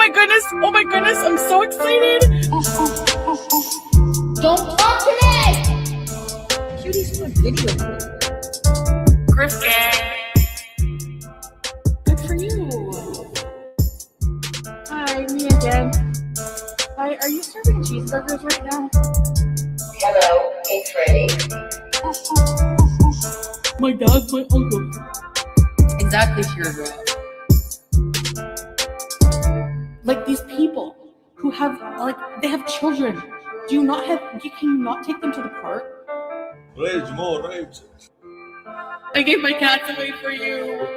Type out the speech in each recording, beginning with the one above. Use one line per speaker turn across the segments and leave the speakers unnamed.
my goodness. Oh my goodness. I'm so excited.
Don't talk to me!
Cutie's doing video. Griff gang. Good for you. Hi, me again. Hi, are you serving cheeseburgers right now?
Hello, it's ready.
My dad's my uncle. Exactly, Shira. Like these people who have, they have children. Can you not take them to the park?
Rage, more rage.
I gave my cats away for you.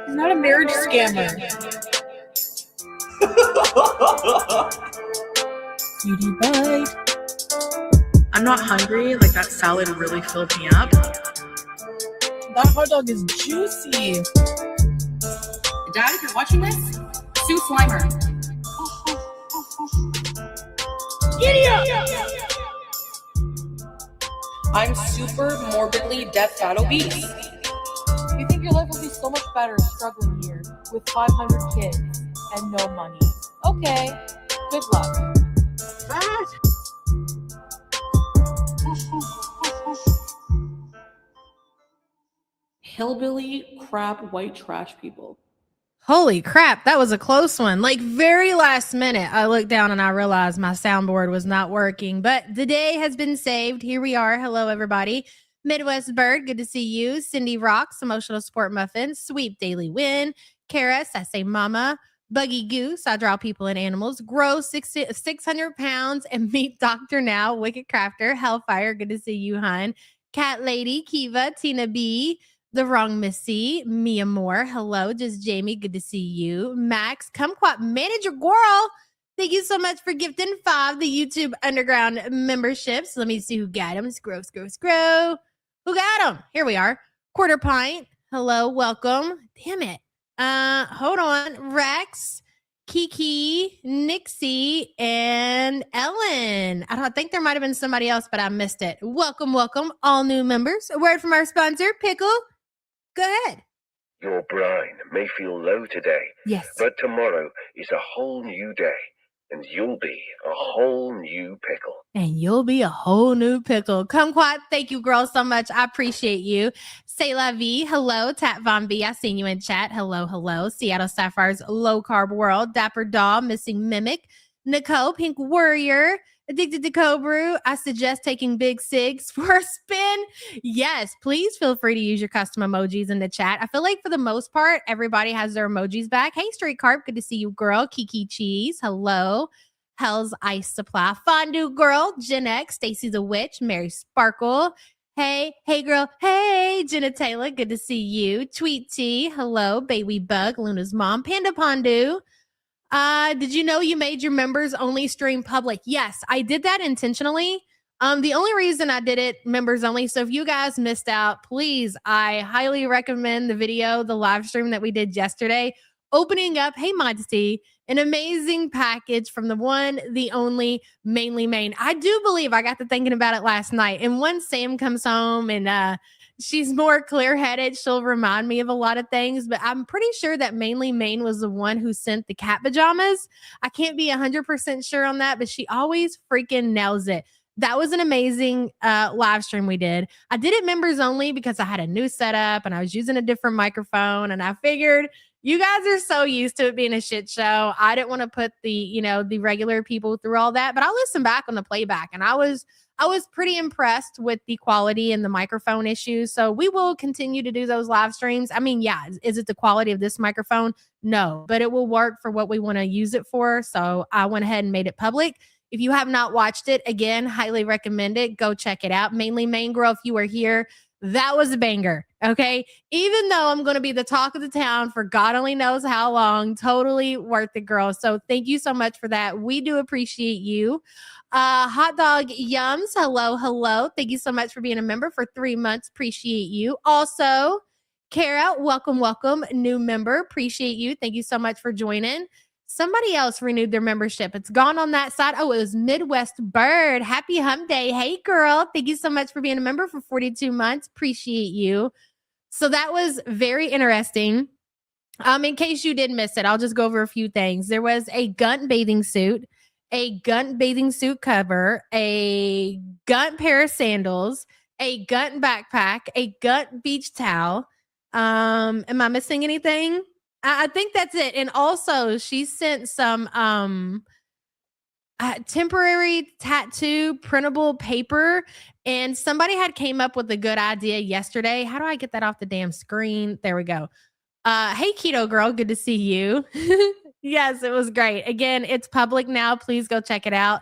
He's not a marriage scammer. Cutie bite. I'm not hungry. Like, that salad really filled me up. That hot dog is juicy. Dad, if you're watching this, Sue Slimer. Giddy up! I'm super morbidly death fat obese. You think your life will be so much better struggling here with 500 kids and no money. Okay, good luck. Hillbilly, crap, white trash people.
Holy crap, that was a close one. Like, very last minute, I looked down and I realized my soundboard was not working. But the day has been saved. Here we are. Hello, everybody. Midwest Bird, good to see you. Cindy Rocks, Emotional Sport Muffin, Sweep Daily Win, Kara, Sassy Mama, Buggy Goose, I Draw People and Animals, Grow 600 pounds, and Meet Doctor Now, Wicked Crafter, Hellfire, good to see you, hun. Cat Lady, Kiva, Tina B, The Wrong Missy, Mia Moore, hello, just Jamie, good to see you. Max, Kumquat Manager Girl, thank you so much for gifting 5 the YouTube Underground memberships. Let me see who got them. Scroll. Who got them? Here we are. Quarter Pint, hello, welcome. Damn it. Hold on. Rex, Kiki, Nixie, and Ellen. I think there might have been somebody else, but I missed it. Welcome, all new members. A word from our sponsor, Pickle. Go ahead.
Your brain may feel low today,
Yes.
but tomorrow is a whole new day, and you'll be a whole new pickle.
And you'll be a whole new pickle. Kumquat, thank you, girl, so much. I appreciate you. Say la vie. Hello, Tat Von B. I seen you in chat. Hello. Seattle Sapphire's Low Carb World. Dapper Doll, Missing Mimic. Nicole, Pink Warrior. Addicted to Cold Brew. I suggest taking Big Sigs for a spin. Yes, please feel free to use your custom emojis in the chat. I feel like for the most part, everybody has their emojis back. Hey, Straight Carp, good to see you, girl. Kiki Cheese, hello. Hell's Ice Supply. Fondue Girl, Gen X, Stacy the Witch, Mary Sparkle. Hey girl. Hey, Jenna Taylor, good to see you. Tweet T, hello. Baby Bug, Luna's mom. Panda Pondu. Did you know you made your members only stream public? Yes, I did that intentionally. The only reason I did it members only, so if you guys missed out, please, I highly recommend the live stream that we did yesterday, opening up, hey Modesty, an amazing package from the one, the only, mainly main. I do believe I got to thinking about it last night. And once Sam comes home and she's more clear-headed, she'll remind me of a lot of things. But I'm pretty sure that mainly main was the one who sent the cat pajamas. I can't be 100% sure on that, but she always freaking nails it. That was an amazing live stream we did. I did it members only because I had a new setup and I was using a different microphone, and I figured you guys are so used to it being a shit show. I didn't want to put the regular people through all that, but I listened back on the playback and I was pretty impressed with the quality and the microphone issues. So we will continue to do those live streams. I mean, yeah, is it the quality of this microphone? No, but it will work for what we want to use it for. So I went ahead and made it public. If you have not watched it, again, highly recommend it. Go check it out. Mainly Main Girl, if you are here, that was a banger, okay? Even though I'm going to be the talk of the town for God only knows how long, totally worth it, girl. So thank you so much for that. We do appreciate you. Hot Dog Yums, hello. Thank you so much for being a member for 3 months. Appreciate you. Also, Kara, welcome, new member. Appreciate you. Thank you so much for joining. Somebody else renewed their membership. It's gone on that side. Oh, it was Midwest Bird. Happy hump day. Hey, girl. Thank you so much for being a member for 42 months. Appreciate you. So that was very interesting. In case you did miss it, I'll just go over a few things. There was a Gunt bathing suit, a Gunt bathing suit cover, a Gunt pair of sandals, a Gunt backpack, a Gunt beach towel. Am I missing anything? I think that's it. And also, she sent some temporary tattoo printable paper, and somebody had came up with a good idea yesterday. How do I get that off the damn screen? There we go. Hey, Keto Girl, good to see you. Yes, it was great. Again, it's public now. Please go check it out.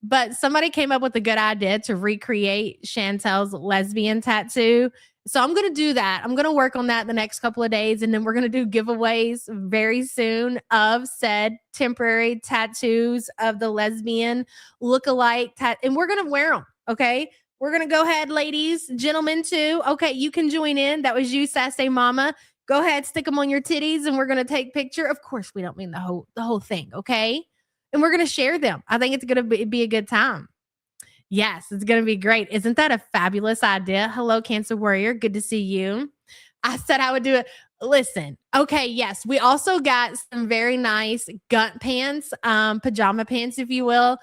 But somebody came up with a good idea to recreate Chantel's lesbian tattoo. So I'm going to do that. I'm going to work on that the next couple of days. And then we're going to do giveaways very soon of said temporary tattoos of the lesbian look-alike. And we're going to wear them. Okay. We're going to go ahead, ladies, gentlemen, too. Okay. You can join in. That was you, Sassy Mama. Go ahead, stick them on your titties, and we're going to take picture. Of course, we don't mean the whole thing. Okay. And we're going to share them. I think it's going to be a good time. Yes, it's going to be great. Isn't that a fabulous idea? Hello, Cancer Warrior. Good to see you. I said I would do it. Listen. Okay. Yes. We also got some very nice Gunt pants, pajama pants, if you will.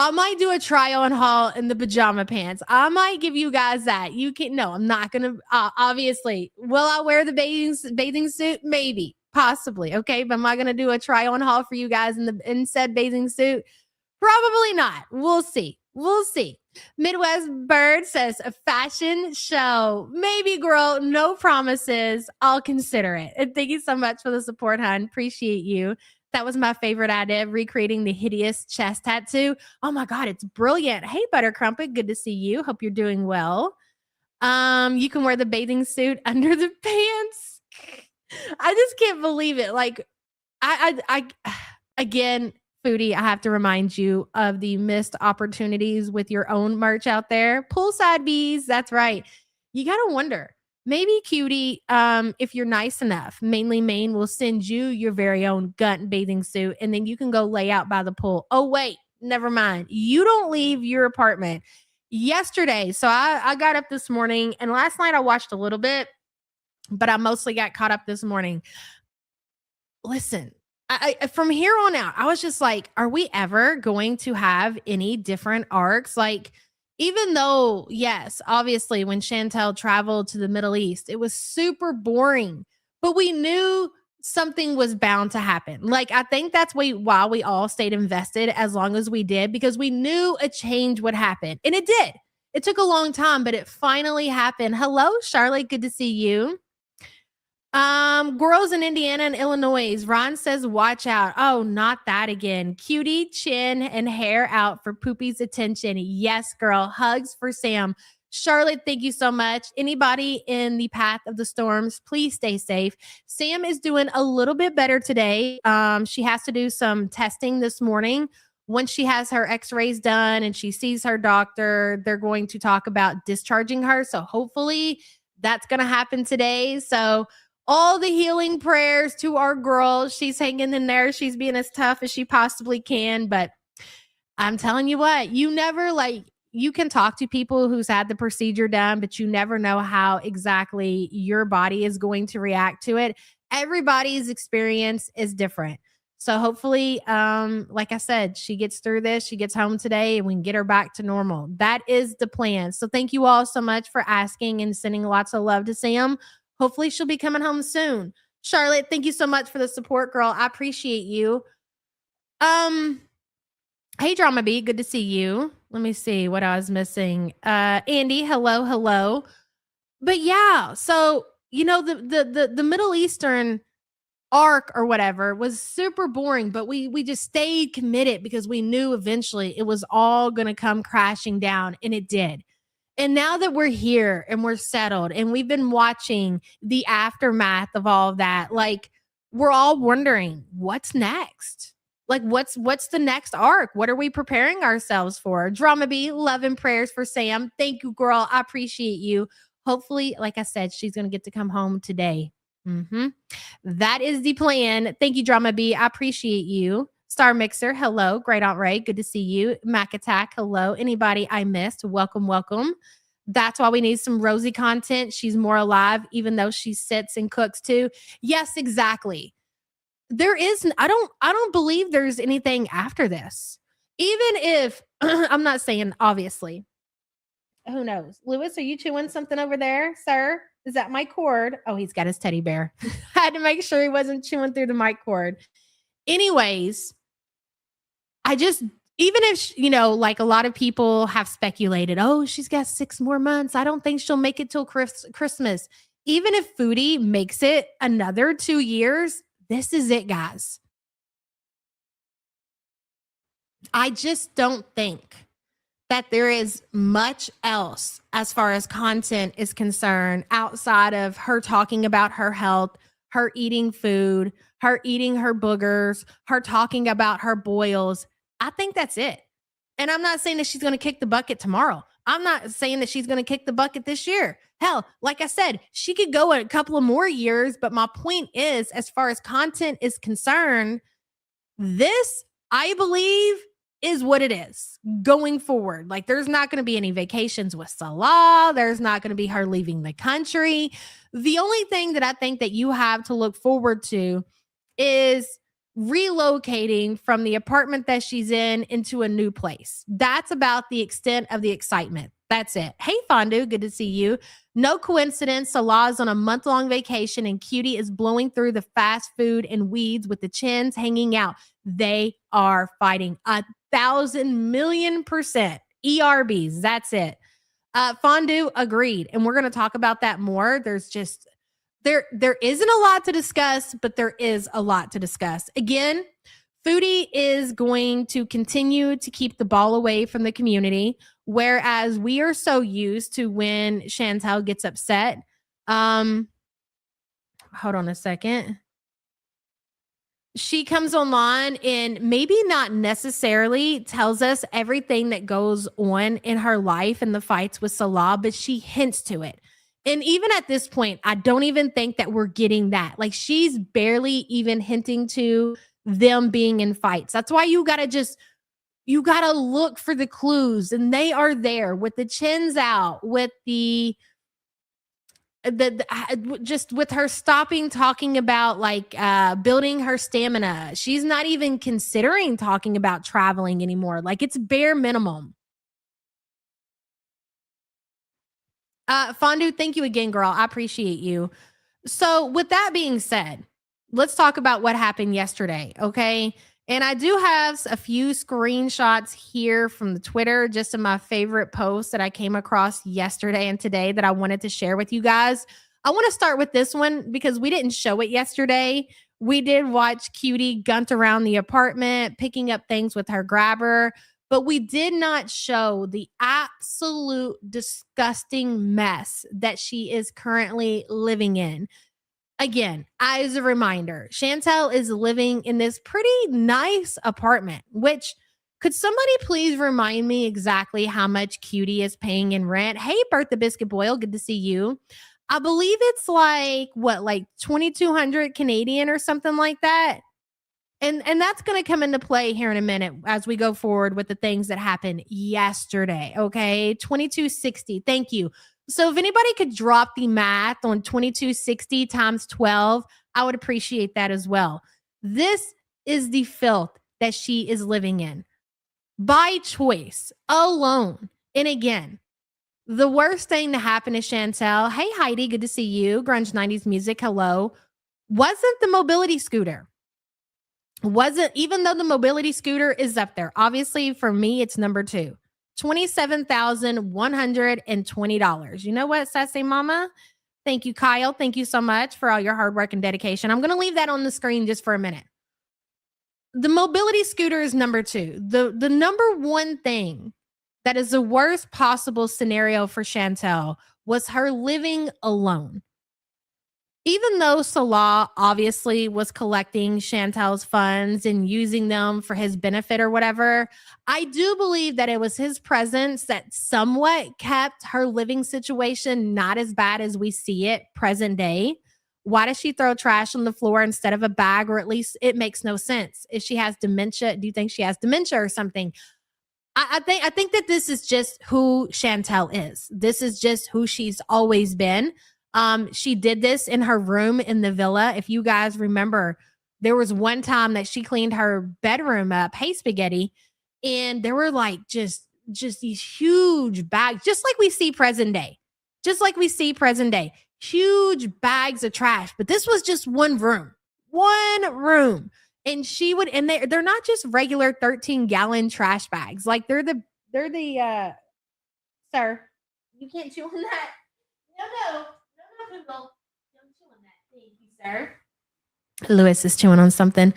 I might do a try on haul in the pajama pants. I might give you guys that. You can, no, I'm not going to, obviously. Will I wear the bathing suit? Maybe, possibly. Okay. But am I going to do a try on haul for you guys in said bathing suit? Probably not. We'll see. We'll see. Midwest Bird says a fashion show. Maybe, girl. No promises. I'll consider it. And thank you so much for the support, hon. Appreciate you. That was my favorite idea, recreating the hideous chest tattoo. Oh my God, it's brilliant. Hey, Butter Crumpet, good to see you. Hope you're doing well. You can wear the bathing suit under the pants. I just can't believe it. Like, I again, Foodie, I have to remind you of the missed opportunities with your own merch out there. Poolside bees, that's right. You got to wonder. Maybe, Cutie, if you're nice enough, Mainly Maine will send you your very own Gunt bathing suit, and then you can go lay out by the pool. Oh, wait, never mind. You don't leave your apartment. Yesterday, so I got up this morning, and last night I watched a little bit, but I mostly got caught up this morning. Listen, I from here on out, I was just like, are we ever going to have any different arcs? Like, even though, yes, obviously, when Chantel traveled to the Middle East, it was super boring, but we knew something was bound to happen. Like, I think that's why we all stayed invested as long as we did, because we knew a change would happen. And it did. It took a long time, but it finally happened. Hello, Charlotte. Good to see you. Girls in Indiana and Illinois. Ron says, watch out. Oh, not that again. Cutie, chin, and hair out for Poopy's attention. Yes, girl. Hugs for Sam. Charlotte, thank you so much. Anybody in the path of the storms, please stay safe. Sam is doing a little bit better today. She has to do some testing this morning. Once she has her x-rays done and she sees her doctor, they're going to talk about discharging her. So hopefully that's going to happen today. So all the healing prayers to our girl. She's hanging in there. She's being as tough as she possibly can. But I'm telling you what, you never you can talk to people who's had the procedure done, but you never know how exactly your body is going to react to it. Everybody's experience is different. So hopefully, like I said, she gets through this. She gets home today and we can get her back to normal. That is the plan. So thank you all so much for asking and sending lots of love to Sam. Hopefully she'll be coming home soon. Charlotte, thank you so much for the support, girl. I appreciate you. Hey, Drama B, good to see you. Let me see what I was missing. Andy, hello. But yeah, so the Middle Eastern arc or whatever was super boring, but we just stayed committed because we knew eventually it was all gonna come crashing down, and it did. And now that we're here and we're settled and we've been watching the aftermath of all of that, like, we're all wondering what's next. Like, what's the next arc? What are we preparing ourselves for? Drama B, love and prayers for Sam. Thank you, girl. I appreciate you. Hopefully, like I said, she's going to get to come home today. That is the plan. Thank you, Drama B. I appreciate you. Star Mixer, hello. Great Aunt Ray, good to see you. Mac Attack, hello. Anybody I missed, welcome. That's why we need some Rosie content. She's more alive, even though she sits and cooks too. Yes, exactly. There is, I don't believe there's anything after this. Even if I'm not saying obviously. Who knows? Lewis, are you chewing something over there, sir? Is that my cord? Oh, he's got his teddy bear. I had to make sure he wasn't chewing through the mic cord. Anyways, I just, even if, like a lot of people have speculated, oh, she's got 6 more months. I don't think she'll make it till Christmas. Even if Foodie makes it another 2 years, this is it, guys. I just don't think that there is much else as far as content is concerned outside of her talking about her health, her eating food, her eating her boogers, her talking about her boils. I think that's it. And I'm not saying that she's going to kick the bucket tomorrow. I'm not saying that she's going to kick the bucket this year. Hell, like I said, she could go a couple of more years. But my point is, as far as content is concerned, this, I believe, is what it is going forward. Like, there's not going to be any vacations with Salah. There's not going to be her leaving the country. The only thing that I think that you have to look forward to is relocating from the apartment that she's in into a new place. That's about the extent of the excitement. That's it. Hey, Fondue, good to see you. No coincidence, Salah is on a month-long vacation and Cutie is blowing through the fast food and weeds with the chins hanging out. They are fighting 1,000,000,000%. ERBs, that's it. Fondue, agreed. And we're going to talk about that more. There's just, there isn't a lot to discuss, but there is a lot to discuss. Again, Foodie is going to continue to keep the ball away from the community, whereas we are so used to when Chantel gets upset. Hold on a second. She comes online and maybe not necessarily tells us everything that goes on in her life and the fights with Salah, but she hints to it. And even at this point, I don't even think that we're getting that. Like, she's barely even hinting to them being in fights. That's why you got to look for the clues, and they are there with the chins out, with the just with her stopping talking about like building her stamina. She's not even considering talking about traveling anymore. Like, it's bare minimum. Fondue, thank you again, girl. I appreciate you. So with that being said, let's talk about what happened yesterday, okay? And I do have a few screenshots here from the Twitter, just of my favorite posts that I came across yesterday and today that I wanted to share with you guys. I want to start with this one because we didn't show it yesterday. We did watch Cutie gunt around the apartment, picking up things with her grabber, but we did not show the absolute disgusting mess that she is currently living in. Again, as a reminder, Chantel is living in this pretty nice apartment, which, could somebody please remind me exactly how much Cutie is paying in rent? Hey, Bertha Biscuit Boyle, good to see you. I believe it's like 2,200 Canadian or something like that. And that's going to come into play here in a minute as we go forward with the things that happened yesterday. Okay, 2260. Thank you. So if anybody could drop the math on 2260 times 12, I would appreciate that as well. This is the filth that she is living in by choice, alone. And again, the worst thing to happen to Chantel, hey Heidi, good to see you. Grunge 90s music, hello, wasn't the mobility scooter. Wasn't, even though the mobility scooter is up there. Obviously, for me, it's number 2. $27,120. You know what, Sassy Mama? Thank you, Kyle. Thank you so much for all your hard work and dedication. I'm going to leave that on the screen just for a minute. The mobility scooter is number 2. The number one thing that is the worst possible scenario for Chantel was her living alone. Even though Salah obviously was collecting Chantel's funds and using them for his benefit or whatever, I do believe that it was his presence that somewhat kept her living situation not as bad as we see it present day. Why does she throw trash on the floor instead of a bag? Or at least it makes no sense. If she has dementia, do you think she has dementia or something? I think that this is just who Chantel is. This is just who she's always been. She did this in her room in the villa. If you guys remember, there was one time that she cleaned her bedroom up. Hey, Spaghetti. And there were like just these huge bags, just like we see present day. Just like we see present day. Huge bags of trash. But this was just one room. One room. And she would, and they're not just regular 13-gallon trash bags. Like they're the sir, you can't chew on that. No, Google. Don't chew on that. Thank you, sir. Lewis is chewing on something.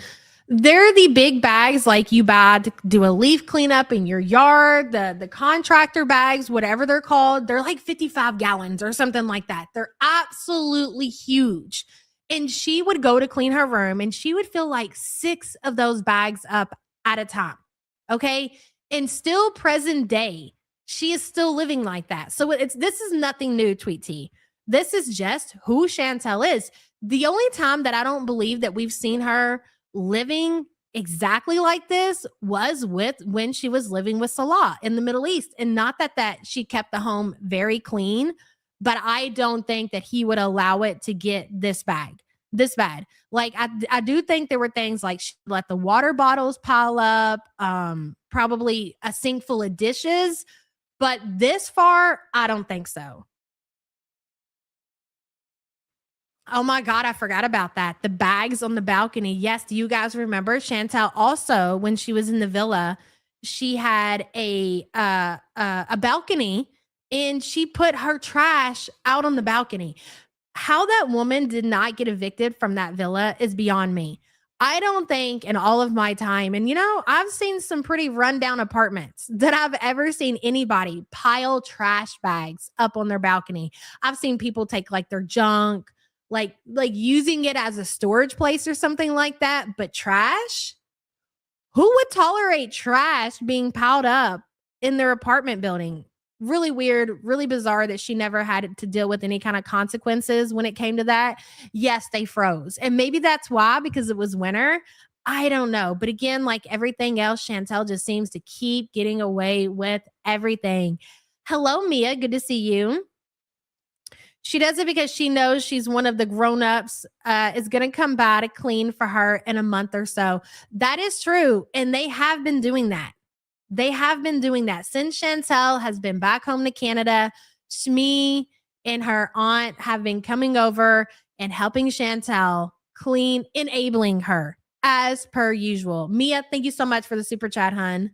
They're the big bags like you buy to do a leaf cleanup in your yard, the contractor bags, whatever they're called. They're like 55 gallons or something like that. They're absolutely huge. And she would go to clean her room and she would fill like 6 of those bags up at a time. Okay. And still present day, she is still living like that. So this is nothing new, Tweet T. This is just who Chantel is. The only time that I don't believe that we've seen her living exactly like this was when she was living with Salah in the Middle East. And not that she kept the home very clean, but I don't think that he would allow it to get this bad. Like I do think there were things like she let the water bottles pile up, probably a sink full of dishes, but this far, I don't think so. Oh my God, I forgot about that. The bags on the balcony. Yes, do you guys remember Chantel also when she was in the villa, she had a balcony and she put her trash out on the balcony. How that woman did not get evicted from that villa is beyond me. I don't think in all of my time, and I've seen some pretty rundown apartments that I've ever seen anybody pile trash bags up on their balcony. I've seen people take like their junk, like using it as a storage place or something like that, but trash? Who would tolerate trash being piled up in their apartment building? Really weird, really bizarre that she never had to deal with any kind of consequences when it came to that. Yes, they froze. And maybe that's why, because it was winter. I don't know. But again, like everything else, Chantel just seems to keep getting away with everything. Hello, Mia. Good to see you. She does it because she knows she's one of the grown-ups is going to come by to clean for her in a month or so. That is true. And they have been doing that. Since Chantel has been back home to Canada. Shmi and her aunt have been coming over and helping Chantel clean, enabling her as per usual. Mia, thank you so much for the super chat, hun.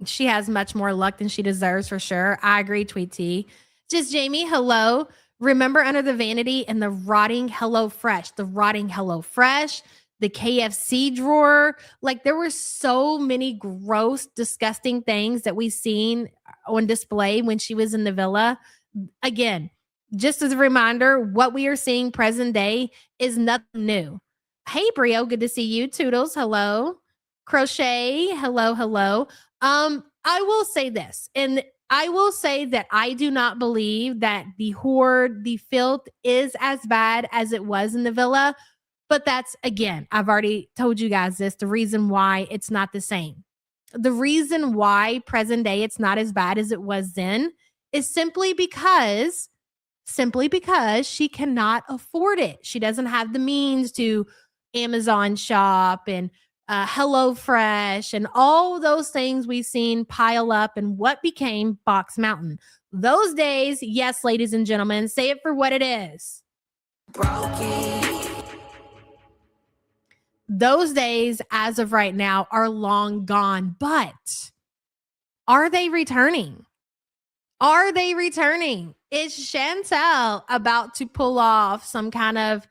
She has much more luck than she deserves for sure. I agree, Tweet T. Just Jamie, hello. Remember Under the Vanity and the rotting HelloFresh, the KFC drawer. Like there were so many gross, disgusting things that we seen on display when she was in the villa. Again, just as a reminder, what we are seeing present day is nothing new. Hey, Brio, good to see you. Toodles, hello. Crochet, hello. I will say this, and I will say that I do not believe that the hoard, the filth is as bad as it was in the villa. But that's, again, I've already told you guys this, the reason why it's not the same. The reason why present day it's not as bad as it was then is simply because she cannot afford it. She doesn't have the means to Amazon shop and HelloFresh and all those things we've seen pile up in what became Box Mountain. Those days, yes, ladies and gentlemen, say it for what it is. Broken. Those days, as of right now, are long gone, but are they returning? Is Chantel about to pull off some kind of,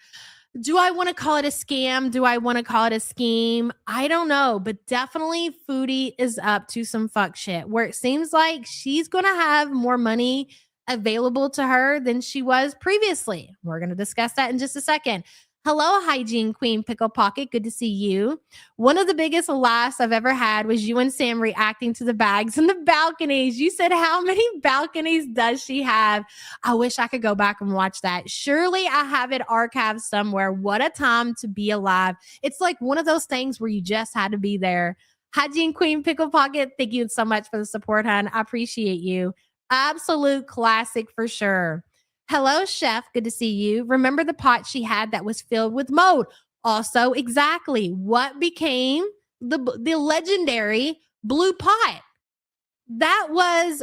do I want to call it a scam? Do I want to call it a scheme? I don't know, but definitely Foodie is up to some fuck shit where it seems like she's going to have more money available to her than she was previously. We're going to discuss that in just a second. Hello, Hygiene Queen Pickle Pocket. Good to see you. One of the biggest laughs I've ever had was you and Sam reacting to the bags and the balconies. You said, how many balconies does she have? I wish I could go back and watch that. Surely I have it archived somewhere. What a time to be alive. It's like one of those things where you just had to be there. Hygiene Queen Pickle Pocket, thank you so much for the support, hon. I appreciate you. Absolute classic for sure. Hello, Chef. Good to see you. Remember the pot she had that was filled with mold? Also, exactly what became the legendary blue pot. That was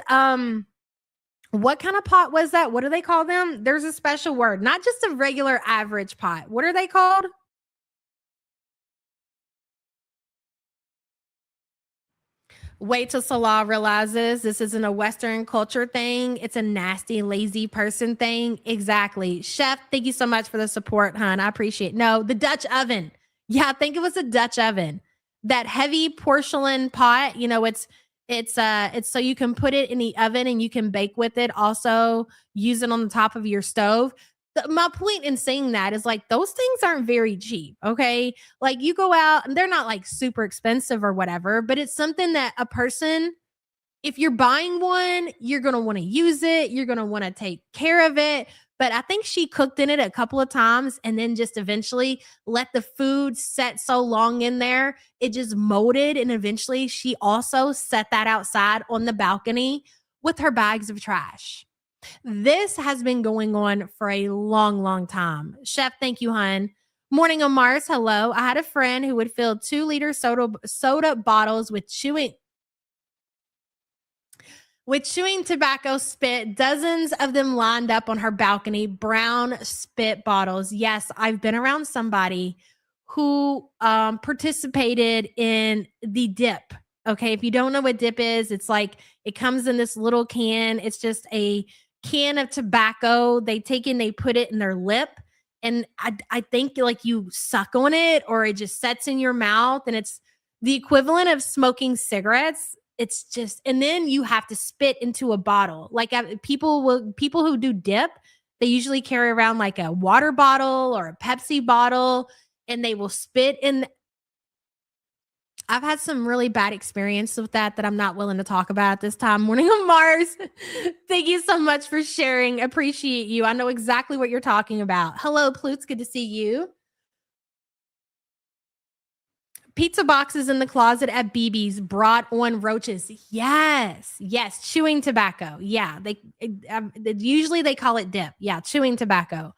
what kind of pot was that? What do they call them? There's a special word, not just a regular average pot. What are they called? Wait till Salah realizes this isn't a Western culture thing. It's a nasty, lazy person thing. Exactly. Chef, thank you so much for the support, hon. I appreciate it. No, the Dutch oven. Yeah, I think it was a Dutch oven. That heavy porcelain pot, it's so you can put it in the oven and you can bake with it. Also, use it on the top of your stove. My point in saying that is like those things aren't very cheap. Okay. Like you go out and they're not like super expensive or whatever, but it's something that a person, if you're buying one, you're going to want to use it. You're going to want to take care of it. But I think she cooked in it a couple of times and then just eventually let the food set so long in there, it just molded. And eventually she also set that outside on the balcony with her bags of trash. This has been going on for a long, long time. Chef, thank you, hon. Morning on Mars. Hello. I had a friend who would fill 2-liter soda bottles with chewing tobacco spit, dozens of them lined up on her balcony, brown spit bottles. Yes, I've been around somebody who participated in the dip. Okay, if you don't know what dip is, it's like it comes in this little can. It's just a can of tobacco. They put it in their lip. And I think like you suck on it or it just sets in your mouth and it's the equivalent of smoking cigarettes. It's just, and then you have to spit into a bottle. Like people who do dip, they usually carry around like a water bottle or a Pepsi bottle and they will spit in. I've had some really bad experience with that I'm not willing to talk about at this time. Morning on Mars. Thank you so much for sharing. Appreciate you. I know exactly what you're talking about. Hello, Plutes. Good to see you. Pizza boxes in the closet at BB's brought on roaches. Yes. Chewing tobacco. Yeah. Usually they call it dip. Yeah. Chewing tobacco.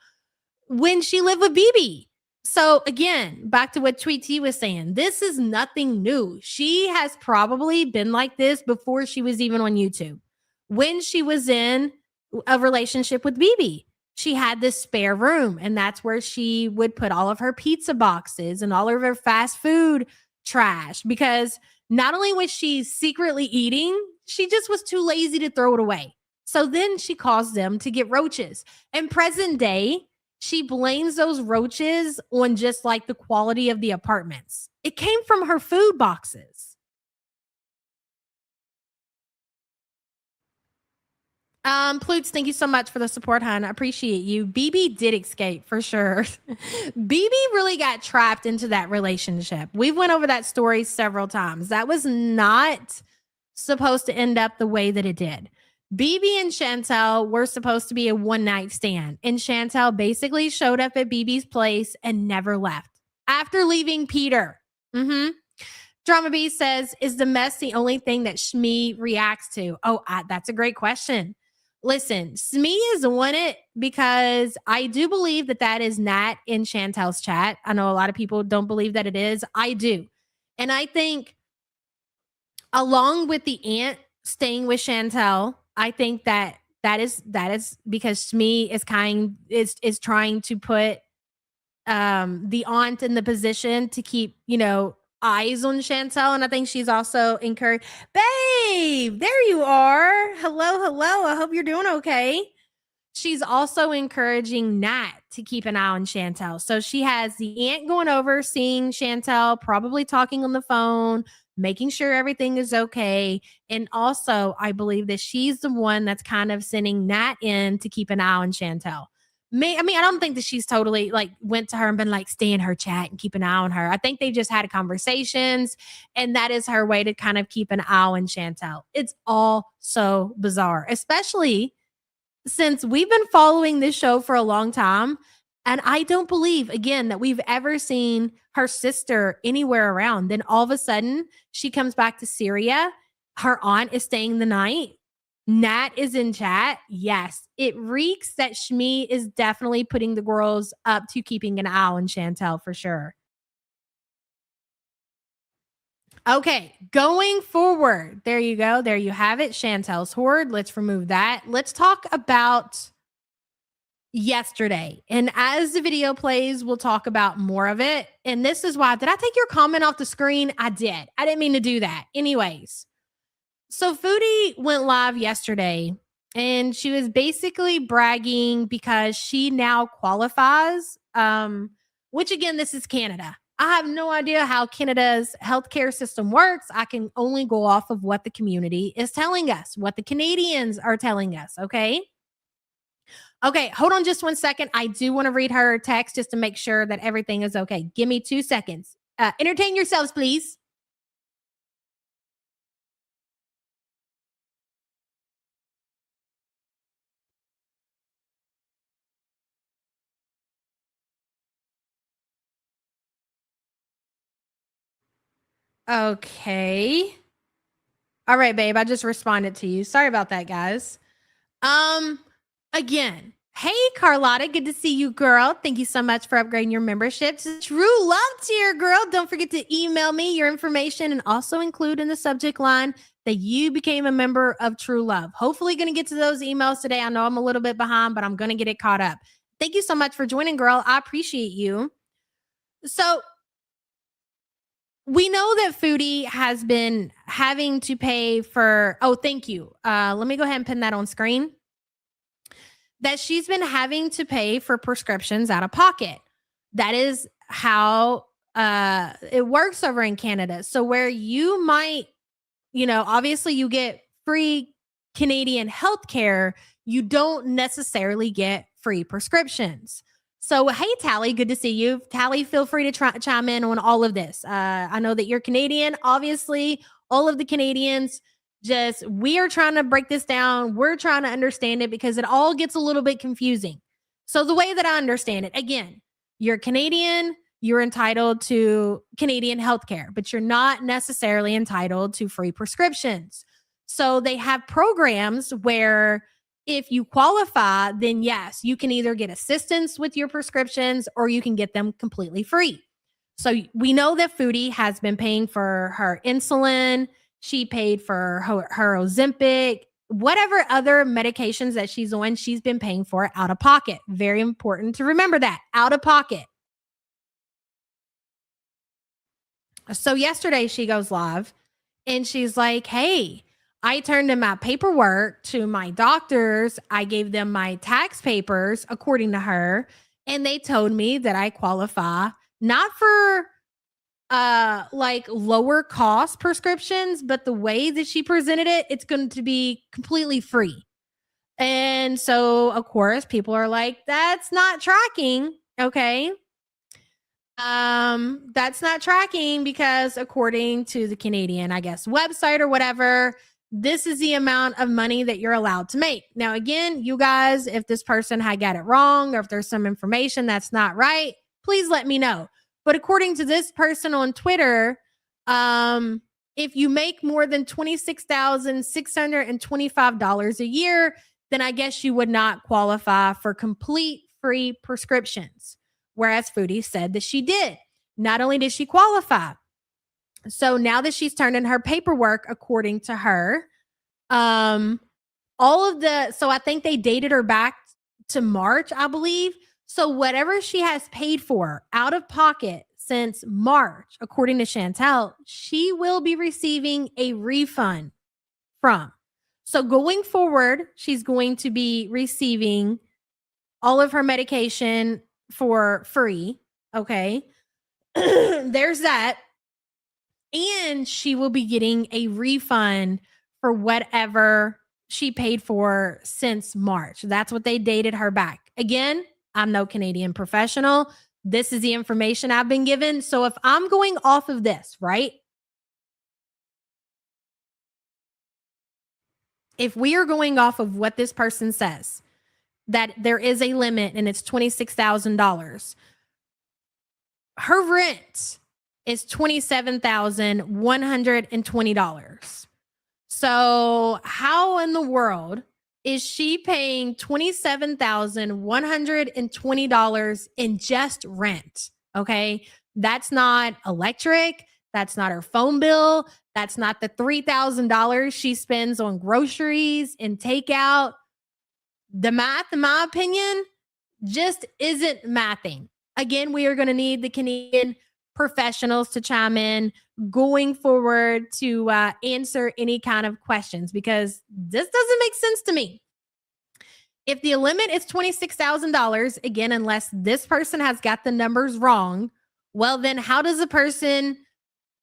When she lived with BB. So again, back to what Tweet T was saying, this is nothing new. She has probably been like this before she was even on YouTube. When she was in a relationship with BB, she had this spare room and that's where she would put all of her pizza boxes and all of her fast food trash because not only was she secretly eating, she just was too lazy to throw it away. So then she caused them to get roaches. In present day, she blames those roaches on just like the quality of the apartments. It came from her food boxes. Plutes, thank you so much for the support, hon. I appreciate you. BB did escape for sure. BB really got trapped into that relationship. We've went over that story several times. That was not supposed to end up the way that it did. BB and Chantel were supposed to be a one-night stand, and Chantel basically showed up at BB's place and never left after leaving Peter. Drama B says, is the mess the only thing that Shmi reacts to? Oh, that's a great question. Listen, Smee is on it because I do believe that is Nat in Chantel's chat. I know a lot of people don't believe that it is. I do. And I think along with the aunt staying with Chantel, I think that is because Smee is trying to put the aunt in the position to keep, eyes on Chantel. And I think she's also encouraged. Babe, there you are. Hello. I hope you're doing okay. She's also encouraging Nat to keep an eye on Chantel. So she has the aunt going over, seeing Chantel, probably talking on the phone, making sure everything is okay. And also, I believe that she's the one that's kind of sending Nat in to keep an eye on Chantel. I don't think that she's totally like went to her and been like, stay in her chat and keep an eye on her. I think they just had conversations, and that is her way to kind of keep an eye on Chantel. It's all so bizarre, especially since we've been following this show for a long time. And I don't believe, again, that we've ever seen her sister anywhere around. Then all of a sudden, she comes back to Syria. Her aunt is staying the night. Nat is in chat. Yes, it reeks that Shmi is definitely putting the girls up to keeping an eye on Chantel for sure. Okay, going forward. There you go. There you have it. Chantel's hoard. Let's remove that. Let's talk about yesterday. And as the video plays, we'll talk about more of it. And this is why, did I take your comment off the screen? I did. I didn't mean to do that. Anyways, so Foodie went live yesterday and she was basically bragging because she now qualifies, which again, this is Canada. I have no idea how Canada's healthcare system works. I can only go off of what the community is telling us, what the Canadians are telling us. Okay. Okay. Hold on just 1 second. I do want to read her text just to make sure that everything is okay. Give me 2 seconds. Entertain yourselves, please. Okay. All right, babe. I just responded to you. Sorry about that, guys. Again, hey, Carlotta. Good to see you, girl. Thank you so much for upgrading your membership to True Love Tier, girl. Don't forget to email me your information and also include in the subject line that you became a member of True Love. Hopefully going to get to those emails today. I know I'm a little bit behind, but I'm going to get it caught up. Thank you so much for joining, girl. I appreciate you. So we know that Foodie has been having to pay for, oh, thank you. Let me go ahead and pin that on screen. That she's been having to pay for prescriptions out of pocket. That is how it works over in Canada. So where you might, obviously you get free Canadian healthcare, you don't necessarily get free prescriptions. So, hey, Tally, good to see you. Tally, feel free to chime in on all of this. I know that you're Canadian. Obviously, all of the Canadians, we are trying to break this down. We're trying to understand it because it all gets a little bit confusing. So the way that I understand it, again, you're Canadian, you're entitled to Canadian healthcare, but you're not necessarily entitled to free prescriptions. So they have programs where if you qualify, then yes, you can either get assistance with your prescriptions or you can get them completely free. So we know that Foodie has been paying for her insulin. She paid for her Ozempic, whatever other medications that she's on, she's been paying for out of pocket. Very important to remember that, out of pocket. So yesterday she goes live and she's like, hey, I turned in my paperwork to my doctors. I gave them my tax papers, according to her, and they told me that I qualify not for like lower cost prescriptions, but the way that she presented it, it's going to be completely free. And so, of course, people are like, that's not tracking. Okay. That's not tracking because according to the Canadian, I guess, website or whatever, this is the amount of money that you're allowed to make. Now, again, you guys, if this person had got it wrong or if there's some information that's not right, please let me know. But according to this person on Twitter, if you make more than $26,625 a year, then I guess you would not qualify for complete free prescriptions. Whereas Foodie said that she did. Not only did she qualify, so now that she's turned in her paperwork, according to her, so I think they dated her back to March, I believe. So whatever she has paid for out of pocket since March, according to Chantel, she will be receiving a refund from. So going forward, she's going to be receiving all of her medication for free. Okay. There's that. And she will be getting a refund for whatever she paid for since March. That's what they dated her back. Again, I'm no Canadian professional. This is the information I've been given. So if I'm going off of this, right? If we are going off of what this person says, that there is a limit and it's $26,000, her rent is $27,120. So how in the world is she paying $27,120 in just rent? Okay. That's not electric. That's not her phone bill. That's not the $3,000 she spends on groceries and takeout. The math, in my opinion, just isn't mathing. Again, we are going to need the Canadian professionals to chime in going forward to answer any kind of questions, because this doesn't make sense to me. If the limit is $26,000, again, unless this person has got the numbers wrong, well, then how does a person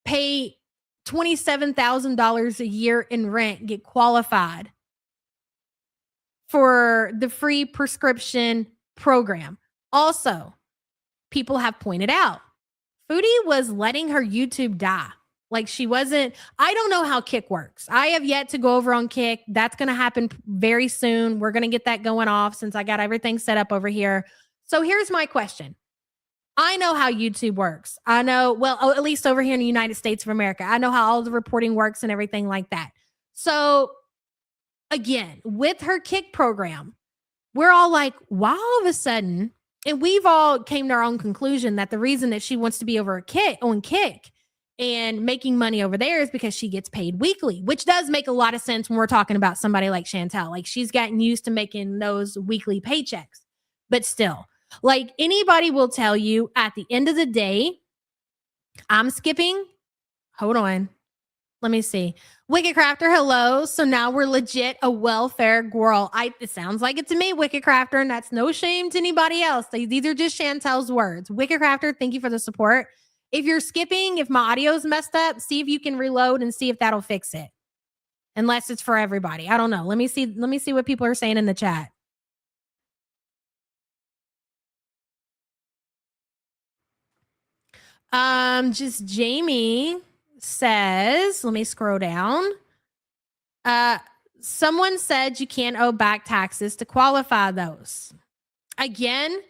pay $27,000 a year in rent get qualified for the free prescription program? Also, people have pointed out, Foodie was letting her YouTube die. Like she wasn't, I don't know how Kick works. I have yet to go over on Kick. That's going to happen very soon. We're going to get that going off since I got everything set up over here. So here's my question. I know how YouTube works. I know, well, at least over here in the United States of America, I know how all the reporting works and everything like that. So again, with her Kick program, we're all like, why all of a sudden, and we've all came to our own conclusion that the reason that she wants to be over on Kick and making money over there is because she gets paid weekly, which does make a lot of sense when we're talking about somebody like Chantel. Like she's gotten used to making those weekly paychecks, but still, like anybody will tell you at the end of the day, I'm skipping. Hold on. Let me see. Wicked Crafter, hello. So now we're legit a welfare girl. It sounds like it to me, Wicked Crafter, and that's no shame to anybody else. These are just Chantel's words. Wicked Crafter, thank you for the support. If you're skipping, if my audio's messed up, see if you can reload and see if that'll fix it. Unless it's for everybody. I don't know. Let me see what people are saying in the chat. Just Jamie says, let me scroll down. Someone said you can't owe back taxes to qualify those. Again,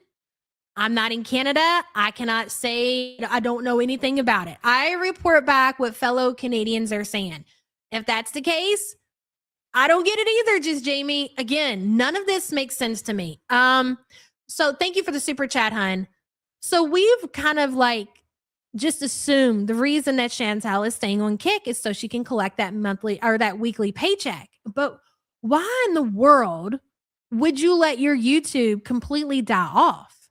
I'm not in Canada. I cannot say, I don't know anything about it. I report back what fellow Canadians are saying. If that's the case, I don't get it either, just Jamie. Again, none of this makes sense to me. So thank you for the super chat, hun. So we've kind of like just assumed the reason that Chantel is staying on Kick is so she can collect that monthly or that weekly paycheck. But why in the world would you let your YouTube completely die off?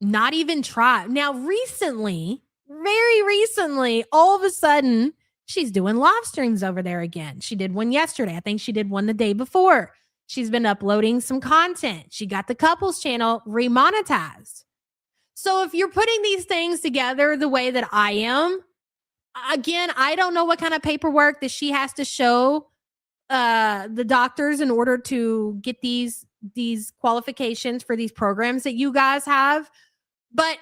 Not even try. Now, recently, very recently, all of a sudden, she's doing live streams over there again. She did one yesterday. I think she did one the day before. She's been uploading some content. She got the couples channel remonetized. So if you're putting these things together the way that I am, again, I don't know what kind of paperwork that she has to show the doctors in order to get these qualifications for these programs that you guys have. But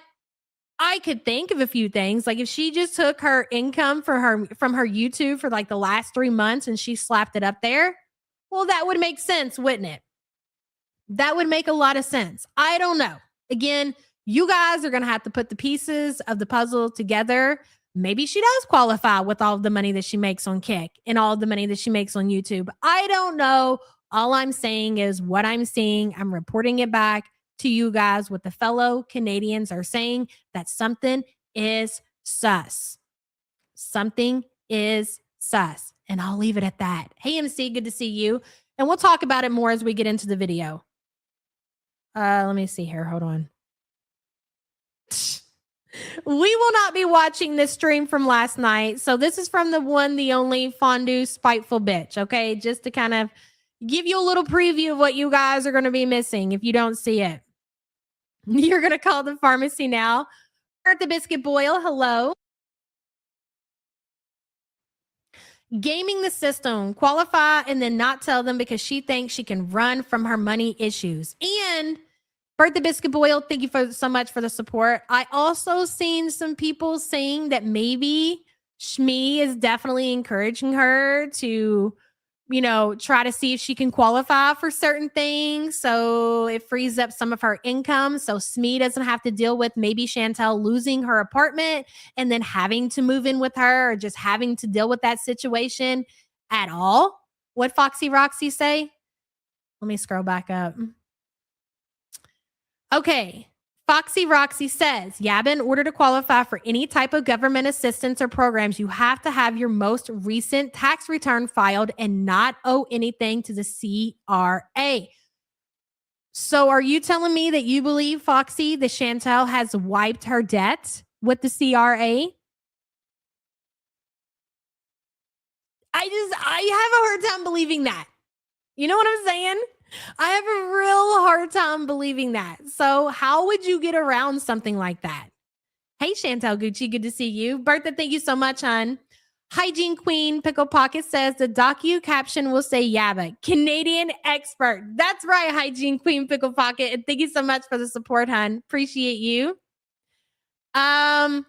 I could think of a few things. Like if she just took her income from her YouTube for like the last 3 months and she slapped it up there, well, that would make sense, wouldn't it? That would make a lot of sense. I don't know. Again, you guys are going to have to put the pieces of the puzzle together. Maybe she does qualify with all the money that she makes on Kick and all the money that she makes on YouTube. I don't know. All I'm saying is what I'm seeing. I'm reporting it back to you guys. What the fellow Canadians are saying, that something is sus. Something is sus. And I'll leave it at that. Hey, MC, good to see you. And we'll talk about it more as we get into the video. Let me see here. Hold on. We will not be watching this stream from last night. So this is from the one, the only fondue spiteful bitch. Okay. Just to kind of give you a little preview of what you guys are going to be missing if you don't see it. You're going to call the pharmacy now. The Biscuit Boil. Hello. Gaming the system, qualify and then not tell them because she thinks she can run from her money issues. And Birthday Biscuit Boyle, thank you so much for the support. I also seen some people saying that maybe Shmi is definitely encouraging her to, try to see if she can qualify for certain things. So it frees up some of her income. So Smee doesn't have to deal with maybe Chantel losing her apartment and then having to move in with her or just having to deal with that situation at all. What Foxy Roxy say? Let me scroll back up. Okay. Foxy Roxy says, Yaba, in order to qualify for any type of government assistance or programs, you have to have your most recent tax return filed and not owe anything to the CRA. So are you telling me that you believe, Foxy, that Chantel has wiped her debt with the CRA? I have a hard time believing that. You know what I'm saying? I have a real hard time believing that. So how would you get around something like that? Hey, Chantel Gucci, good to see you. Bertha, thank you so much, hon. Hygiene Queen Pickle Pocket says the docu caption will say Yaba, Canadian expert. That's right, Hygiene Queen Pickle Pocket. And thank you so much for the support, hon. Appreciate you. Long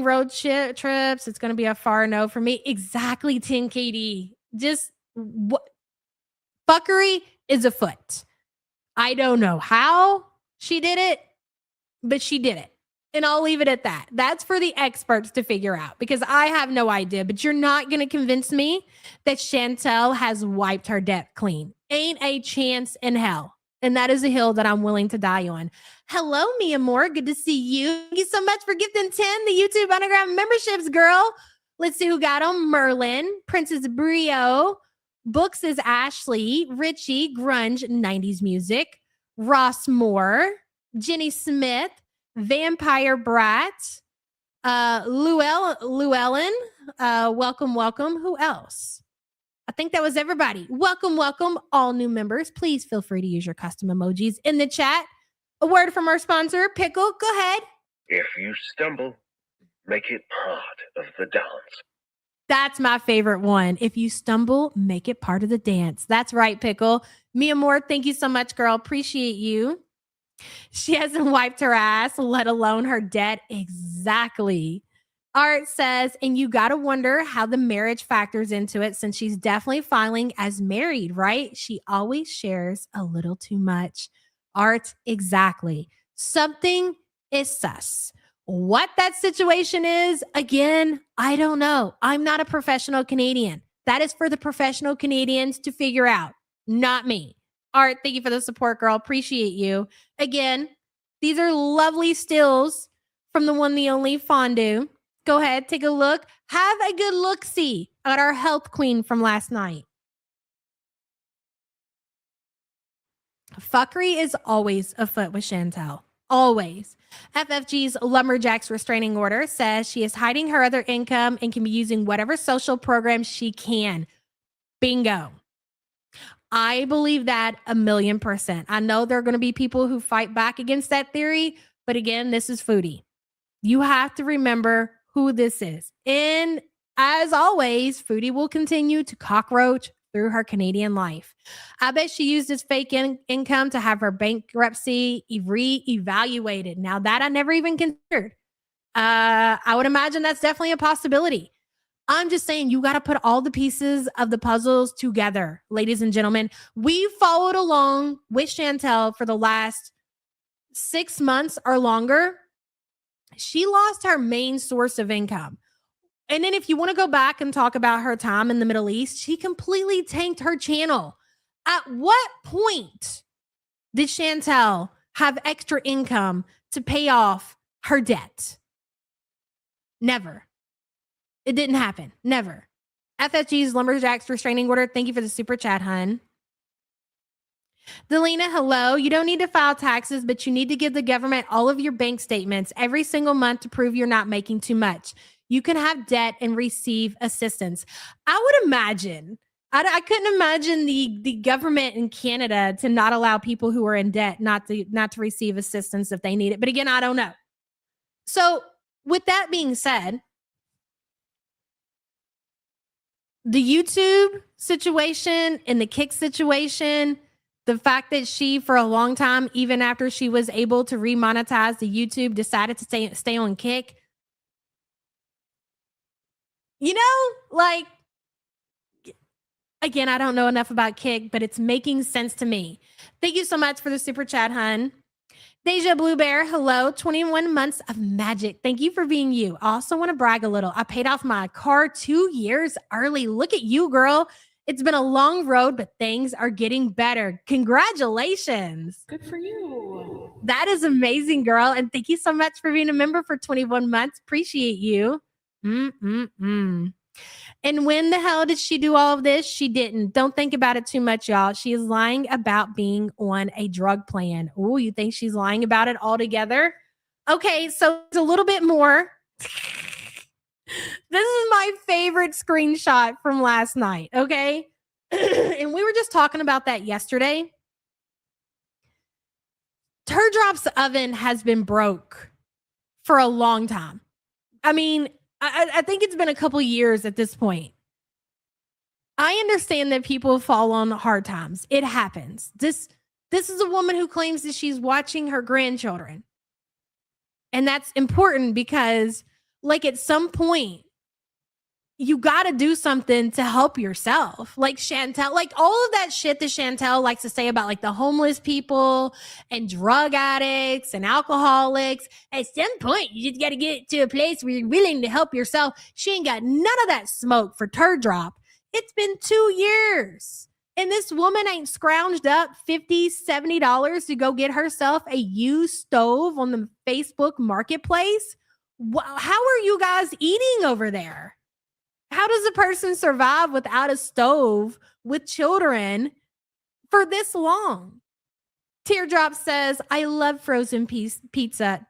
road trips. It's going to be a far no for me. Exactly, 10 KD. Just fuckery is afoot. I don't know how she did it, but she did it. And I'll leave it at that. That's for the experts to figure out because I have no idea. But you're not going to convince me that Chantel has wiped her debt clean. Ain't a chance in hell. And that is a hill that I'm willing to die on. Hello, Mia Moore. Good to see you. Thank you so much for gifting 10 the YouTube Underground memberships, girl. Let's see who got them. Merlin, Princess Brio, Books is Ashley, Richie, Grunge, 90s Music, Ross Moore, Jenny Smith, Vampire Brat, Llewellyn, welcome. Who else? I think that was everybody. Welcome, all new members. Please feel free to use your custom emojis in the chat. A word from our sponsor, Pickle. Go ahead.
If you stumble, make it part of the dance.
That's my favorite one. If you stumble, make it part of the dance. That's right, Pickle. Mia Moore, thank you so much, girl. Appreciate you. She hasn't wiped her ass, let alone her debt. Exactly. Art says, and you got to wonder how the marriage factors into it since she's definitely filing as married, right? She always shares a little too much. Art, exactly. Something is sus. What that situation is, again, I don't know. I'm not a professional Canadian. That is for the professional Canadians to figure out, not me. Art, thank you for the support, girl. Appreciate you. Again, these are lovely stills from the one, the only Fondue. Go ahead, take a look. Have a good look-see at our health queen from last night. Fuckery is always afoot with Chantel. Always. FFG's Lumberjacks restraining order says she is hiding her other income and can be using whatever social programs she can. Bingo. I believe that 1,000,000%. I know there are going to be people who fight back against that theory, but again, this is Foodie. You have to remember who this is. And as always, Foodie will continue to cockroach through her Canadian life. I bet she used this fake income to have her bankruptcy re-evaluated. Now that I never even considered. I would imagine that's definitely a possibility. I'm just saying you got to put all the pieces of the puzzles together, ladies and gentlemen. We followed along with Chantel for the last 6 months or longer. She lost her main source of income. And then if you want to go back and talk about her time in the Middle East, she completely tanked her channel. At what point did Chantel have extra income to pay off her debt? Never. It didn't happen. Never. FFG's Lumberjacks restraining order. Thank you for the super chat, hun. Delina, hello. You don't need to file taxes, but you need to give the government all of your bank statements every single month to prove you're not making too much. You can have debt and receive assistance. I would imagine, I couldn't imagine the government in Canada to not allow people who are in debt not to receive assistance if they need it. But again, I don't know. So with that being said, the YouTube situation and the Kick situation, The fact that she, for a long time, even after she was able to remonetize the YouTube, decided to stay on Kick. You know, like, again, I don't know enough about Kick, but it's making sense to me. Thank you so much for the super chat, hun. Deja Blue Bear, hello. 21 months of magic. Thank you for being you. I also want to brag a little. I paid off my car 2 years early. Look at you, girl. It's been a long road, but things are getting better. Congratulations.
Good for you.
That is amazing, girl. And thank you so much for being a member for 21 months. Appreciate you. And when the hell did she do all of this? She didn't. Don't think about it too much, y'all. She is lying about being on a drug plan. Oh, you think she's lying about it altogether? Okay, so it's a little bit more. This is my favorite screenshot from last night, okay? And we were just talking about that yesterday. Teardrop's oven has been broke for a long time. I mean, I think it's been a couple years at this point. I understand that people fall on hard times. It happens. This is a woman who claims that she's watching her grandchildren. And that's important because, like, at some point, you got to do something to help yourself. Like Chantel, like all of that shit that Chantel likes to say about like the homeless people and drug addicts and alcoholics. At some point, you just got to get to a place where you're willing to help yourself. She ain't got none of that smoke for Teardrop. It's been 2 years. And this woman ain't scrounged up $50, $70 to go get herself a used stove on the Facebook marketplace. How are you guys eating over there? How does a person survive without a stove with children for this long? Teardrop says, I love frozen pizza, ...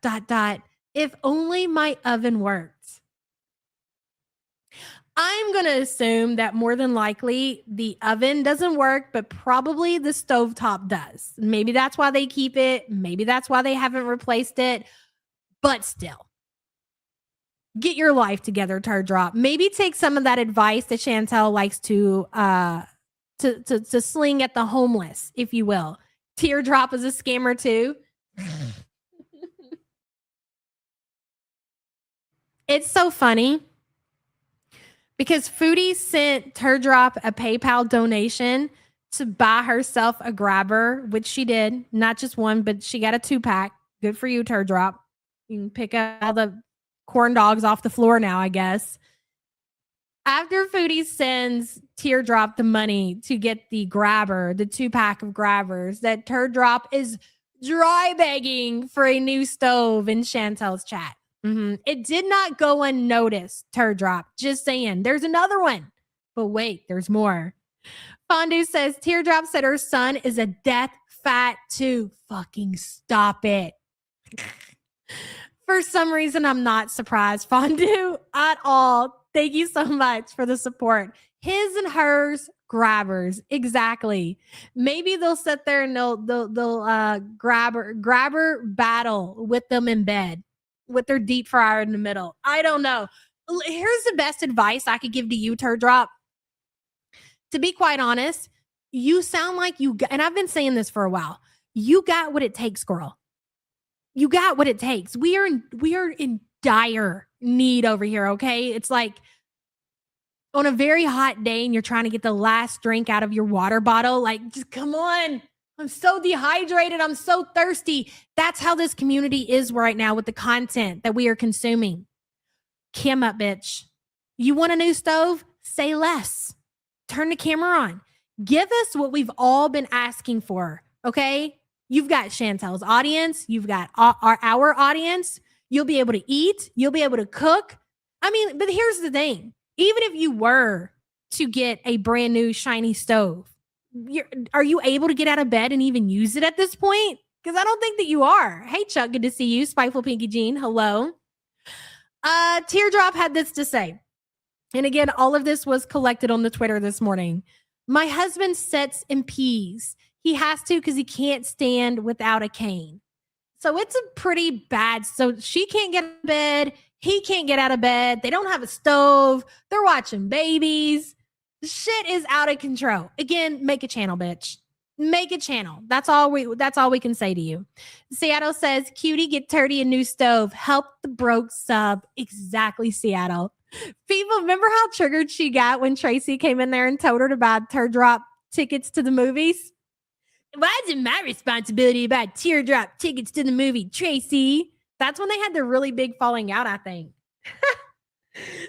If only my oven worked. I'm going to assume that more than likely the oven doesn't work, but probably the stovetop does. Maybe that's why they keep it. Maybe that's why they haven't replaced it. But still. Get your life together, Teardrop. Maybe take some of that advice that Chantel likes to sling at the homeless, if you will. Teardrop is a scammer too. It's so funny because Foodie sent Teardrop a PayPal donation to buy herself a grabber, which she did. Not just one, but she got a 2-pack. Good for you, Teardrop. You can pick up all the corn dogs off the floor now, I guess. After Foodie sends Teardrop the money to get the grabber, the 2-pack of grabbers, that Teardrop is dry begging for a new stove in Chantel's chat. It did not go unnoticed, Teardrop. Just saying. There's another one. But wait, there's more. Fondue says, Teardrop said her son is a death fat too. Fucking stop it. For some reason, I'm not surprised, Fondue, at all. Thank you so much for the support. His and hers grabbers. Exactly. Maybe they'll sit there and they'll grabber battle with them in bed with their deep fryer in the middle. I don't know. Here's the best advice I could give to you, Teardrop. To be quite honest, you sound like you got, and I've been saying this for a while. You got what it takes, girl. You got what it takes. We are in dire need over here, okay? It's like on a very hot day and you're trying to get the last drink out of your water bottle. Like, just come on. I'm so dehydrated. I'm so thirsty. That's how this community is right now with the content that we are consuming. Cam up, bitch. You want a new stove? Say less. Turn the camera on. Give us what we've all been asking for, okay? You've got Chantel's audience. You've got our audience. You'll be able to eat. You'll be able to cook. I mean, but here's the thing. Even if you were to get a brand new shiny stove, are you able to get out of bed and even use it at this point? Because I don't think that you are. Hey, Chuck, good to see you. Spiteful Pinky Jean, hello. Teardrop had this to say. And again, all of this was collected on the Twitter this morning. My husband sits and pees. He has to because he can't stand without a cane. So it's a pretty bad. So she can't get out of bed. He can't get out of bed. They don't have a stove. They're watching babies. Shit is out of control. Again, make a channel, bitch. Make a channel. That's all we can say to you. Seattle says, cutie, get Turdy a new stove. Help the broke sub. Exactly, Seattle. People, remember how triggered she got when Tracy came in there and told her to buy teardrop tickets to the movies? Why is it my responsibility about teardrop tickets to the movie, Tracy? That's when they had the really big falling out, I think.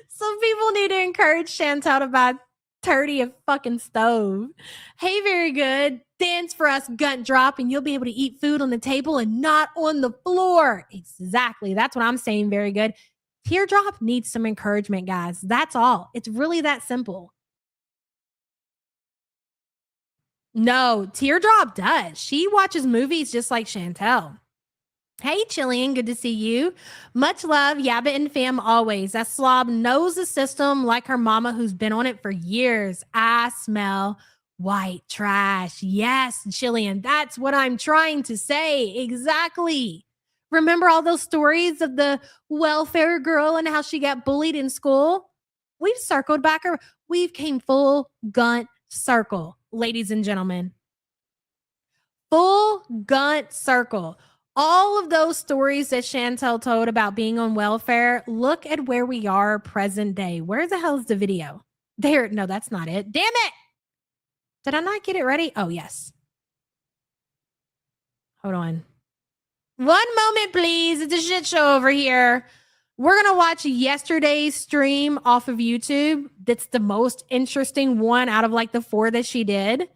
So people need to encourage Chantel to buy Turdy a fucking stove. Hey, very good. Dance for us, Gut Drop, and you'll be able to eat food on the table and not on the floor. Exactly. That's what I'm saying. Very good. Teardrop needs some encouragement, guys. That's all. It's really that simple. No, Teardrop does. She watches movies just like Chantel. Hey, Chillian, good to see you. Much love, Yabbit and fam always. That slob knows the system like her mama who's been on it for years. I smell white trash. Yes, Chillian, that's what I'm trying to say. Exactly. Remember all those stories of the welfare girl and how she got bullied in school? We've circled back. We've came full Gunt circle, ladies and gentlemen. Full Gunt circle. All of those stories that Chantel told about being on welfare, look at where we are present day. Where the hell is the video? There. No, that's not it. Damn it. Did I not get it ready? Oh, yes. Hold on. One moment, please. It's a shit show over here. We're going to watch yesterday's stream off of YouTube. That's the most interesting one out of like the 4 that she did.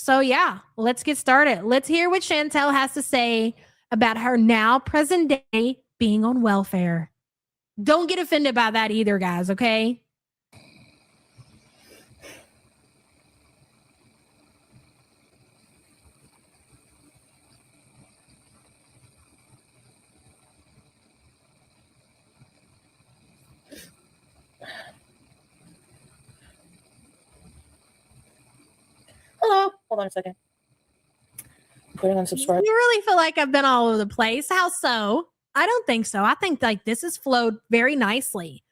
So yeah, let's get started. Let's hear what Chantel has to say about her now present day being on welfare. Don't get offended by that either, guys, okay?
Hello. Hold on a second. I'm putting on subscribe.
You really feel like I've been all over the place. How so? I don't think so. I think like this has flowed very nicely.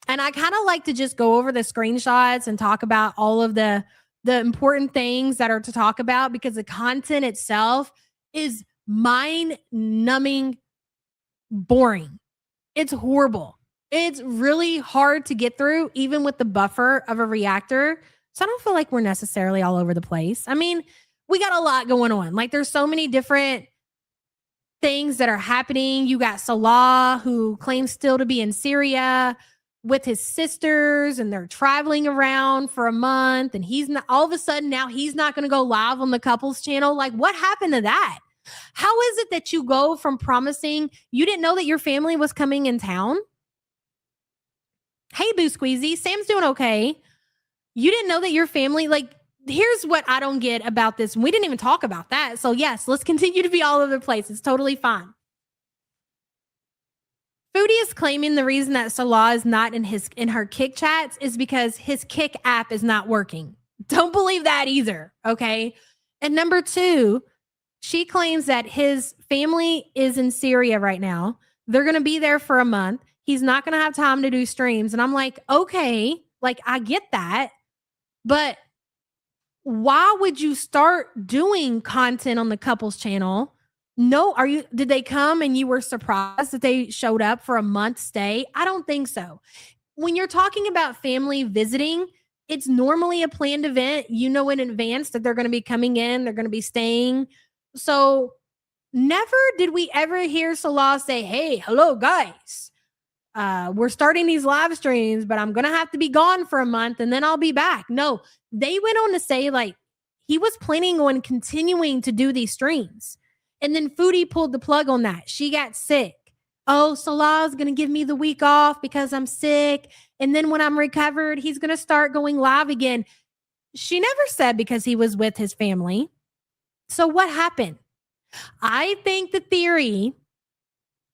And I kind of like to just go over the screenshots and talk about all of the important things that are to talk about, because the content itself is mind-numbing boring. It's horrible. It's really hard to get through, even with the buffer of a reactor. So I don't feel like we're necessarily all over the place. I mean, we got a lot going on. Like there's so many different things that are happening. You got Salah, who claims still to be in Syria with his sisters, and they're traveling around for a month, and he's not, all of a sudden now he's not going to go live on the couples channel. Like, what happened to that? How is it that you go from promising, you didn't know that your family was coming in town? Hey, Boo Squeezy, Sam's doing okay. You didn't know that your family, like, here's what I don't get about this. We didn't even talk about that. So yes, let's continue to be all over the place. It's totally fine. Foodie is claiming the reason that Salah is not in her Kick chats is because his Kick app is not working. Don't believe that either, okay? And number 2, she claims that his family is in Syria right now. They're going to be there for a month. He's not going to have time to do streams. And I'm like, okay, like I get that. But why would you start doing content on the couples channel? No, did they come and you were surprised that they showed up for a month stay? I don't think so. When you're talking about family visiting, it's normally a planned event. You know in advance that they're going to be coming in, they're going to be staying. So never did we ever hear Salah say, hey, hello, guys. We're starting these live streams, but I'm going to have to be gone for a month and then I'll be back. No, they went on to say like he was planning on continuing to do these streams. And then Foodie pulled the plug on that. She got sick. Oh, Salah's going to give me the week off because I'm sick. And then when I'm recovered, he's going to start going live again. She never said because he was with his family. So what happened? I think the theory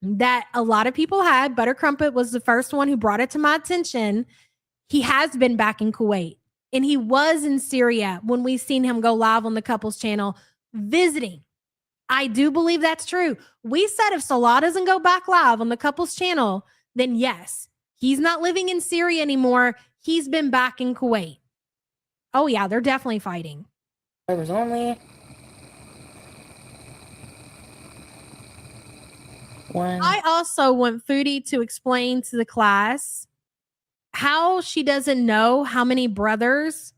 that a lot of people had, Butter Crumpet was the first one who brought it to my attention. He has been back in Kuwait and he was in Syria when we seen him go live on the couples channel visiting. I do believe that's true. We said if Salah doesn't go back live on the couples channel, then yes, he's not living in Syria anymore. He's been back in Kuwait. Oh yeah, they're definitely fighting.
Subscribers only. One.
I also want Foodie to explain to the class how she doesn't know how many brothers,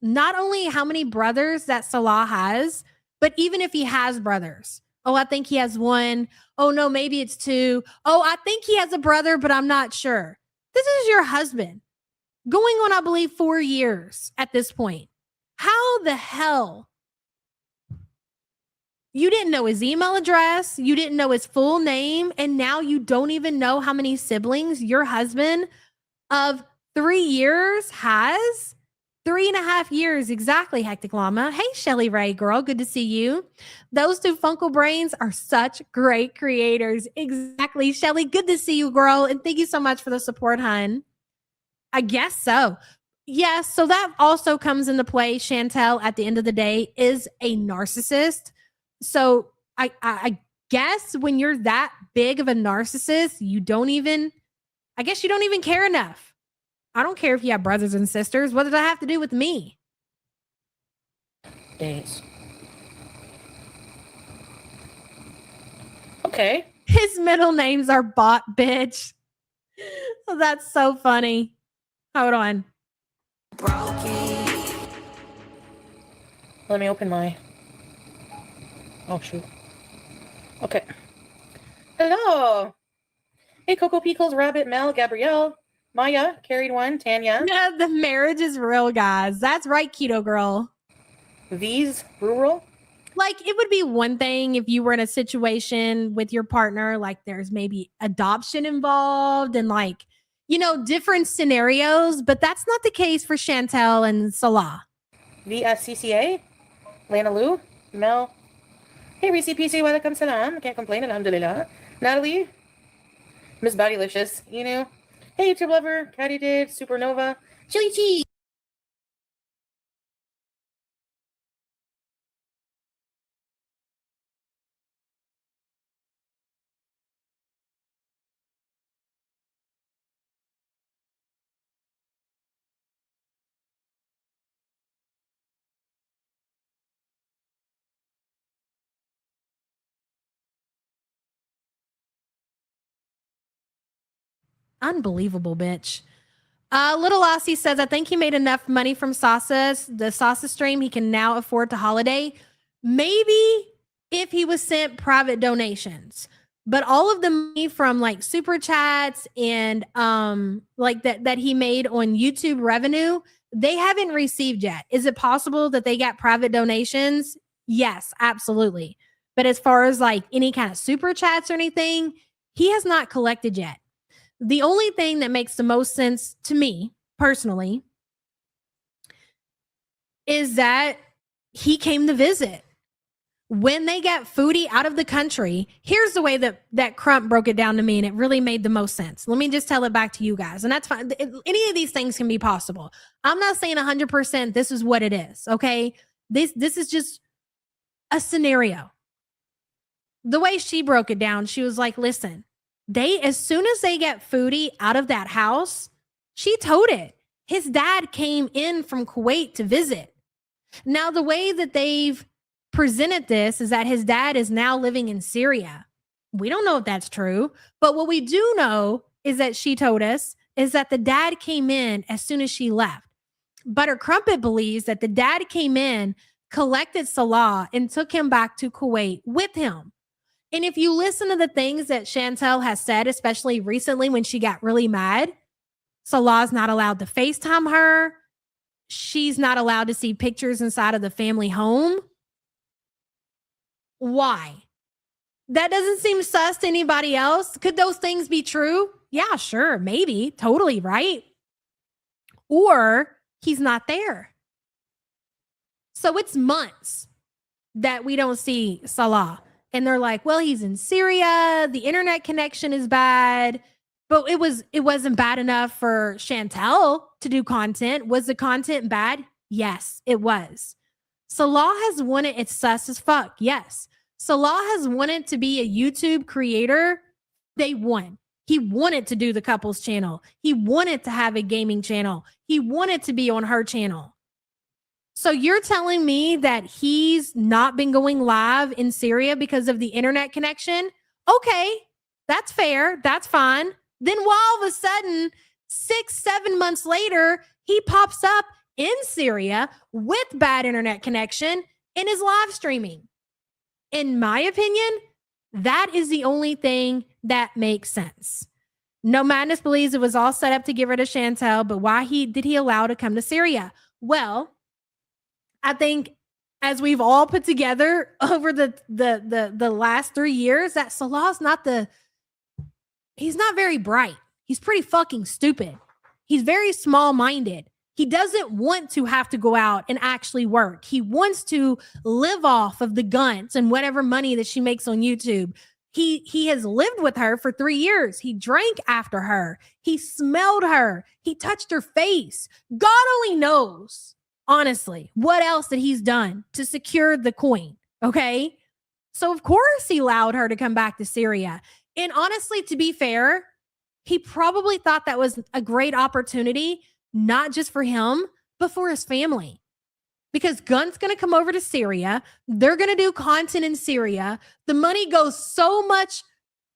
not only how many brothers that Salah has, but even if he has brothers. Oh, I think he has one. Oh, no, maybe it's two. Oh, I think he has a brother, but I'm not sure. This is your husband going on, I believe, 4 years at this point. How the hell? You didn't know his email address. You didn't know his full name. And now you don't even know how many siblings your husband of 3 years has. 3.5 years, exactly, Hectic Llama. Hey, Shelly Ray, girl, good to see you. Those two Funkle Brains are such great creators. Exactly, Shelly, good to see you, girl. And thank you so much for the support, hun. I guess so. Yes, so that also comes into play. Chantel, at the end of the day, is a narcissist. So I guess when you're that big of a narcissist, you don't even care enough. I don't care if you have brothers and sisters. What does that have to do with me?
Days. Okay.
His middle names are Bot Bitch. Oh, that's so funny. Hold on.
Let me open my... Oh, shoot. Okay. Hello. Hey, Coco Pickles, Rabbit, Mel, Gabrielle, Maya, Carried One, Tanya.
Yeah, the marriage is real, guys. That's right, Keto Girl.
V's, Rural.
Like, it would be one thing if you were in a situation with your partner, like there's maybe adoption involved and like, different scenarios, but that's not the case for Chantel and Salah.
VSCCA, Lana Lou, Mel. Hey, Reese PC, welcome salam. Can't complain, alhamdulillah. Natalie, Miss Bodylicious, Inu. Hey, YouTube lover, Caddy Did, Supernova, Chili Cheese.
Unbelievable, bitch. Little Lassie says, I think he made enough money from the Sasa stream. He can now afford to holiday. Maybe if he was sent private donations, but all of the money from like super chats and like that he made on YouTube revenue, they haven't received yet. Is it possible that they got private donations? Yes, absolutely. But as far as like any kind of super chats or anything, he has not collected yet. The only thing that makes the most sense to me personally is that he came to visit. When they got Foodie out of the country, here's the way that Crump broke it down to me, and it really made the most sense. Let me just tell it back to you guys, and that's fine. Any of these things can be possible. I'm not saying 100% this is what it is, okay? This is just a scenario. The way she broke it down, she was like, listen, as soon as they get Foodie out of that house, she told it. His dad came in from Kuwait to visit. Now, the way that they've presented this is that his dad is now living in Syria. We don't know if that's true, but what we do know is that she told us is that the dad came in as soon as she left. Butter Crumpet believes that the dad came in, collected Salah, and took him back to Kuwait with him. And if you listen to the things that Chantel has said, especially recently when she got really mad, Salah's not allowed to FaceTime her. She's not allowed to see pictures inside of the family home. Why? That doesn't seem sus to anybody else. Could those things be true? Yeah, sure, maybe. Totally, right? Or he's not there. So it's months that we don't see Salah. And they're like, well, he's in Syria. The internet connection is bad. But it wasn't bad enough for Chantel to do content. Was the content bad? Yes, it was. Salah has wanted, it's sus as fuck. Yes. Salah has wanted to be a YouTube creator. Day one. He wanted to do the couples channel. He wanted to have a gaming channel. He wanted to be on her channel. So you're telling me that he's not been going live in Syria because of the internet connection? Okay, that's fair. That's fine. Then why all of a sudden, 6-7 months later, he pops up in Syria with bad internet connection and is live streaming? In my opinion, that is the only thing that makes sense. No Madness believes it was all set up to get rid of Chantel, but why did he allow her to come to Syria? Well, I think as we've all put together over the last 3 years, that Salah's he's not very bright. He's pretty fucking stupid. He's very small-minded. He doesn't want to have to go out and actually work. He wants to live off of the guns and whatever money that she makes on YouTube. He has lived with her for 3 years. He drank after her. He smelled her. He touched her face. God only knows, honestly, what else that he's done to secure the coin. Okay. So of course he allowed her to come back to Syria. And honestly, to be fair, he probably thought that was a great opportunity, not just for him, but for his family. Because Gunt's going to come over to Syria. They're going to do content in Syria. The money goes so much.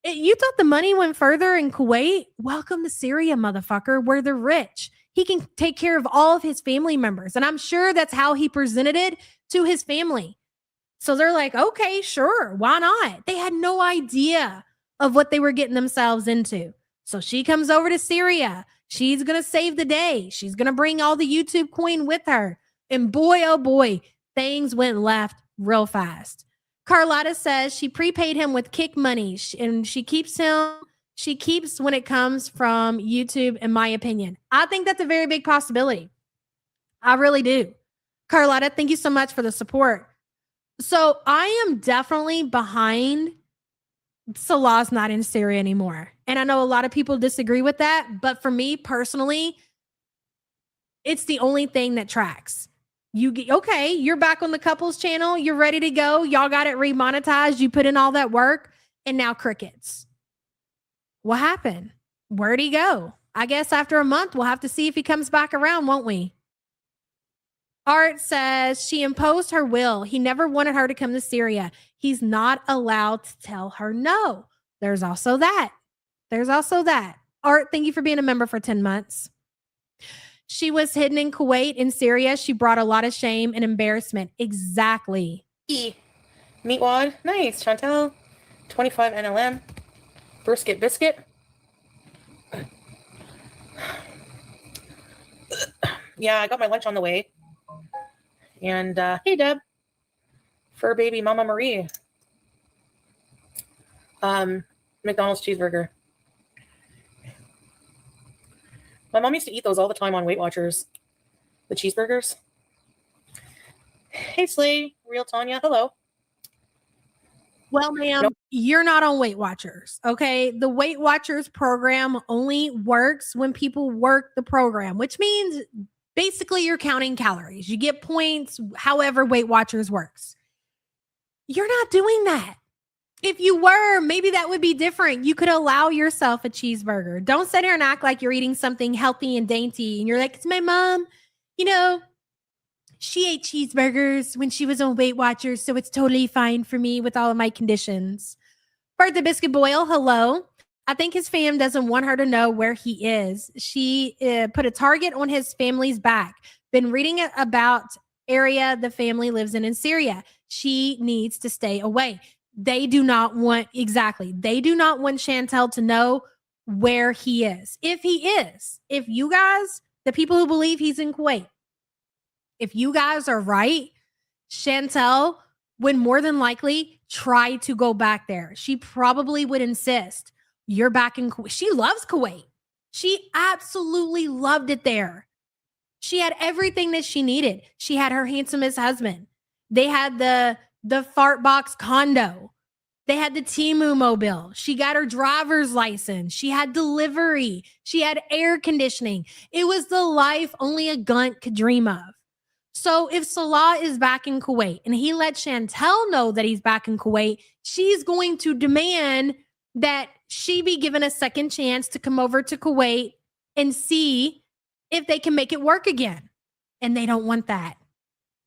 You thought the money went further in Kuwait? Welcome to Syria, motherfucker, where they're rich. He can take care of all of his family members. And I'm sure that's how he presented it to his family. So they're like, okay, sure. Why not? They had no idea of what they were getting themselves into. So she comes over to Syria. She's going to save the day. She's going to bring all the YouTube coin with her. And boy, oh boy, things went left real fast. Carlotta says she prepaid him with kick money and she keeps when it comes from YouTube, in my opinion. I think that's a very big possibility. I really do. Carlotta, thank you so much for the support. So I am definitely behind Salah's not in Syria anymore. And I know a lot of people disagree with that, but for me personally, it's the only thing that tracks. You're back on the couples channel. You're ready to go. Y'all got it remonetized. You put in all that work and now crickets. What happened? Where'd he go? I guess after a month, we'll have to see if he comes back around, won't we? Art says she imposed her will. He never wanted her to come to Syria. He's not allowed to tell her no. There's also that. Art, thank you for being a member for 10 months. She was hidden in Kuwait, in Syria. She brought a lot of shame and embarrassment. Exactly.
Meatwad. Nice. Chantel. 25 NLM. Brisket biscuit. Yeah, I got my lunch on the way. And hey, Deb. Fur baby Mama Marie. McDonald's cheeseburger. My mom used to eat those all the time on Weight Watchers. The cheeseburgers. Hey, Slay. Real Tanya. Hello.
Well, ma'am, You're not on Weight Watchers, okay? The Weight Watchers program only works when people work the program, which means basically you're counting calories. You get points, however Weight Watchers works. You're not doing that. If you were, maybe that would be different. You could allow yourself a cheeseburger. Don't sit here and act like you're eating something healthy and dainty. And you're like, it's my mom. She ate cheeseburgers when she was on Weight Watchers, so it's totally fine for me with all of my conditions. Bertha Biscuit Boyle, hello. I think his fam doesn't want her to know where he is. She put a target on his family's back. Been reading about area the family lives in Syria. She needs to stay away. They do not want Chantel to know where he is. If you guys, the people who believe he's in Kuwait, if you guys are right, Chantel would more than likely try to go back there. She probably would insist you're back in Kuwait. She loves Kuwait. She absolutely loved it there. She had everything that she needed. She had her handsomest husband. They had the fart box condo. They had the Temu mobile. She got her driver's license. She had delivery. She had air conditioning. It was the life only a gunt could dream of. So if Salah is back in Kuwait and he let Chantel know that he's back in Kuwait, she's going to demand that she be given a second chance to come over to Kuwait and see if they can make it work again. And they don't want that.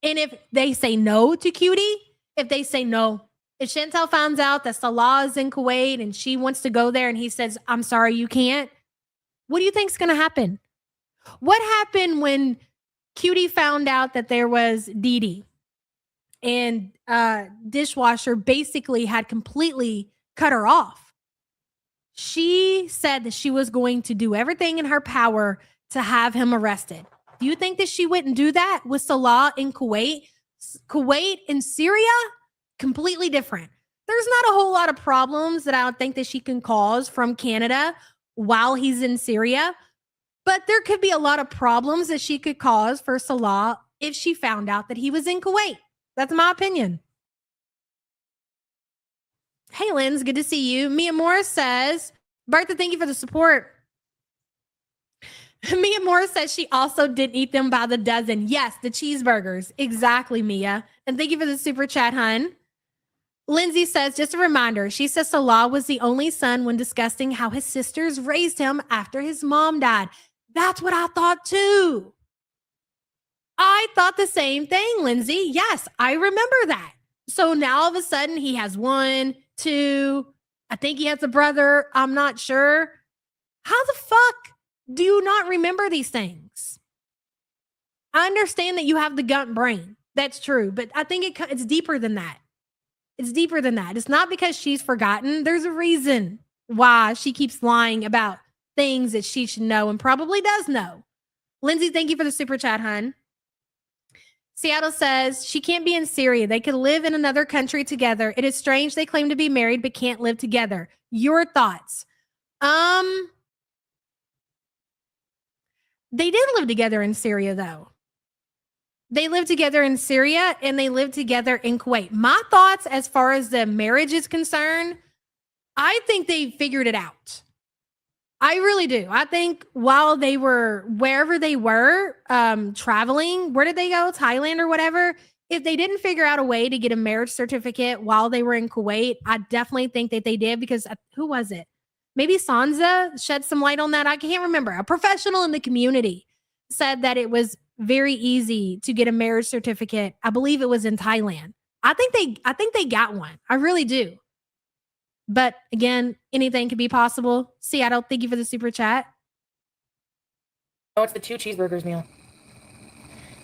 And if they say no to Cutie, if they say no, if Chantel finds out that Salah is in Kuwait and she wants to go there and he says, I'm sorry, you can't, what do you think's going to happen? What happened when Cutie found out that there was Dee Dee and Dishwasher basically had completely cut her off? She said that she was going to do everything in her power to have him arrested. Do you think that she wouldn't do that with Salah in Kuwait? Kuwait and Syria? Completely different. There's not a whole lot of problems that I don't think that she can cause from Canada while he's in Syria. But there could be a lot of problems that she could cause for Salah if she found out that he was in Kuwait. That's my opinion. Hey, Linz, good to see you. Mia Morris says, Bertha, thank you for the support. Mia Morris says she also didn't eat them by the dozen. Yes, the cheeseburgers. Exactly, Mia. And thank you for the super chat, hun. Lindsay says, just a reminder, she says Salah was the only son when discussing how his sisters raised him after his mom died. That's what I thought too. I thought the same thing, Lindsay. Yes, I remember that. So now all of a sudden he has 1, 2, I think he has a brother. I'm not sure. How the fuck do you not remember these things? I understand that you have the gut brain. That's true. But I think it's deeper than that. It's deeper than that. It's not because she's forgotten. There's a reason why she keeps lying about things that she should know and probably does know. Lindsay, thank you for the super chat, hun. Seattle says she can't be in Syria. They could live in another country together. It is strange they claim to be married but can't live together. Your thoughts? They did live together in Syria, though. They lived together in Syria and they lived together in Kuwait. My thoughts as far as the marriage is concerned, I think they figured it out. I really do. I think while they were wherever they were traveling, where did they go? Thailand or whatever. If they didn't figure out a way to get a marriage certificate while they were in Kuwait, I definitely think that they did because who was it? Maybe Sansa shed some light on that. I can't remember. A professional in the community said that it was very easy to get a marriage certificate. I believe it was in Thailand. I think they got one. I really do. But again, anything could be possible. Seattle, thank you for the super chat.
Oh, it's the 2 cheeseburgers meal.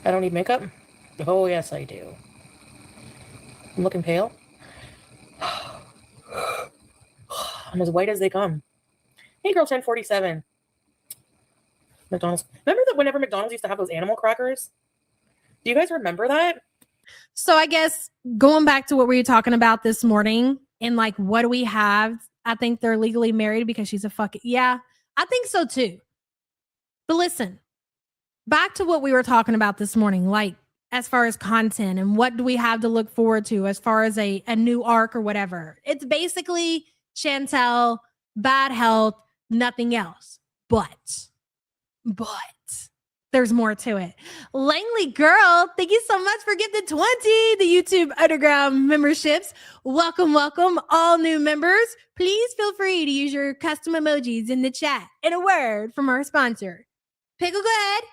I don't need makeup? Oh, yes, I do. I'm looking pale. I'm as white as they come. Hey, girl, 1047. McDonald's. Remember that whenever McDonald's used to have those animal crackers? Do you guys remember that?
So I guess going back to what we were talking about this morning and like, what do we have? I think they're legally married because she's a fucking, yeah, I think so too. But listen, back to what we were talking about this morning, like as far as content and what do we have to look forward to as far as a new arc or whatever. It's basically Chantel, bad health, nothing else. But there's more to it. Langley girl, thank you so much for gifting 20 the YouTube Underground memberships. Welcome, welcome, all new members. Please feel free to use your custom emojis in the chat. And a word from our sponsor. Pickle good.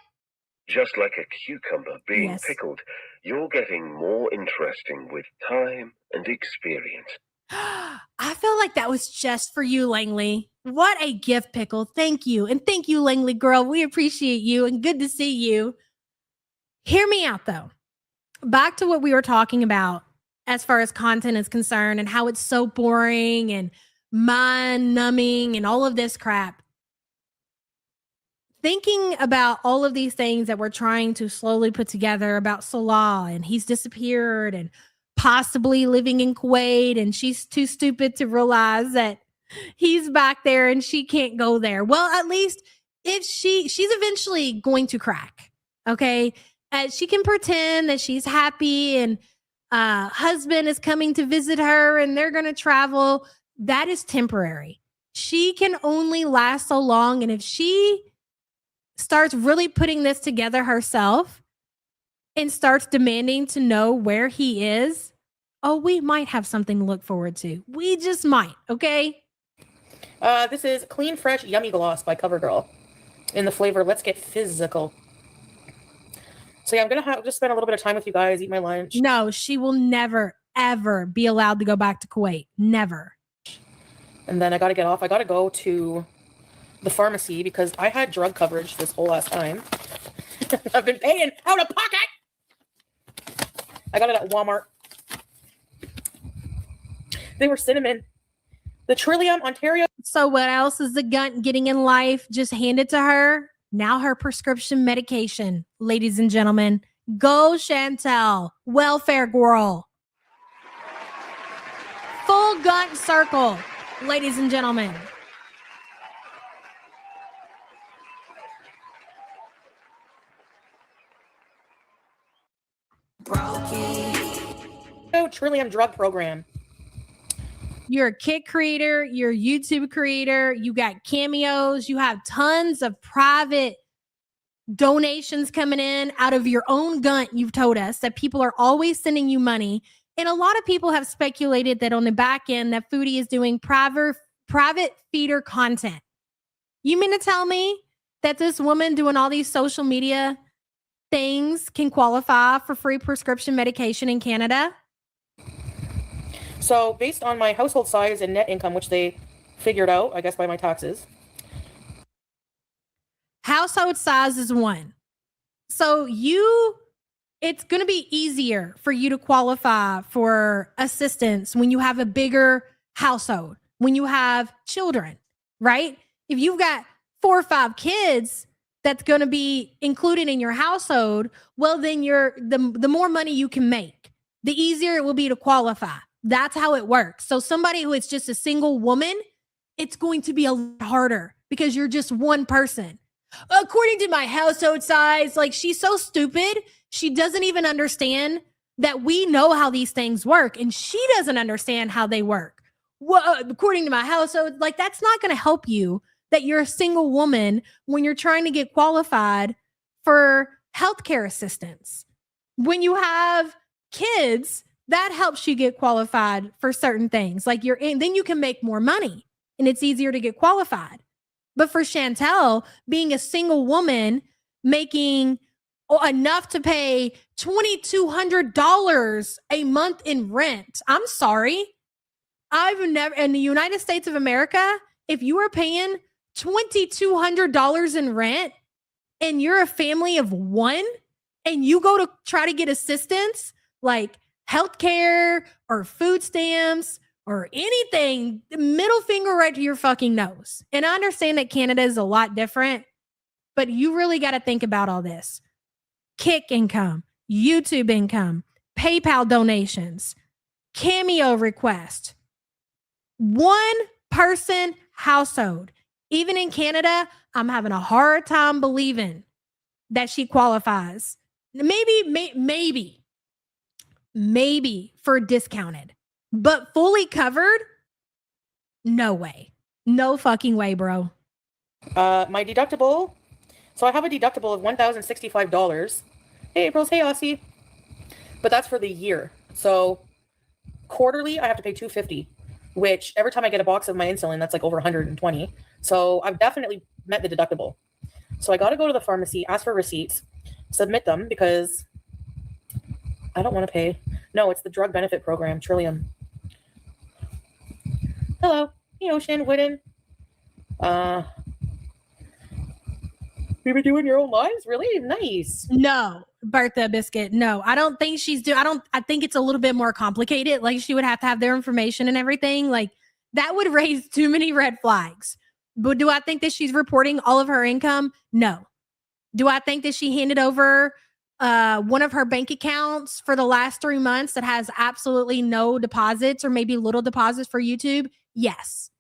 Just like a cucumber being
Yes.
pickled, you're getting more interesting with time and experience.
I feel like that was just for you, Langley. What a gift, Pickle. Thank you. And thank you, Langley girl. We appreciate you and good to see you. Hear me out, though. Back to what we were talking about as far as content is concerned and how it's so boring and mind-numbing and all of this crap. Thinking about all of these things that we're trying to slowly put together about Salah and he's disappeared and possibly living in Kuwait and she's too stupid to realize that he's back there and she can't go there. Well, at least if she's eventually going to crack, okay? She can pretend that she's happy and husband is coming to visit her and they're going to travel. That is temporary. She can only last so long. And if she starts really putting this together herself and starts demanding to know where he is, oh, we might have something to look forward to. We just might, okay?
This is Clean Fresh Yummy Gloss by CoverGirl in the flavor Let's Get Physical. So yeah, I'm gonna have just spend a little bit of time with you guys, eat my lunch.
No, she will never, ever be allowed to go back to Kuwait. Never.
And then I gotta get off. I gotta go to the pharmacy because I had drug coverage this whole last time. I've been paying out of pocket. I got it at Walmart. They were cinnamon. The Trillium, Ontario.
So what else is the gunt getting in life? Just hand it to her. Now her prescription medication, ladies and gentlemen. Go Chantel, welfare girl. Full gunt circle, ladies and gentlemen.
Trillium drug program.
You're a Kik creator, you're a YouTube creator, you got cameos, you have tons of private donations coming in out of your own gunt. You've told us that people are always sending you money. And a lot of people have speculated that on the back end that Foodie is doing private feeder content. You mean to tell me that this woman doing all these social media things can qualify for free prescription medication in Canada?
So based on my household size and net income, which they figured out, I guess, by my taxes.
Household size is 1. So it's going to be easier for you to qualify for assistance when you have a bigger household, when you have children, right? If you've got 4 or 5 kids that's going to be included in your household, well, then the more money you can make, the easier it will be to qualify. That's how it works. So somebody who is just a single woman, it's going to be a lot harder because you're just one person. According to my household size, like, she's so stupid. She doesn't even understand that we know how these things work, and she doesn't understand how they work. Well, according to my household, like, that's not going to help you that you're a single woman when you're trying to get qualified for healthcare assistance. When you have kids, that helps you get qualified for certain things. Like, then you can make more money and it's easier to get qualified. But for Chantel, being a single woman, making enough to pay $2,200 a month in rent. I'm sorry. I've never, in the United States of America, if you are paying $2,200 in rent and you're a family of 1 and you go to try to get assistance like healthcare or food stamps or anything, middle finger right to your fucking nose. And I understand that Canada is a lot different, but you really got to think about all this. Kik income, YouTube income, PayPal donations, Cameo request, 1 person household. Even in Canada, I'm having a hard time believing that she qualifies. Maybe for discounted, but fully covered? No way. No fucking way, bro.
My deductible. So I have a deductible of $1,065. Hey, Aprils. Hey, Aussie. But that's for the year. So quarterly, I have to pay $250, which every time I get a box of my insulin, that's like over $120. So I've definitely met the deductible. So I got to go to the pharmacy, ask for receipts, submit them because I don't want to pay. No, it's the drug benefit program, Trillium. Hello. Hey, Ocean, Wooden. You've been doing your own lives? Really? Nice.
No, Bertha Biscuit. No, I don't think she's I think it's a little bit more complicated. Like, she would have to have their information and everything. Like, that would raise too many red flags. But do I think that she's reporting all of her income? No. Do I think that she handed over one of her bank accounts for the last 3 months that has absolutely no deposits or maybe little deposits for YouTube? Yes.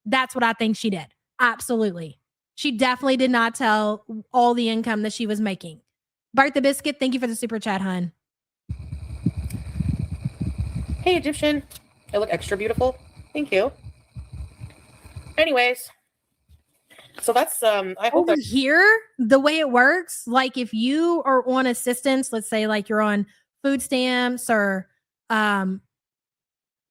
That's what I think she did. Absolutely. She definitely did not tell all the income that she was making. Bart the Biscuit, thank you for the super chat, hun.
Hey, Egyptian. I look extra beautiful. Thank you. Anyways. So that's, I hope
over here, the way it works, like if you are on assistance, let's say like you're on food stamps or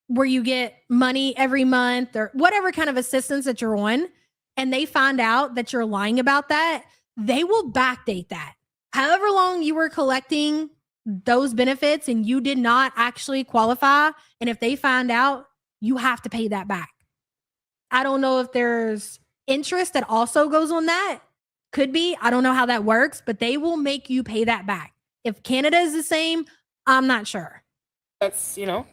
where you get money every month or whatever kind of assistance that you're on, and they find out that you're lying about that, they will backdate that. however long you were collecting those benefits and you did not actually qualify, and if they find out, you have to pay that back. I don't know if there's interest that also goes on that. Could be. I don't know how that works, but they will make you pay that back. If Canada is the same, I'm not sure.
That's, So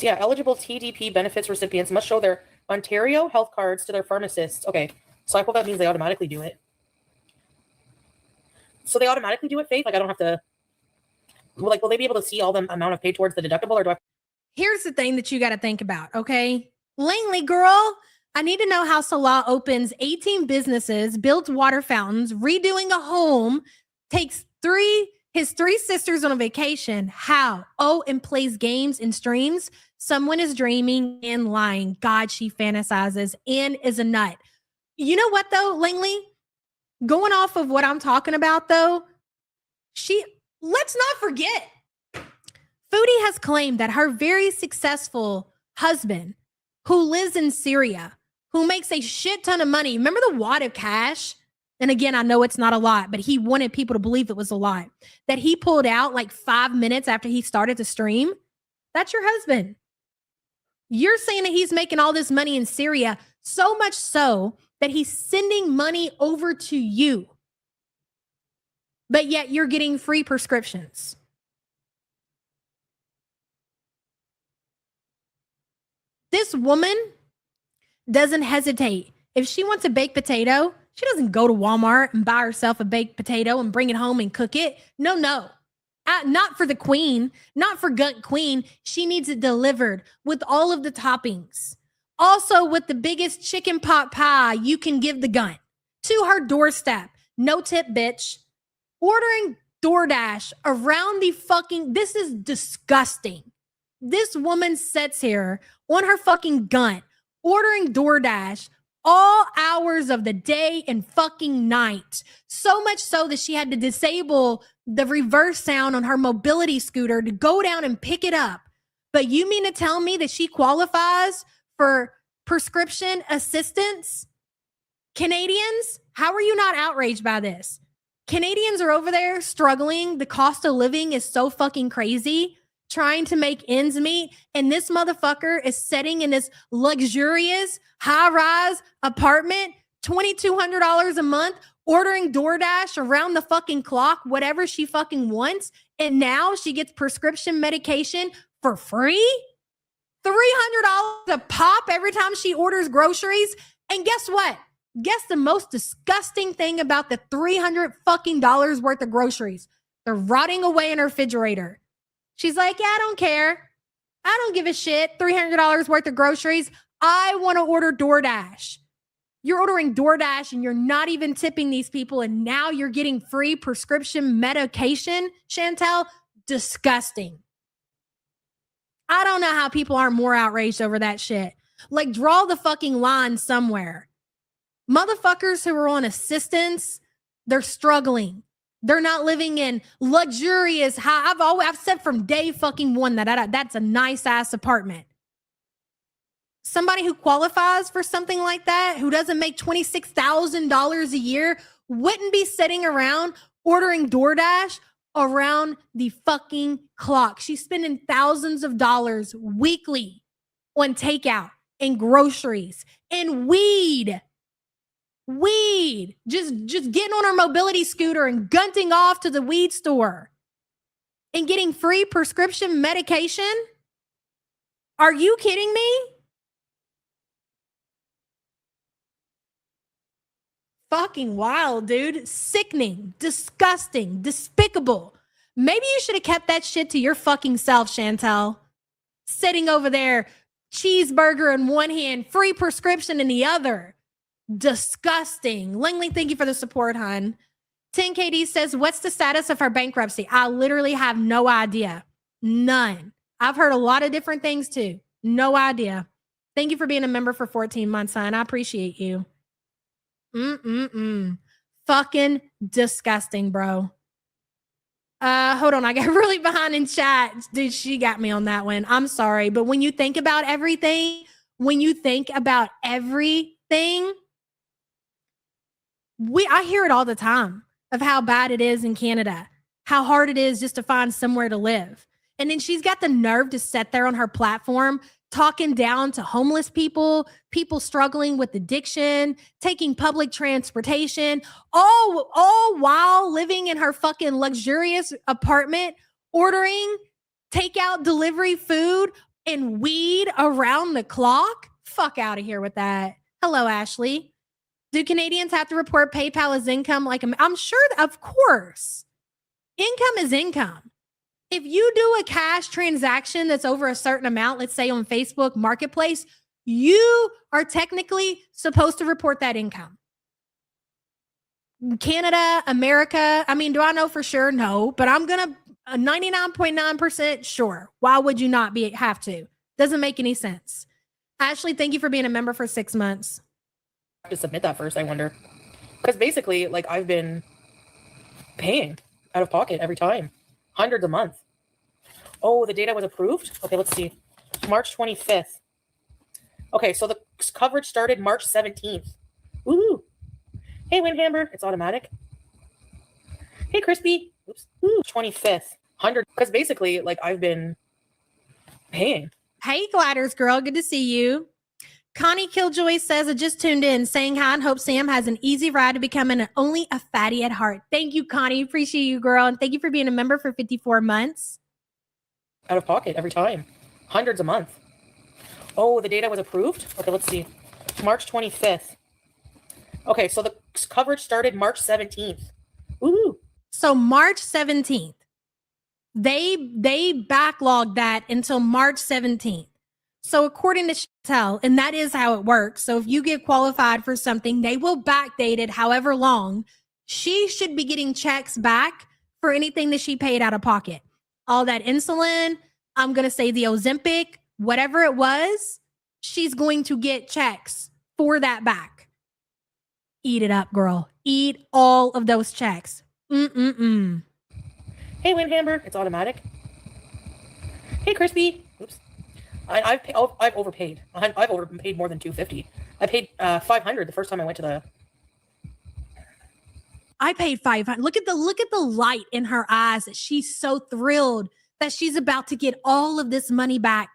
yeah, eligible TDP benefits recipients must show their Ontario health cards to their pharmacists. Okay, so I hope that means they automatically do it. So they automatically do it, Faith? Like I don't have to, will they be able to see all the amount I've paid towards the deductible, or do I?
Here's the thing that you got to think about, okay? Langley, girl, I need to know how Salah opens 18 businesses, builds water fountains, redoing a home, takes his three sisters on a vacation. How? Oh, and plays games and streams. Someone is dreaming and lying. God, she fantasizes and is a nut. You know what, though, Langley? Going off of what I'm talking about, though, let's not forget, Foodie has claimed that her very successful husband, who lives in Syria, who makes a shit ton of money. Remember the wad of cash? And again, I know it's not a lot, but he wanted people to believe it was a lot. That he pulled out like 5 minutes after he started to stream. That's your husband. You're saying that he's making all this money in Syria, so much so that he's sending money over to you. But yet you're getting free prescriptions. This woman doesn't hesitate. If she wants a baked potato, she doesn't go to Walmart and buy herself a baked potato and bring it home and cook it. No. Not for the queen, not for Gunt Queen. She needs it delivered with all of the toppings. Also with the biggest chicken pot pie you can give the Gunt to her doorstep. No tip, bitch. Ordering DoorDash around this is disgusting. This woman sits here on her fucking Gunt, ordering DoorDash all hours of the day and fucking night. So much so that she had to disable the reverse sound on her mobility scooter to go down and pick it up. But you mean to tell me that she qualifies for prescription assistance? Canadians, how are you not outraged by this? Canadians are over there struggling. The cost of living is so fucking crazy, trying to make ends meet. And this motherfucker is sitting in this luxurious high-rise apartment, $2,200 a month, ordering DoorDash around the fucking clock, whatever she fucking wants. And now she gets prescription medication for free? $300 a pop every time she orders groceries. And guess what? Guess the most disgusting thing about the $300 fucking dollars worth of groceries? They're rotting away in her refrigerator. She's like, yeah, I don't care. I don't give a shit. $300 worth of groceries. I want to order DoorDash. You're ordering DoorDash and you're not even tipping these people. And now you're getting free prescription medication, Chantel. Disgusting. I don't know how people aren't more outraged over that shit. Like, draw the fucking line somewhere. Motherfuckers who are on assistance, they're struggling. They're not living in luxurious high. I've said from day fucking one that that's a nice ass apartment. Somebody who qualifies for something like that, who doesn't make $26,000 a year, wouldn't be sitting around ordering DoorDash around the fucking clock. She's spending thousands of dollars weekly on takeout and groceries and weed. Just getting on her mobility scooter and gunting off to the weed store and getting free prescription medication. Are you kidding me? Fucking wild, dude. Sickening, disgusting, despicable. Maybe you should have kept that shit to your fucking self, Chantel. Sitting over there, cheeseburger in one hand, free prescription in the other. Disgusting. Langley, thank you for the support, hon. 10KD says, what's the status of her bankruptcy? I literally have no idea. None. I've heard a lot of different things too. No idea. Thank you for being a member for 14 months, hon. I appreciate you. Fucking disgusting, bro. Hold on. I got really behind in chat. Dude, she got me on that one. I'm sorry. But when you think about everything, I hear it all the time of how bad it is in Canada, how hard it is just to find somewhere to live. And then she's got the nerve to sit there on her platform talking down to homeless people, people struggling with addiction, taking public transportation, all while living in her fucking luxurious apartment, ordering takeout delivery food and weed around the clock. Fuck out of here with that. Hello, Ashley. Do Canadians have to report PayPal as income? I'm sure, of course. Income is income. If you do a cash transaction that's over a certain amount, let's say on Facebook Marketplace, you are technically supposed to report that income. Canada, America, I mean, do I know for sure? No, but I'm going to 99.9% sure. Why would you not have to? Doesn't make any sense. Ashley, thank you for being a member for 6 months.
I have to submit that first, I wonder. Because basically, like, I've been paying out of pocket every time. Hundreds a month. Oh, the data was approved? Okay, let's see. March 25th. Okay, so the coverage started March 17th. Woohoo. Hey, Windhammer. It's automatic. Hey, Crispy. Oops. Ooh, 25th. 100. Because basically, like, I've been paying.
Hey, Gladders girl. Good to see you. Connie Killjoy says, I just tuned in saying hi and hope Sam has an easy ride to becoming only a fatty at heart. Thank you, Connie. Appreciate you, girl. And thank you for being a member for 54 months.
Out of pocket every time. Hundreds a month. Oh, the data was approved? Okay, let's see. March 25th. Okay, so the coverage started March 17th. Woohoo.
So March 17th. They backlogged that until March 17th. So according to Chantel, and that is how it works. So if you get qualified for something, they will backdate it however long. She should be getting checks back for anything that she paid out of pocket. All that insulin, I'm going to say the Ozempic, whatever it was, she's going to get checks for that back. Eat it up, girl. Eat all of those checks. Hey,
Windhammer. It's automatic. Hey, Crispy. Oops. I've overpaid. I've overpaid more than $250. I paid $500 the first time I went to the.
I paid $500. Look at the light in her eyes that she's so thrilled that she's about to get all of this money back.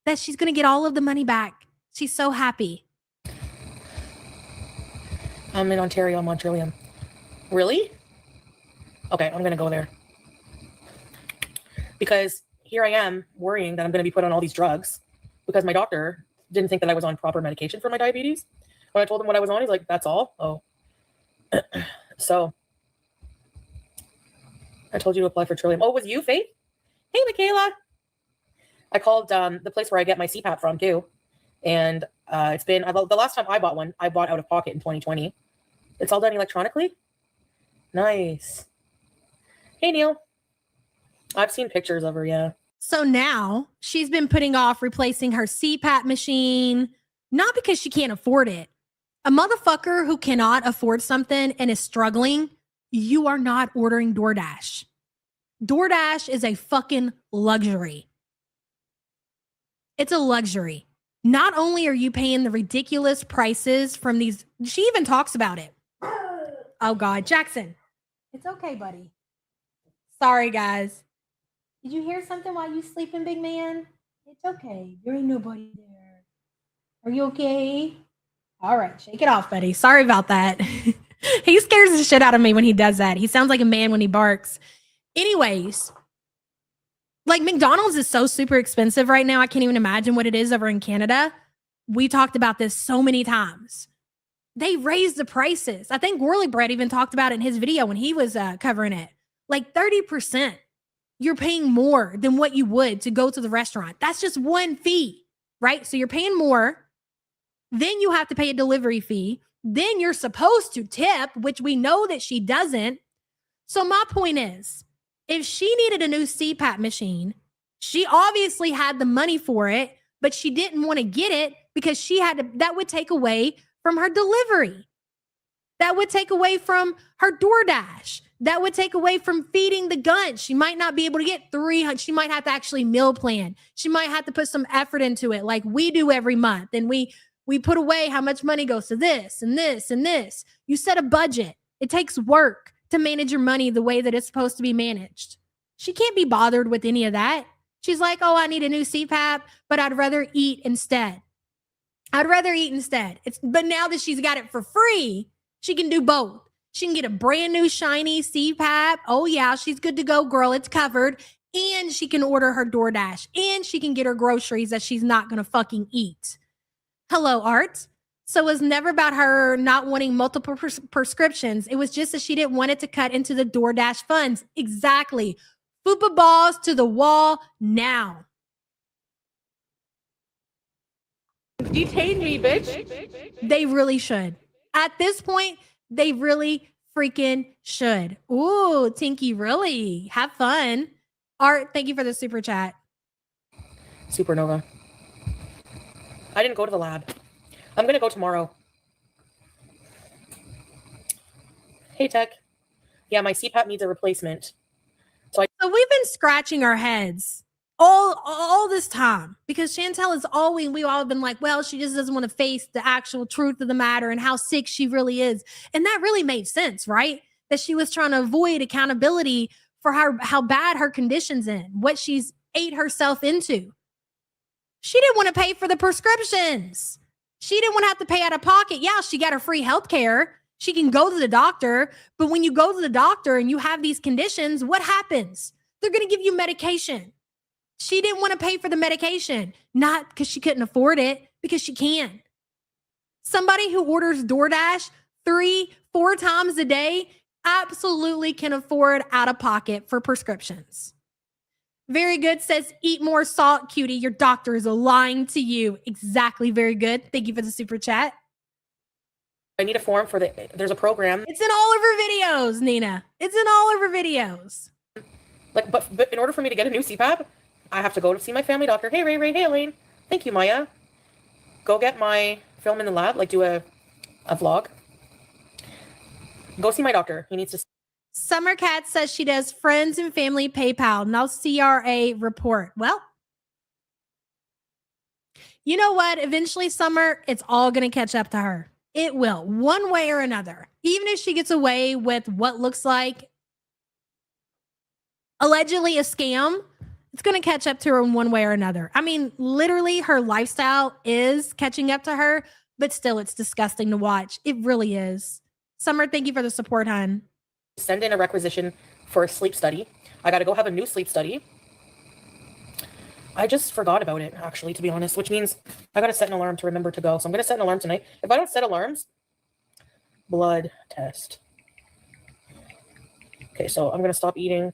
That she's going to get all of the money back. She's so happy.
I'm in Ontario, Montreal. Really? Okay, I'm going to go there. Because here I am worrying that I'm going to be put on all these drugs because my doctor didn't think that I was on proper medication for my diabetes. When I told him what I was on, he's like, that's all? Oh. So I told you to apply for Trillium. Oh, was you, Faith? Hey, Michaela. I called the place where I get my CPAP from too. And it's been, the last time I bought one, I bought out of pocket in 2020. It's all done electronically. Nice. Hey, Neil. I've seen pictures of her, yeah.
So now she's been putting off replacing her CPAP machine, not because she can't afford it. A motherfucker who cannot afford something and is struggling, you are not ordering DoorDash. DoorDash is a fucking luxury. It's a luxury. Not only are you paying the ridiculous prices from these, she even talks about it. Oh God, Jackson. It's okay, buddy. Sorry, guys. Did you hear something while you sleeping, big man? It's okay. There ain't nobody there. Are you okay? All right, shake it off, buddy. Sorry about that. He scares the shit out of me when he does that. He sounds like a man when he barks. Anyways, like McDonald's is so super expensive right now. I can't even imagine what it is over in Canada. We talked about this so many times. They raised the prices. I think Gorley Bread even talked about it in his video when he was covering it. Like 30%. You're paying more than what you would to go to the restaurant. That's just one fee, right? So you're paying more. Then you have to pay a delivery fee. Then you're supposed to tip, which we know that she doesn't. So my point is, if she needed a new CPAP machine, she obviously had the money for it, but she didn't want to get it because she had to, that would take away from her delivery. That would take away from her DoorDash. That would take away from feeding the gun. She might not be able to get 300. She might have to actually meal plan. She might have to put some effort into it like we do every month. And we We put away how much money goes to this and this and this. You set a budget. It takes work to manage your money the way that it's supposed to be managed. She can't be bothered with any of that. She's like, oh, I need a new CPAP, but I'd rather eat instead. But now that she's got it for free, she can do both. She can get a brand new shiny CPAP. Oh yeah, she's good to go, girl. It's covered. And she can order her DoorDash. And she can get her groceries that she's not going to fucking eat. Hello, Art. So it was never about her not wanting multiple prescriptions. It was just that she didn't want it to cut into the DoorDash funds. Exactly. Fupa balls to the wall now.
Detain me, bitch.
They really should. At this point, they really freaking should. Ooh, Tinky, really. Have fun. Art, thank you for the super chat.
Supernova. I didn't go to the lab. I'm going to go tomorrow. Hey, Tech. Yeah, my CPAP needs a replacement.
So we've been scratching our heads all this time because Chantel is always, we all have been like, well, she just doesn't want to face the actual truth of the matter and how sick she really is. And that really made sense, right? That she was trying to avoid accountability for how bad her condition's in, what she's ate herself into. She didn't want to pay for the prescriptions. She didn't want to have to pay out of pocket. Yeah, she got her free health care. She can go to the doctor. But when you go to the doctor and you have these conditions, what happens? They're going to give you medication. She didn't want to pay for the medication, not because she couldn't afford it, because she can. Somebody who orders DoorDash 3-4 times a day absolutely can afford out of pocket for prescriptions. Very good says, eat more salt, cutie. Your doctor is lying to you. Exactly. Very good. Thank you for the super chat.
I need a form for there's a program.
It's in all of her videos, Nina. It's in all of her videos.
Like, but in order for me to get a new CPAP, I have to go to see my family doctor. Hey, Ray, hey, Elaine. Thank you, Maya. Go get my film in the lab, like do a vlog. Go see my doctor. He needs to.
Summer Cat says she does friends and family PayPal. Now CRA report. Well, you know what? Eventually, Summer, it's all going to catch up to her. It will, one way or another. Even if she gets away with what looks like allegedly a scam, it's going to catch up to her in one way or another. I mean, literally, her lifestyle is catching up to her, but still, it's disgusting to watch. It really is. Summer, thank you for the support, hon.
Send in a requisition for a sleep study. I got to go have a new sleep study. I just forgot about it, actually, to be honest, which means I got to set an alarm to remember to go. So I'm going to set an alarm tonight. If I don't set alarms, blood test. Okay, so I'm going to stop eating.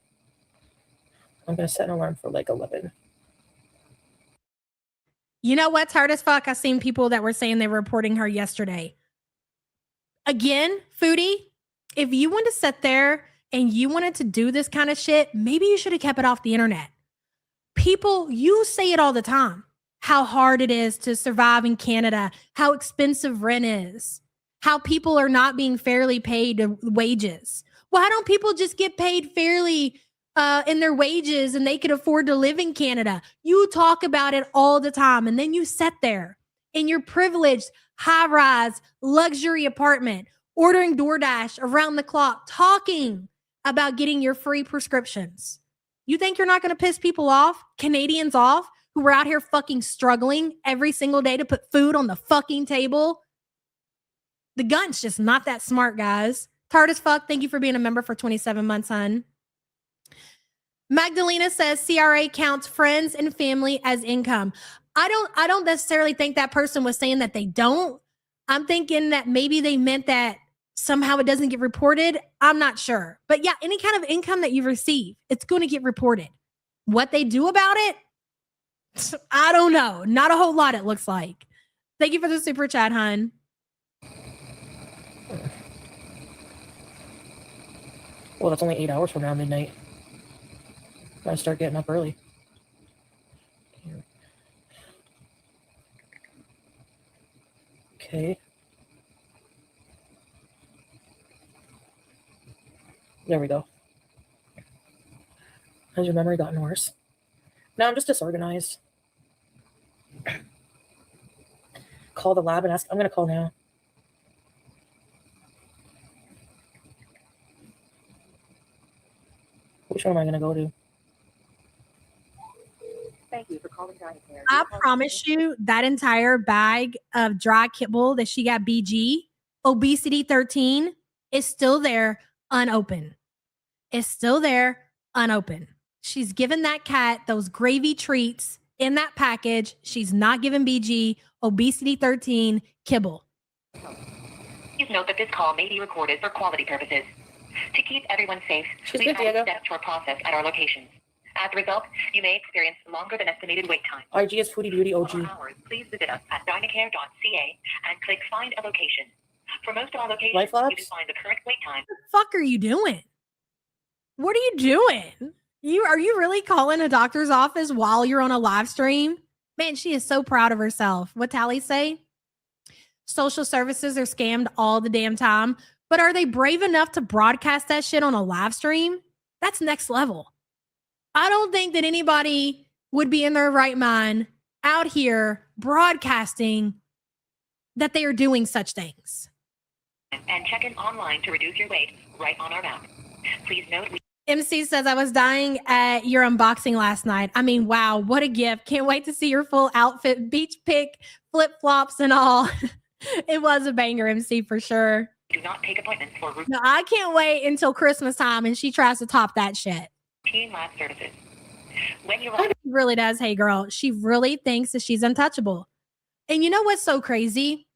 I'm going to set an alarm for like 11.
You know what's hard as fuck? I've seen people that were saying they were reporting her yesterday. Again, Foodie, if you want to sit there and you wanted to do this kind of shit, maybe you should have kept it off the internet. People, you say it all the time, how hard it is to survive in Canada, how expensive rent is, how people are not being fairly paid wages. Why don't people just get paid fairly in their wages and they could afford to live in Canada? You talk about it all the time, and then you sit there in your privileged, high-rise, luxury apartment, ordering DoorDash around the clock, talking about getting your free prescriptions. You think you're not going to piss people off, Canadians off, who are out here fucking struggling every single day to put food on the fucking table? The gun's just not that smart, guys. Tart as fuck. Thank you for being a member for 27 months, hun. Magdalena says CRA counts friends and family as income. I don't necessarily think that person was saying that they don't. I'm thinking that maybe they meant that somehow it doesn't get reported. I'm not sure. But yeah, any kind of income that you receive, it's going to get reported. What they do about it, I don't know. Not a whole lot, it looks like. Thank you for the super chat, hun.
Well, that's only 8 hours from now, midnight. Gotta start getting up early. Okay. There we go. Has your memory gotten worse? No, I'm just disorganized. call the lab and ask. I'm going to call now. Which one am I going to go to?
Thank you for calling Dynacare.
I promise you that entire bag of dry kibble that she got BG, obesity 13, is still there unopened. It's still there unopened. She's given that cat those gravy treats in that package. She's not giving BG, obesity 13, kibble.
Please note that this call may be recorded for quality purposes. To keep everyone safe,
She's
please
good, Diego.
steps were processed at our locations. As a result, you may experience longer than estimated wait time.
IG is Foodie Beauty OG.
For hours, please visit us at dynacare.ca and click Find a Location. For most of our locations,
Life
you
Labs?
can find the current wait time.
What the fuck are you doing? What are you doing? Are you really calling a doctor's office while you're on a live stream? Man, she is so proud of herself. What Tally say? Social services are scammed all the damn time, but are they brave enough to broadcast that shit on a live stream? That's next level. I don't think that anybody would be in their right mind out here broadcasting that they are doing such things.
And check in online to reduce your wait right on our map. Please note we
MC says, I was dying at your unboxing last night. I mean, wow, what a gift. Can't wait to see your full outfit, beach pick, flip-flops and all. It was a banger, MC, for sure.
do not take appointments for
No, I can't wait until Christmas time and she tries to top that shit.
routine lab services. When you
She really does. Hey, girl, she really thinks that she's untouchable. And you know what's so crazy?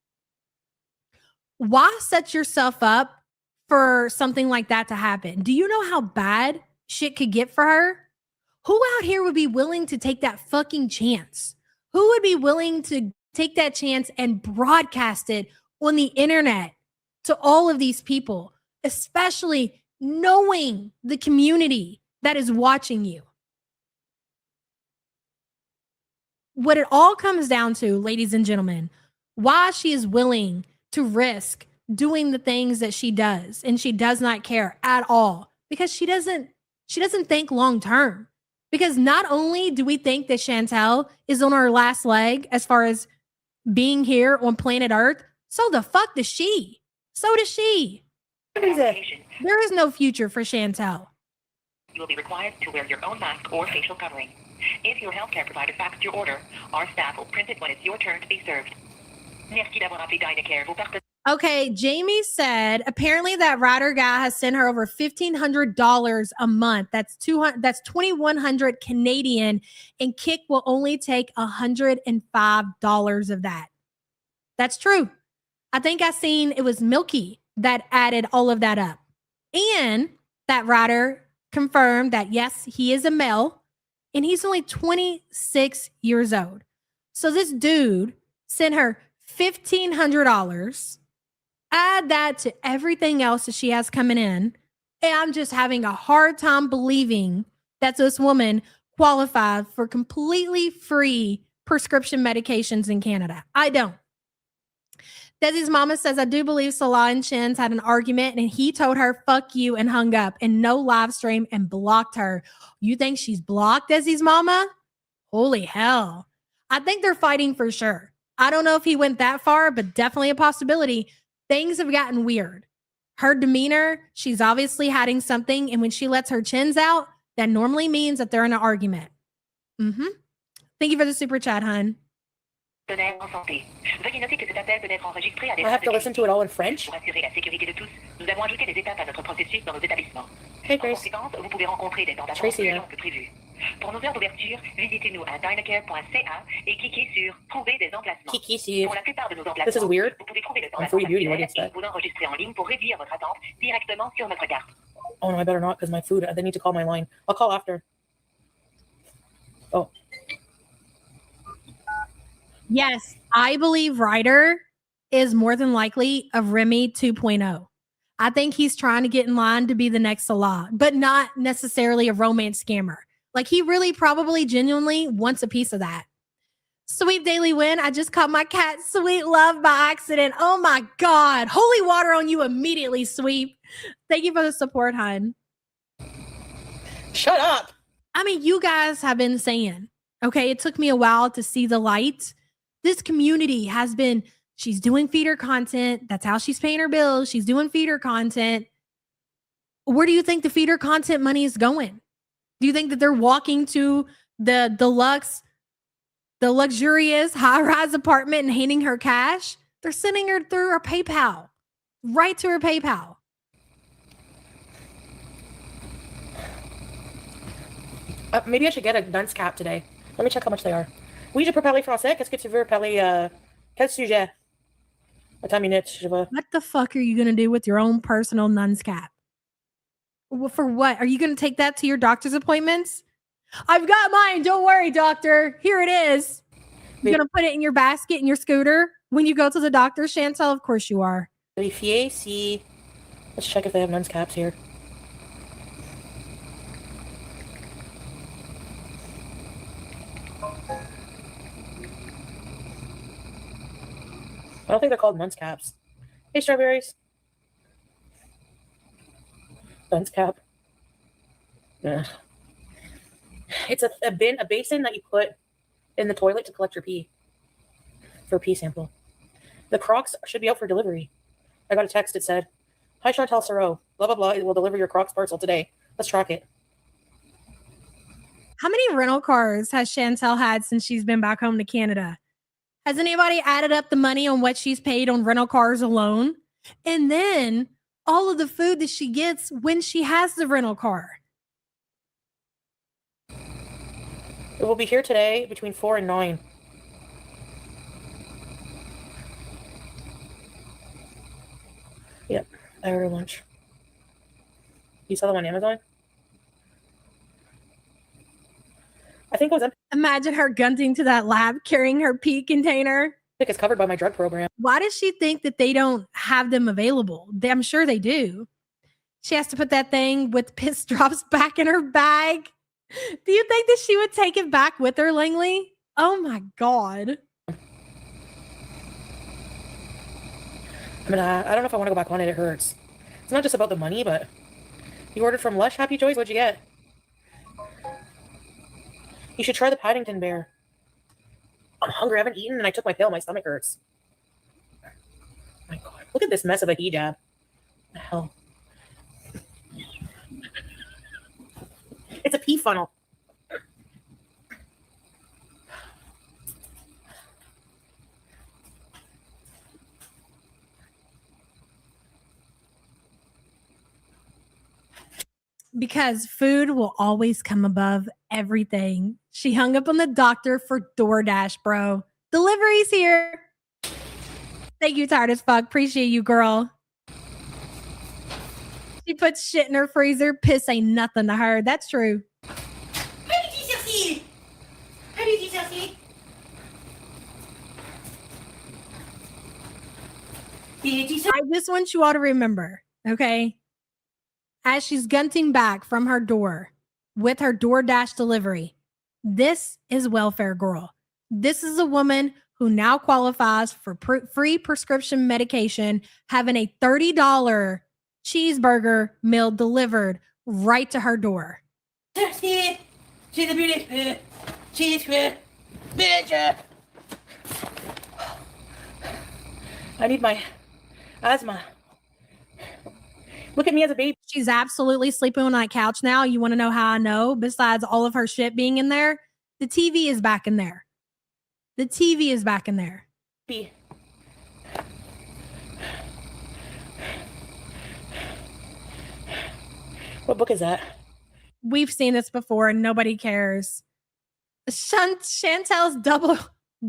Why set yourself up for something like that to happen? Do you know how bad shit could get for her? Who out here would be willing to take that fucking chance? Who would be willing to take that chance and broadcast it on the internet to all of these people, especially knowing the community that is watching you? What it all comes down to, ladies and gentlemen, why she is willing to risk doing the things that she does, and she does not care at all, because she doesn't think long term. Because not only do we think that Chantel is on her last leg as far as being here on planet Earth, so the fuck does she. So does she.
What is it?
There is no future for Chantel.
You will be required to wear your own mask or facial covering. If your healthcare provider faxed your order, our staff will print it when it's your turn to be served. Merci d'avoir appelé Dynacare. Vos partenaires.
Okay, Jamie said apparently that rider guy has sent her over $1,500 a month. That's $2,100 Canadian, and Kick will only take $105 of that. That's true. I think I seen it was Milky that added all of that up, and that rider confirmed that yes, he is a male, and he's only 26 years old. So this dude sent her $1,500. Add that to everything else that she has coming in, and I'm just having a hard time believing that this woman qualified for completely free prescription medications in Canada. I don't. Desi's mama says, I do believe Salah and Chins had an argument and he told her, fuck you, and hung up, and no live stream, and blocked her. You think she's blocked, Desi's mama? Holy hell. I think they're fighting for sure. I don't know if he went that far, but definitely a possibility. Things have gotten weird. Her demeanor, she's obviously hiding something, and when she lets her chins out, that normally means that they're in an argument. Thank you for the super chat, hun.
En santé. Veuillez noter que cet appel peut être enregistré à des
I have to listen to it all in French.
Pour assurer la sécurité de tous, nous avons ajouté des étapes à notre processus dans nos établissements.
Hey,
En
Grace.
conséquence, vous pouvez rencontrer des temps d'attente
Tracy,
plus
yeah.
longs que prévu. Pour nos heures d'ouverture, visitez-nous à dynacare.ca et cliquez sur Trouver des emplacements.
Kiki, see.
Pour la plupart de nos emplacements,
This is weird.
vous pouvez trouver le temps
I'm Foodie
d'attente
Beauty, what do you
actuel et
expect?
vous enregistrer en ligne pour réduire votre attente directement sur notre carte.
Oh, no, I better not, because my food, they need to call my line. I'll call after. Oh,
Yes, I believe Ryder is more than likely a Remy 2.0. I think he's trying to get in line to be the next Salah, but not necessarily a romance scammer. Like, he really probably genuinely wants a piece of that. Sweet Daily Win. I just caught my cat Sweet Love by accident. Oh my God. Holy water on you immediately, Sweet. Thank you for the support, hun.
shut up.
I mean, you guys have been saying, okay, it took me a while to see the light. This community has been She's doing feeder content. That's how she's paying her bills. She's doing feeder content. Where do you think the feeder content money is going? Do you think that they're walking to the luxurious high-rise apartment and handing her cash? They're sending her through her PayPal, right to her PayPal.
Maybe I should get a dunce cap today. Let me check how much they are. Oui, je peux parler français. Qu'est-ce que tu veux parler? Quel sujet? Attends une minute, je vais.
What the fuck are you going to do with your own personal nun's cap? Well, for what? Are you going to take that to your doctor's appointments? I've got mine. Don't worry, doctor. Here it is. You're going to put it in your basket in your scooter when you go to the doctor, Chantel? Of course you are.
Vérifier si... Let's check if they have nun's caps here. I don't think they're called nun's caps. Hey, strawberries. Nun's cap. Ugh. It's a basin that you put in the toilet to collect your pee. For a pee sample. The Crocs should be out for delivery. I got a text. It said, "Hi, Chantal Sereau. Blah, blah, blah. It will deliver your Crocs parcel today. Let's track it."
How many rental cars has Chantel had since she's been back home to Canada? Has anybody added up the money on what she's paid on rental cars alone? And then all of the food that she gets when she has the rental car.
It will be here today between 4 and 9. Yep, I ordered lunch. You saw them on Amazon? I think it was empty.
Imagine her gunting to that lab, carrying her pee container.
I think it's covered by my drug program.
Why does she think that they don't have them available? I'm sure they do. She has to put that thing with piss drops back in her bag. Do you think that she would take it back with her, Langley? Oh my God.
I mean, I don't know if I want to go back on it. It hurts. It's not just about the money, but you ordered from Lush Happy Joys. What'd you get? You should try the Paddington Bear. I'm hungry. I haven't eaten and I took my pill. My stomach hurts. Oh my God. Look at this mess of a hijab. What the hell? It's a pee funnel.
Because food will always come above everything. She hung up on the doctor for DoorDash, bro. Delivery's here. Thank you, tired as fuck. Appreciate you, girl. She puts shit in her freezer. Piss ain't nothing to her. That's true. I just want you all to remember, okay? As she's gunting back from her door with her DoorDash delivery, this is Welfare Girl. This is a woman who now qualifies for free prescription medication, having a $30 cheeseburger meal delivered right to her door.
I need my asthma. Look at me as a baby.
She's absolutely sleeping on that couch now. You want to know how I know? Besides all of her shit being in there, the TV is back in there. The TV is back in there.
What book is that?
We've seen this before and nobody cares. Chantel's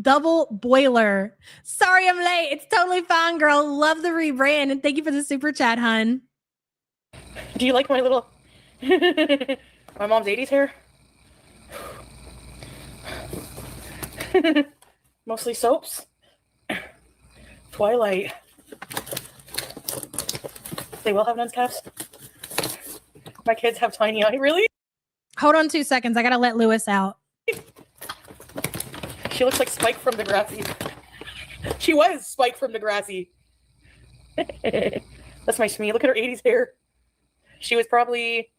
double boiler. Sorry I'm late. It's totally fine, girl. Love the rebrand and thank you for the super chat, hun.
Do you like my little my mom's 80s hair? Mostly soaps. Twilight. They will have nun's caps. My kids have tiny eye. Really?
Hold on 2 seconds. I gotta let Lewis out.
She looks like Spike from Degrassi. She was Spike from Degrassi. That's my Shmee. Look at her 80s hair. She was probably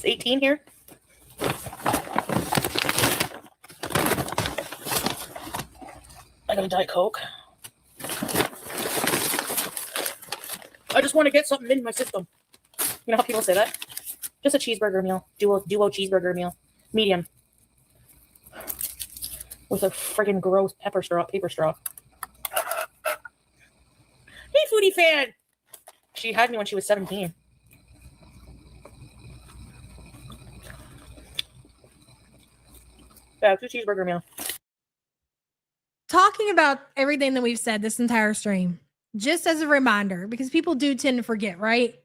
18 here. I got a Diet Coke. I just want to get something in my system. You know how people say that? Just a cheeseburger meal. Duo cheeseburger meal. Medium. With a friggin' gross paper straw. Hey, Foodie fan! She had me when she was 17. Yeah, 2 cheeseburger meal.
Talking about everything that we've said this entire stream, just as a reminder, because people do tend to forget, right?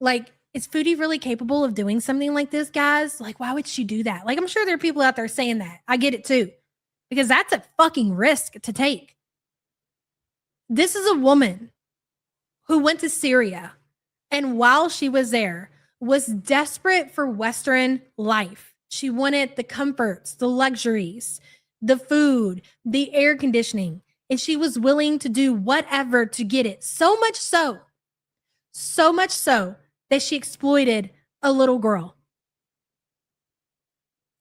Like, is Foodie really capable of doing something like this, guys? Like, why would she do that? Like, I'm sure there are people out there saying that. I get it too, because that's a fucking risk to take. This is a woman who went to Syria and while she was there was desperate for Western life. She wanted the comforts, the luxuries, the food, the air conditioning, and she was willing to do whatever to get it. So much so that she exploited a little girl,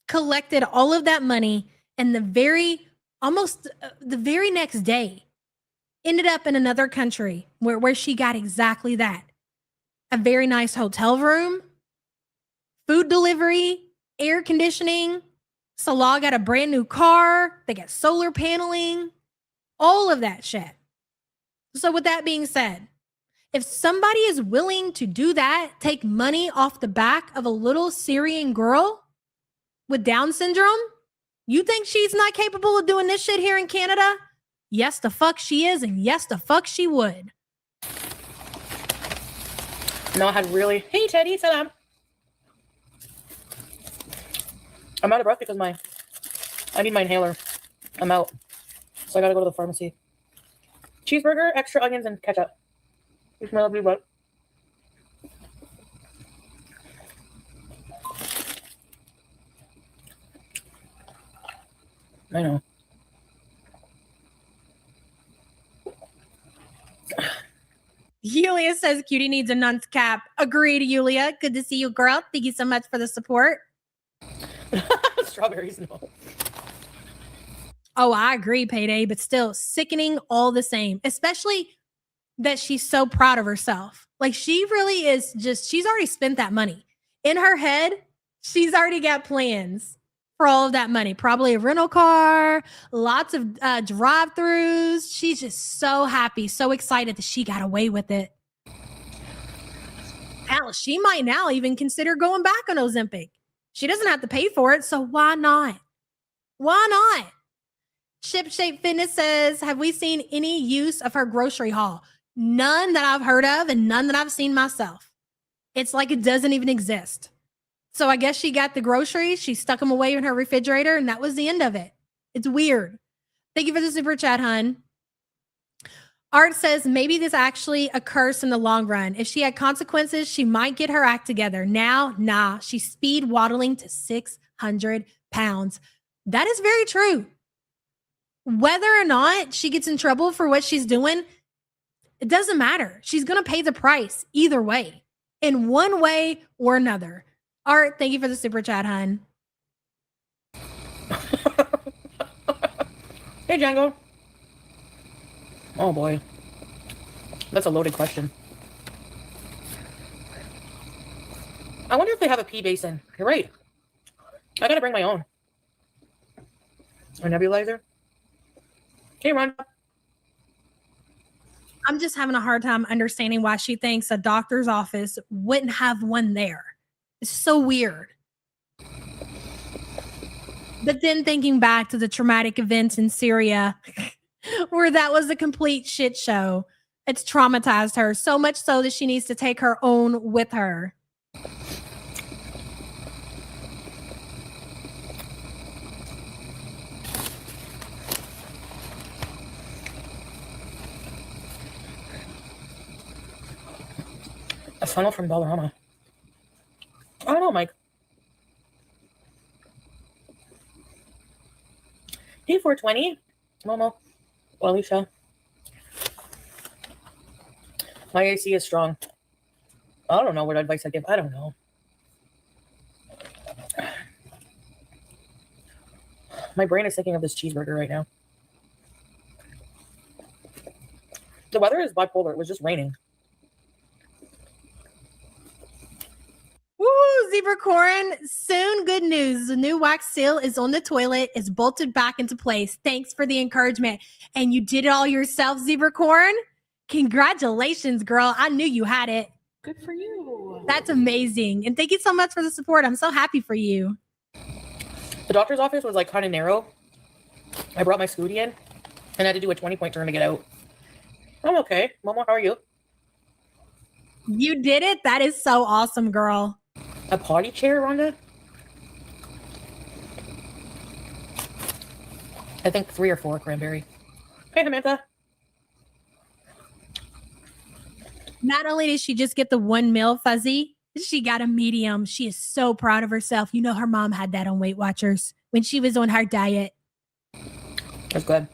collected all of that money, and the very next day ended up in another country where she got exactly that. A very nice hotel room, food delivery, air conditioning. Salah got a brand new car. They got solar paneling, all of that shit. So with that being said, if somebody is willing to do that, take money off the back of a little Syrian girl with Down syndrome, you think she's not capable of doing this shit here in Canada? Yes, the fuck she is, and yes, the fuck she would.
No, I had really... Hey, Teddy, salam. I'm out of breath because I need my inhaler. I'm out. So I gotta go to the pharmacy. Cheeseburger, extra onions, and ketchup. You smell it, what? I know.
Yulia says Cutie needs a nun's cap. Agreed, Yulia. Good to see you, girl. Thank you so much for the support.
Strawberries, no.
Oh, I agree, Payday, but still sickening all the same, especially that she's so proud of herself. Like, she really is just, she's already spent that money. In her head, she's already got plans for all of that money. Probably a rental car, lots of drive-thrus. She's just so happy, so excited that she got away with it. Hell, she might now even consider going back on Ozempic. She doesn't have to pay for it, so why not? Why not? Ship Shape Fitness says, have we seen any use of her grocery haul? None that I've heard of and none that I've seen myself. It's like it doesn't even exist. So I guess she got the groceries, she stuck them away in her refrigerator, and that was the end of it. It's weird. Thank you for the super chat, hun. Art says, maybe this actually a curse in the long run. If she had consequences, she might get her act together. Now, nah, she's speed waddling to 600 pounds. That is very true. Whether or not she gets in trouble for what she's doing, it doesn't matter. She's going to pay the price either way, in one way or another. Art, thank you for the super chat, hun.
Hey, Django. Oh, boy. That's a loaded question. I wonder if they have a pee basin. You're right. I gotta bring my own. A nebulizer. Hey, Ron.
I'm just having a hard time understanding why she thinks a doctor's office wouldn't have one there. It's so weird. But then thinking back to the traumatic events in Syria, where that was a complete shit show, it's traumatized her so much so that she needs to take her own with her.
A funnel from Dollarama. I don't know, Mike. Hey, 420. Momo. Alicia. My AC is strong. I don't know what advice I give. I don't know. My brain is thinking of this cheeseburger right now. The weather is bipolar. It was just raining.
Zebra Corin, soon good news. The new wax seal is on the toilet. It's bolted back into place. Thanks for the encouragement. And you did it all yourself, Zebra Corin? Congratulations, girl. I knew you had it.
Good for you.
That's amazing. And thank you so much for the support. I'm so happy for you.
The doctor's office was like kind of narrow. I brought my scooty in and I had to do a 20-point turn to get out. I'm okay. Momo, how are you?
You did it? That is so awesome, girl.
A potty chair, Rhonda? I think 3 or 4 cranberry. Hey, Samantha.
Not only did she just get the 1 mil fuzzy, she got a medium. She is so proud of herself. You know, her mom had that on Weight Watchers when she was on her diet.
That's good.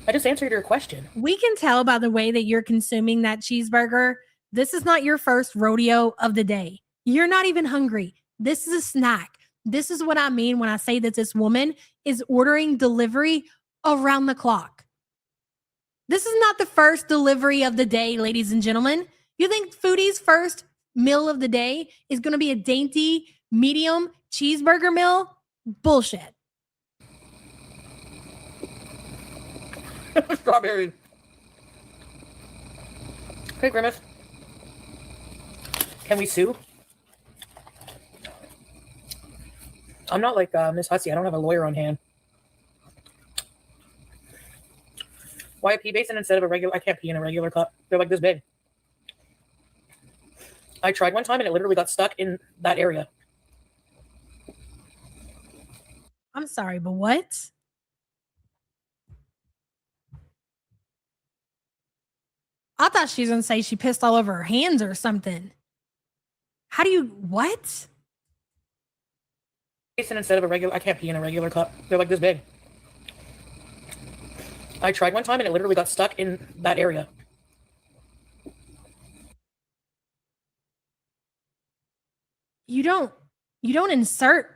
I just answered your question.
We can tell by the way that you're consuming that cheeseburger. This is not your first rodeo of the day. You're not even hungry. This is a snack. This is what I mean when I say that this woman is ordering delivery around the clock. This is not the first delivery of the day, ladies and gentlemen. You think Foodie's first meal of the day is going to be a dainty, medium cheeseburger meal? Bullshit.
Strawberry. Hey, Grimace. Can we sue? I'm not like Miss Hussey. I don't have a lawyer on hand. Why a pee basin instead of a regular? I can't pee in a regular cup. They're like this big. I tried one time and it literally got stuck in that area.
I'm sorry, but what? I thought she was going to say she pissed all over her hands or something. How do you, what?
Basin instead of a regular. I can't pee in a regular cup. They're like this big. I tried one time and it literally got stuck in that area.
You don't insert.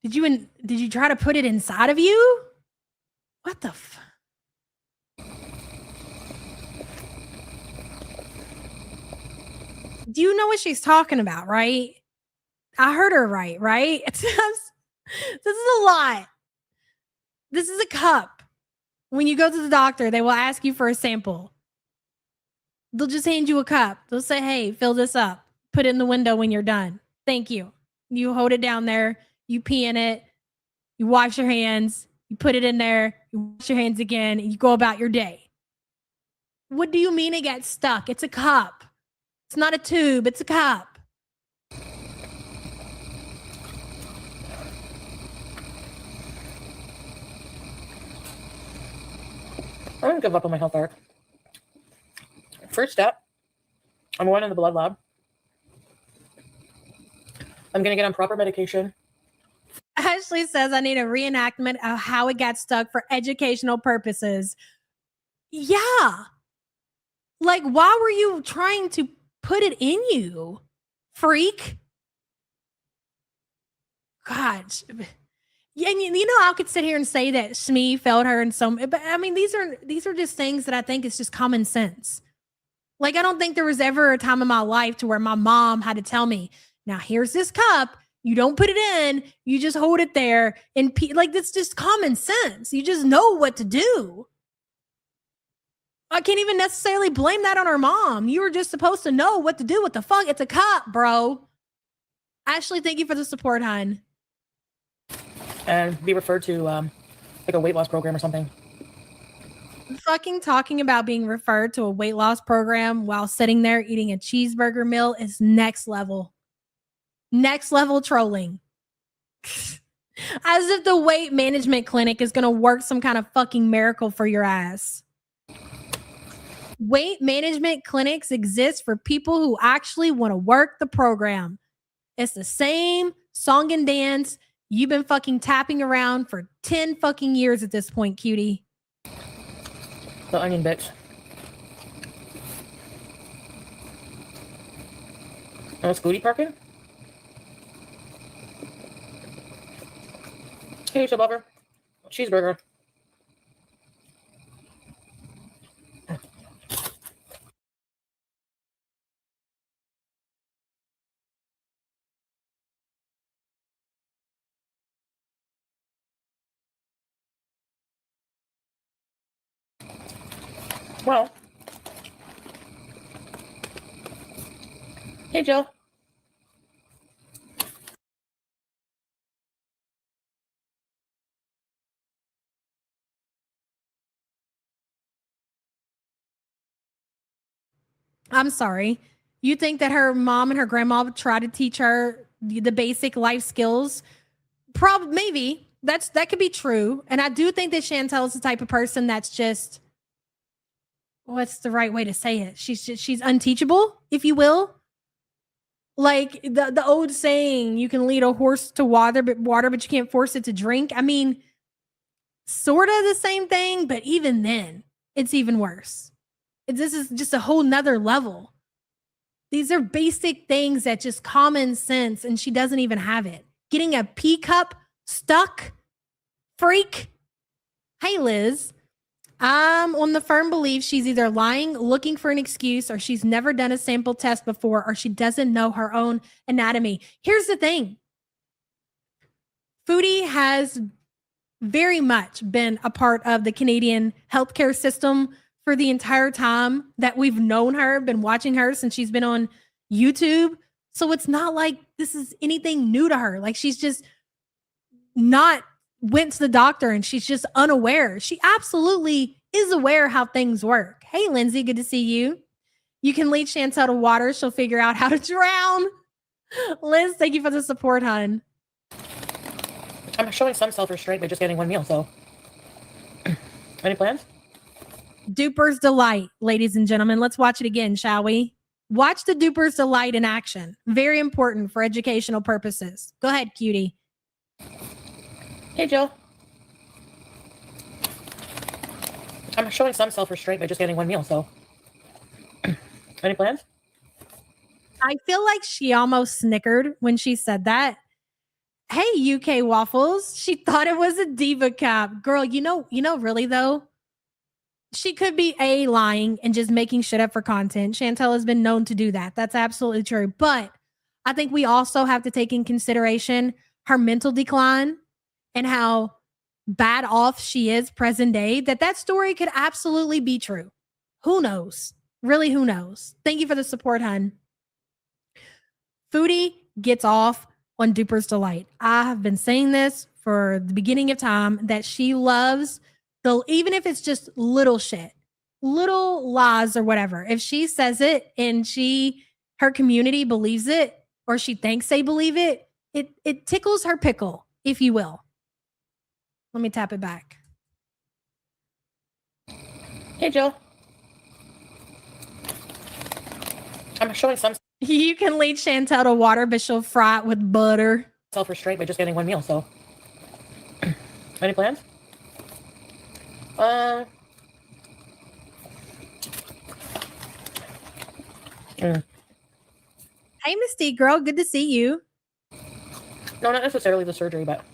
Did you try to put it inside of you? What the Do you know what she's talking about, right? I heard her right? This is a lot. This is a cup. When you go to the doctor, they will ask you for a sample. They'll just hand you a cup. They'll say, hey, fill this up. Put it in the window when you're done. Thank you. You hold it down there. You pee in it. You wash your hands. You put it in there. You wash your hands again. And you go about your day. What do you mean it gets stuck? It's a cup. It's not a tube. It's a cup.
I don't give up on my health arc. First step, I'm going to the blood lab. I'm going to get on proper medication.
Ashley says I need a reenactment of how it got stuck for educational purposes. Yeah. Like, why were you trying to put it in you, freak? God. Yeah, and you know, I could sit here and say that Smee failed her in some, but I mean, these are just things that I think is just common sense. Like, I don't think there was ever a time in my life to where my mom had to tell me, now here's this cup. You don't put it in. You just hold it there. And like, that's just common sense. You just know what to do. I can't even necessarily blame that on her mom. You were just supposed to know what to do. What the fuck? It's a cup, bro. Ashley, thank you for the support, hon.
And be referred to like a weight loss program or something.
Fucking talking about being referred to a weight loss program while sitting there eating a cheeseburger meal is next level. Next level trolling. As if the weight management clinic is going to work some kind of fucking miracle for your ass. Weight management clinics exist for people who actually want to work the program. It's the same song and dance you've been fucking tapping around for 10 fucking years at this point, cutie.
The onion bits. Oh, Scooty parking? Hey, sub lover. Cheeseburger. Well. Hey, Jill.
I'm sorry. You think that her mom and her grandma would try to teach her the basic life skills? Probably, maybe that could be true. And I do think that Chantel is the type of person that's just, what's the right way to say it? She's unteachable, if you will. Like the old saying, you can lead a horse to water, but you can't force it to drink. I mean, sort of the same thing, but even then, it's even worse. This is just a whole nother level. These are basic things that just common sense, and she doesn't even have it. Getting a pea cup stuck, freak. Hey, Liz. I'm on the firm belief she's either lying, looking for an excuse, or she's never done a sample test before, or she doesn't know her own anatomy. Here's the thing. Foodie has very much been a part of the Canadian healthcare system for the entire time that we've known her, been watching her since she's been on YouTube. So it's not like this is anything new to her. Like she's just not went to the doctor and she's just unaware. She absolutely is aware how things work. Hey, Lindsay, good to see you. You can lead Chantel to water. She'll figure out how to drown. Liz, thank you for the support, hon.
I'm showing some self-restraint by just getting one meal, so. Any plans?
Duper's Delight, ladies and gentlemen. Let's watch it again, shall we? Watch the Duper's Delight in action. Very important for educational purposes. Go ahead, cutie.
Hey, Jill. I'm showing some self-restraint by just getting one meal, so. Any plans?
I feel like she almost snickered when she said that. Hey, UK Waffles. She thought it was a diva cap. Girl, you know, really though, she could be lying and just making shit up for content. Chantel has been known to do that. That's absolutely true. But I think we also have to take in consideration her mental decline and how bad off she is present day, that story could absolutely be true. Who knows? Really, who knows? Thank you for the support, hun. Foodie gets off on Duper's Delight. I have been saying this for the beginning of time that she loves even if it's just little shit, little lies or whatever. If she says it and her community believes it, or she thinks they believe it, it tickles her pickle, if you will. Let me tap it back.
Hey, Jill. I'm showing some
You can lead Chantel to water, but she'll fry it with butter.
self-restraint by just getting one meal, so. Any plans?
Hey, Mystique girl, good to see you.
No, not necessarily the surgery, but.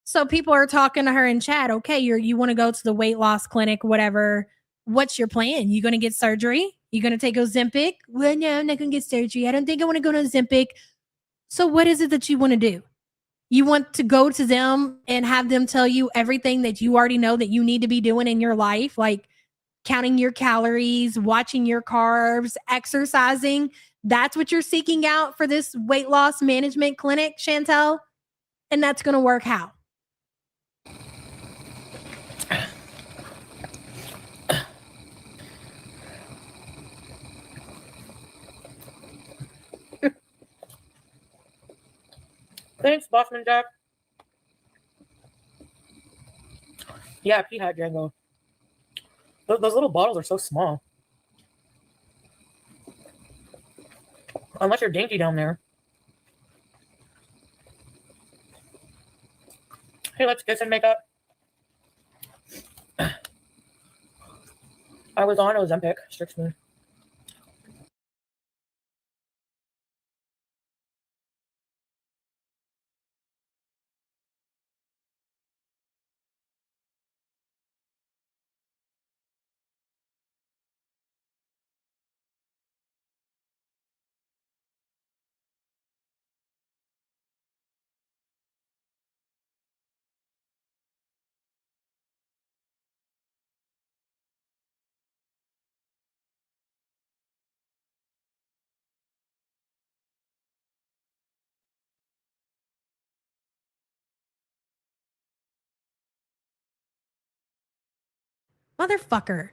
So people are talking to her in chat. Okay, you want to go to the weight loss clinic, whatever. What's your plan? You going to get surgery? You going to take Ozempic? Well, no, I'm not going to get surgery. I don't think I want to go to Ozempic. So what is it that you want to do? You want to go to them and have them tell you everything that you already know that you need to be doing in your life, like counting your calories, watching your carbs, exercising. That's what you're seeking out for this weight loss management clinic, Chantel? And that's going to work how?
Thanks, Bossman Jack. Yeah, Pete had Django. Those little bottles are so small. Unless you're dainty down there. Hey, let's kiss and make up. I was on Ozempic, strict spoon.
Motherfucker.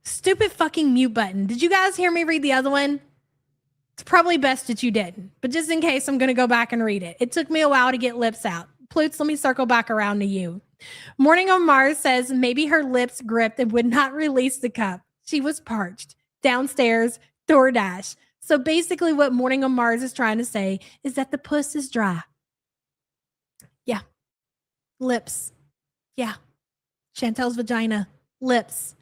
Stupid fucking mute button. Did you guys hear me read the other one? It's probably best that you didn't, but just in case, I'm going to go back and read it. It took me a while to get lips out. Plutes, let me circle back around to you. Morning on Mars says maybe her lips gripped and would not release the cup. She was parched. Downstairs, DoorDash. So basically what Morning on Mars is trying to say is that the puss is dry. Yeah. Lips. Yeah. Chantel's vagina. Lips.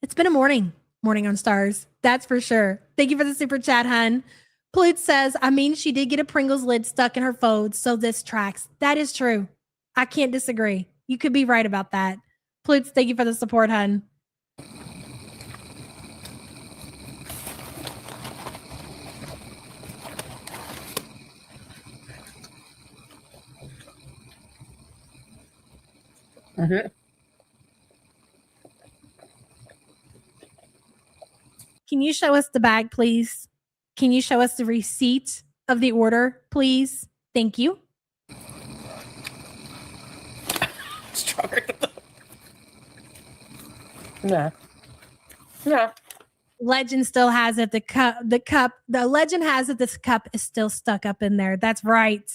It's been a morning on Stars. That's for sure. Thank you for the super chat, hun. Plute says, I mean, she did get a Pringles lid stuck in her folds, so this tracks. That is true. I can't disagree. You could be right about that. Plute, thank you for the support, hun.
Mm-hmm.
Can you show us the bag, please? Can you show us the receipt of the order, please? Thank you.
Stronger. Yeah. Yeah.
Legend still has it. The legend has it. This cup is still stuck up in there. That's right.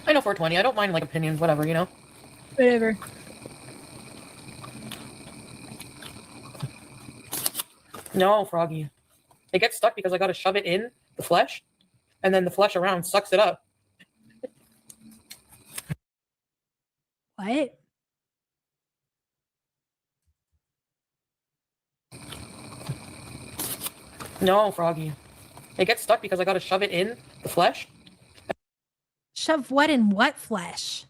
I know 420. I don't mind like opinions, whatever, you know?
Whatever.
No, Froggy. It gets stuck because I got to shove it in the flesh, and then the flesh around sucks it up.
What?
No, Froggy. It gets stuck because I got to shove it in the flesh.
Shove what in what flesh?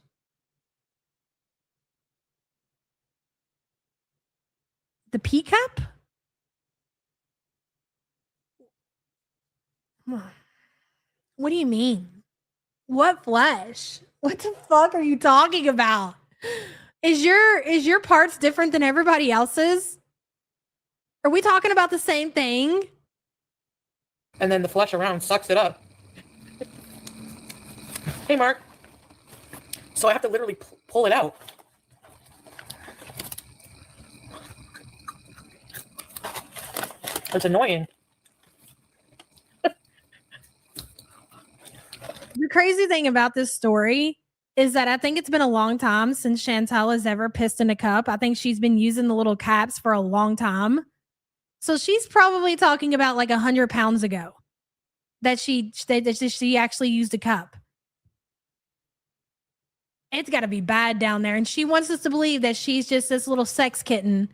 The pea cup? What do you mean? What flesh? What the fuck are you talking about? Is your parts different than everybody else's? Are we talking about the same thing?
And then the flesh around sucks it up. Hey, Mark. So I have to literally pull it out. It's annoying.
The crazy thing about this story is that I think it's been a long time since Chantel has ever pissed in a cup. I think she's been using the little caps for a long time. So she's probably talking about like 100 pounds ago that she actually used a cup. It's got to be bad down there. And she wants us to believe that she's just this little sex kitten.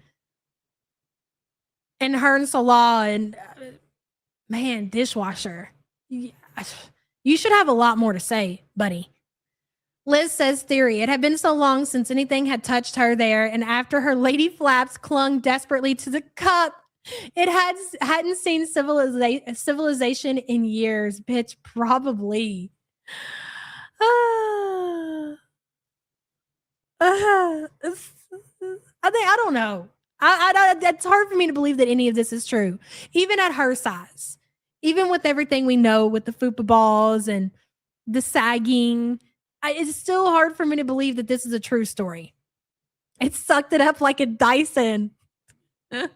And her and Salah and, man, dishwasher. You should have a lot more to say, buddy. Liz says, theory. It had been so long since anything had touched her there. And after her lady flaps clung desperately to the cup, it hadn't seen civilization in years. Bitch, probably. I don't know. It's hard for me to believe that any of this is true, even at her size, even with everything we know with the fupa balls and the sagging. It's still hard for me to believe that this is a true story. It sucked it up like a Dyson. Liz,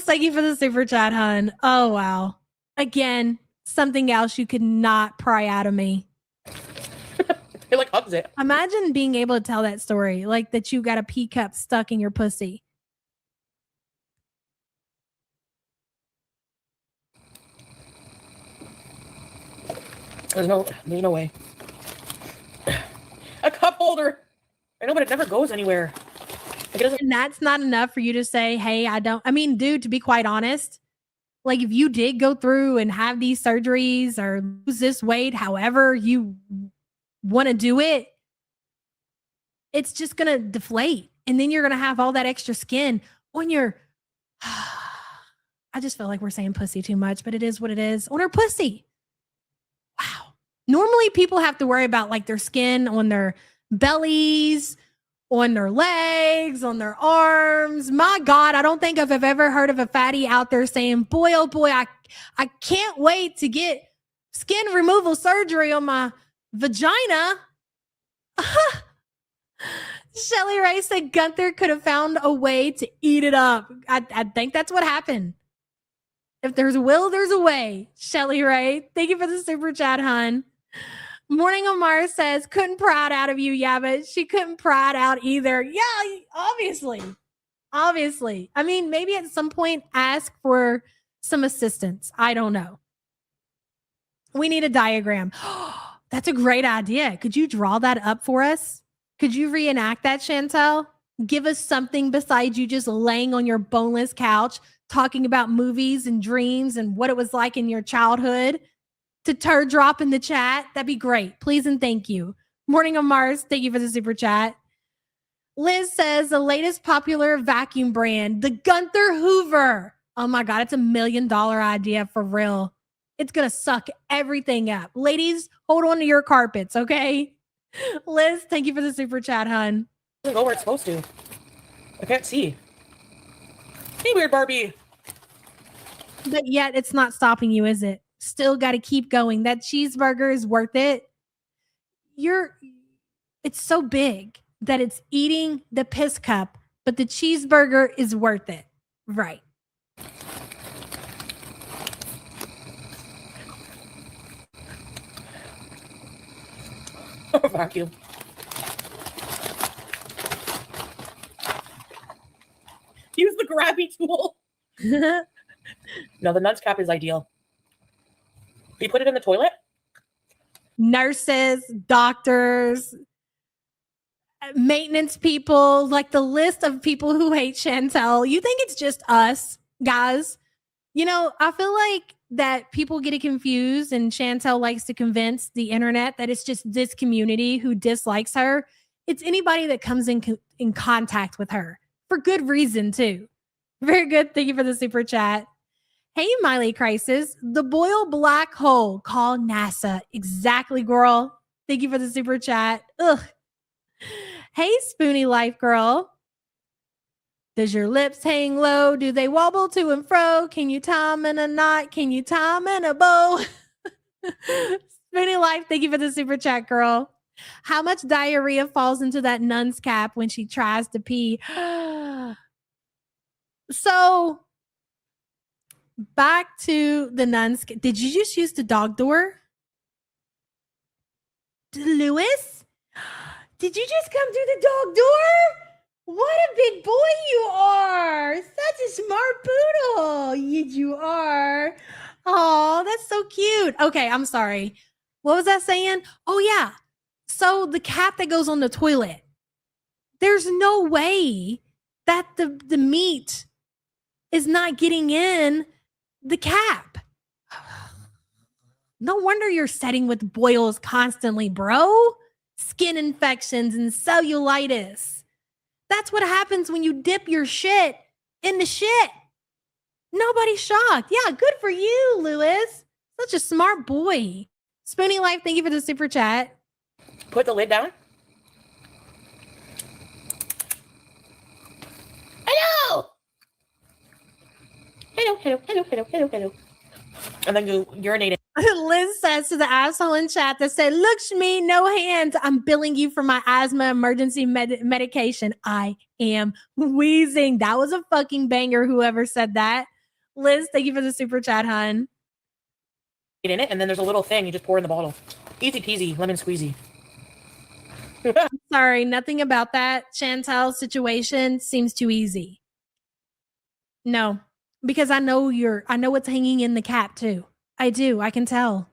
thank you for the super chat, hun. Oh, wow. Again, something else you could not pry out of me.
It like hugs it.
Imagine being able to tell that story, like that you got a pea cup stuck in your pussy.
There's no way. A cup holder. I know, but it never goes anywhere.
And that's not enough for you to say, hey, I mean, dude, to be quite honest, like if you did go through and have these surgeries or lose this weight, however you want to do it, it's just going to deflate. And then you're going to have all that extra skin on your, I just feel like we're saying pussy too much, but it is what it is. On her pussy. Wow. Normally people have to worry about like their skin on their bellies, on their legs, on their arms. My God, I don't think I've ever heard of a fatty out there saying, boy, oh boy, I can't wait to get skin removal surgery on my vagina. Shelly Ray said Gunther could have found a way to eat it up. I think that's what happened. If there's a will, there's a way. Shelly Ray, thank you for the super chat, hun. Morning on Mars says, couldn't pride out of you, yeah, but she couldn't pride out either. Yeah, obviously. Obviously. I mean, maybe at some point ask for some assistance. I don't know. We need a diagram. That's a great idea. Could you draw that up for us? Could you reenact that, Chantel? Give us something besides you just laying on your boneless couch talking about movies and dreams and what it was like in your childhood to turd drop in the chat. That'd be great. Please and thank you. Morning on Mars, thank you for the super chat. Liz says the latest popular vacuum brand, the Gunther Hoover. Oh my God, it's $1 million idea for real. It's going to suck everything up. Ladies, hold on to your carpets, okay? Liz, thank you for the super chat, hun.
It doesn't go where it's supposed to. I can't see. Hey, weird Barbie.
But yet it's not stopping you, is it? Still got to keep going. That cheeseburger is worth it. It's so big that it's eating the piss cup, but the cheeseburger is worth it. Right.
Vacuum. Use the grabby tool. No, the nuns cap is ideal. You put it in the toilet?
Nurses, doctors, maintenance people, like the list of people who hate Chantel. You think it's just us, guys? You know, I feel like that people get it confused, and Chantel likes to convince the internet that it's just this community who dislikes her. It's anybody that comes in contact with her for good reason, too. Very good. Thank you for the super chat. Hey, Miley Crisis, the boil black hole. Call NASA. Exactly, girl. Thank you for the super chat. Ugh. Hey, Spoonie Life Girl. Does your lips hang low? Do they wobble to and fro? Can you tie 'em in a knot? Can you tie 'em in a bow? Spoonie Life, thank you for the super chat, girl. How much diarrhea falls into that nun's cap when she tries to pee? So, back to the nuns. Did you just use the dog door? Lewis? Did you just come through the dog door? What a big boy you are. Such a smart poodle. You are. Oh, that's so cute. Okay, I'm sorry. What was that saying? Oh, yeah. So the cap that goes on the toilet, there's no way that the meat is not getting in the cap. No wonder you're setting with boils constantly, bro. Skin infections and cellulitis. That's what happens when you dip your shit in the shit. Nobody's shocked. Yeah, good for you, Lewis. Such a smart boy. Spoonie Life, thank you for the super chat.
Put the lid down. Hello! Hello. And then you urinate it.
Liz says to the asshole in chat that said, look, Shmi, no hands. I'm billing you for my asthma emergency medication. I am wheezing. That was a fucking banger, whoever said that. Liz, thank you for the super chat, hun.
Get in it, and then there's a little thing you just pour in the bottle. Easy peasy, lemon squeezy.
Sorry, nothing about that Chantel situation seems too easy. No, because I know what's hanging in the cap too. I do. I can tell.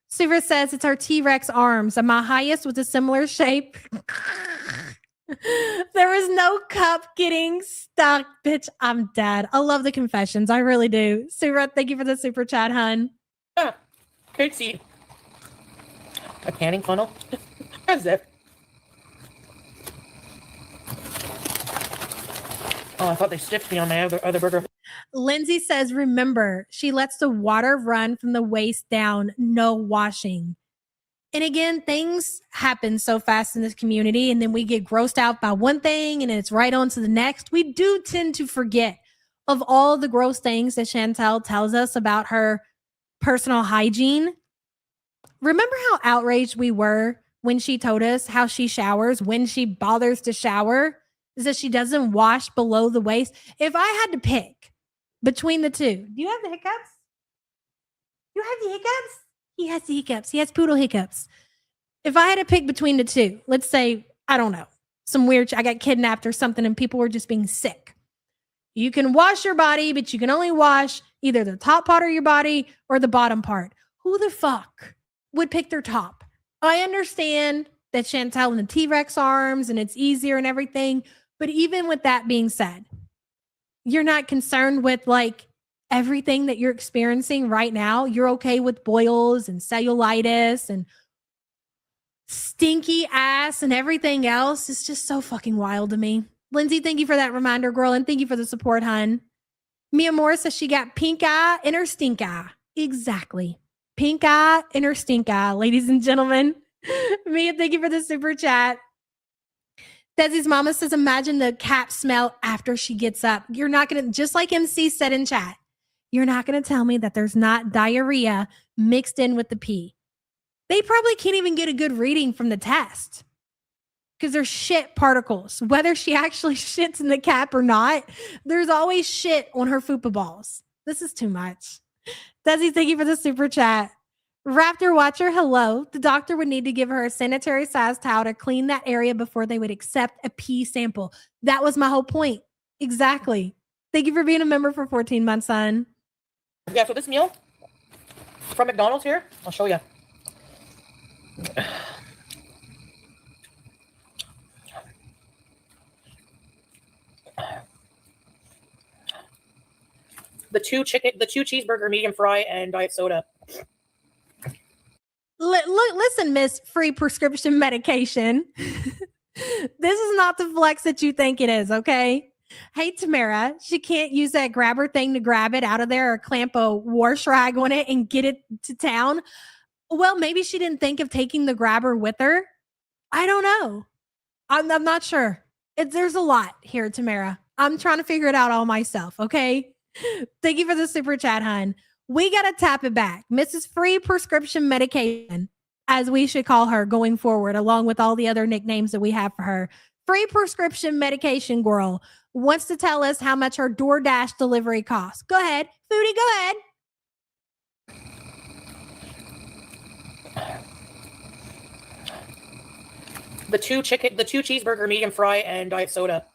Siva says it's our T-Rex arms. Am I highest with a similar shape? There was no cup getting stuck. Bitch, I'm dead. I love the confessions. I really do. Siva, thank you for the super chat, hun.
Great seat. A canning funnel. As if. Oh, I thought they stiffed me on my other burger.
Lindsay says, remember, she lets the water run from the waist down, no washing. And again, things happen so fast in this community, and then we get grossed out by one thing and it's right on to the next. We do tend to forget of all the gross things that Chantel tells us about her personal hygiene. Remember how outraged we were when she told us how she showers, when she bothers to shower, is that she doesn't wash below the waist. If I had to pick between the two, do you have the hiccups? You have the hiccups? He has the hiccups. He has poodle hiccups. If I had to pick between the two, let's say, I don't know, some weird, I got kidnapped or something and people were just being sick. You can wash your body, but you can only wash either the top part of your body or the bottom part. Who the fuck would pick their top? I understand that Chantel and the T-Rex arms and it's easier and everything. But even with that being said, you're not concerned with like everything that you're experiencing right now. You're okay with boils and cellulitis and stinky ass and everything else. It's just so fucking wild to me. Lindsay, thank you for that reminder, girl. And thank you for the support, hun. Mia Moore says she got pink eye in her stink eye. Exactly. Pink eye in her stink eye, ladies and gentlemen. Mia, thank you for the super chat. Desi's mama says, imagine the cat smell after she gets up. You're not going to, just like MC said in chat, you're not going to tell me that there's not diarrhea mixed in with the pee. They probably can't even get a good reading from the test because there's shit particles. Whether she actually shits in the cap or not, there's always shit on her fupa balls. This is too much. Desi, thank you for the super chat. Raptor Watcher, hello. The doctor would need to give her a sanitary size towel to clean that area before they would accept a pee sample. That was my whole point. Exactly. Thank you for being a member for 14 months, son.
Yeah, so this meal from McDonald's here, I'll show you. The two cheeseburger, medium fry, and diet soda.
Listen, Miss Free Prescription Medication. This is not the flex that you think it is, okay? Hey, Tamara, she can't use that grabber thing to grab it out of there or clamp a wash rag on it and get it to town. Well, maybe she didn't think of taking the grabber with her. I don't know. I'm not sure. There's a lot here, Tamara. I'm trying to figure it out all myself, okay? Thank you for the super chat, hun. We got to tap it back. Mrs. Free Prescription Medication, as we should call her going forward, along with all the other nicknames that we have for her. Free Prescription Medication Girl wants to tell us how much her DoorDash delivery costs. Go ahead. Foodie, go ahead.
The two cheeseburger, medium fry, and diet soda.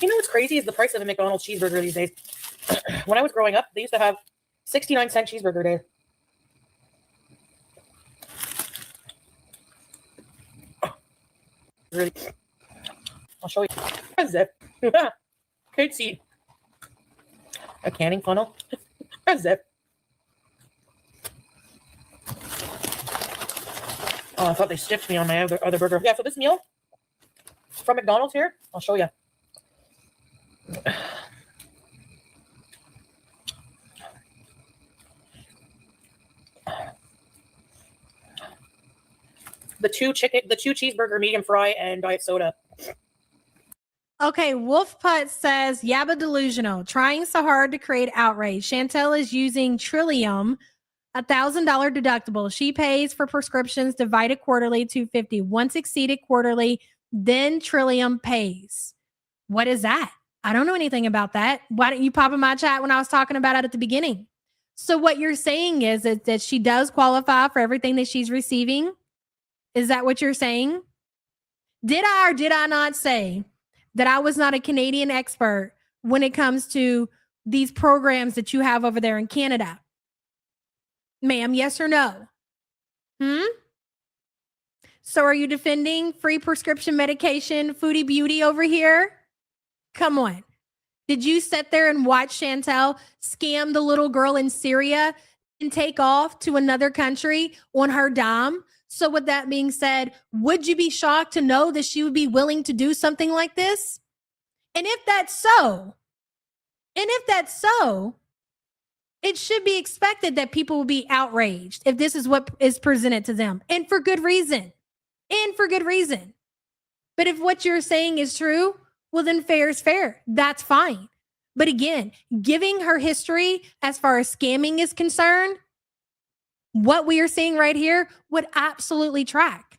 You know what's crazy is the price of a McDonald's cheeseburger these days. When I was growing up, they used to have 69-cent cheeseburger day. Really, I'll show you. What is it? Can't see. A canning funnel. What is it? Oh, I thought they stiffed me on my other burger. Yeah, so this meal from McDonald's here, I'll show you. The two cheeseburger, medium fry, and diet soda.
Okay, Wolf Putt says, Yabba delusional, trying so hard to create outrage. Chantel is using Trillium, $1,000 deductible. She pays for prescriptions divided quarterly, $250. Once exceeded quarterly, then Trillium pays. What is that? I don't know anything about that. Why didn't you pop in my chat when I was talking about it at the beginning? So what you're saying is that she does qualify for everything that she's receiving? Is that what you're saying? Did I or did I not say that I was not a Canadian expert when it comes to these programs that you have over there in Canada? Ma'am, yes or no? So are you defending free prescription medication, Foodie Beauty over here? Come on. Did you sit there and watch Chantel scam the little girl in Syria and take off to another country on her dime? So with that being said, would you be shocked to know that she would be willing to do something like this? And if that's so, it should be expected that people will be outraged if this is what is presented to them. And for good reason. But if what you're saying is true, well, then fair is fair. That's fine. But again, giving her history as far as scamming is concerned, what we are seeing right here would absolutely track.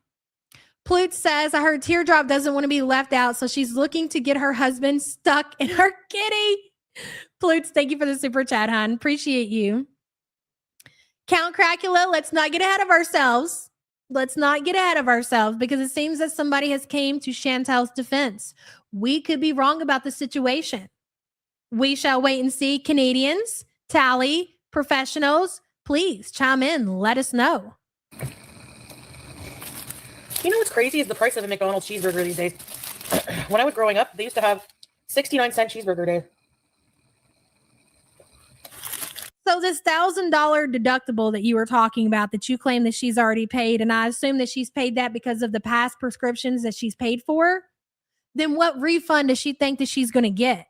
Plute says, I heard Teardrop doesn't want to be left out, so she's looking to get her husband stuck in her kitty. Plute, thank you for the super chat, hon. Appreciate you. Count Cracula, let's not get ahead of ourselves. Let's not get ahead of ourselves because it seems that somebody has came to Chantel's defense. We could be wrong about the situation. We shall wait and see. Canadians, Tally, professionals, please chime in. Let us know.
You know what's crazy is the price of a McDonald's cheeseburger these days. When I was growing up, they used to have 69-cent cheeseburger day.
So this $1,000 deductible that you were talking about that you claim that she's already paid, and I assume that she's paid that because of the past prescriptions that she's paid for, then what refund does she think that she's going to get?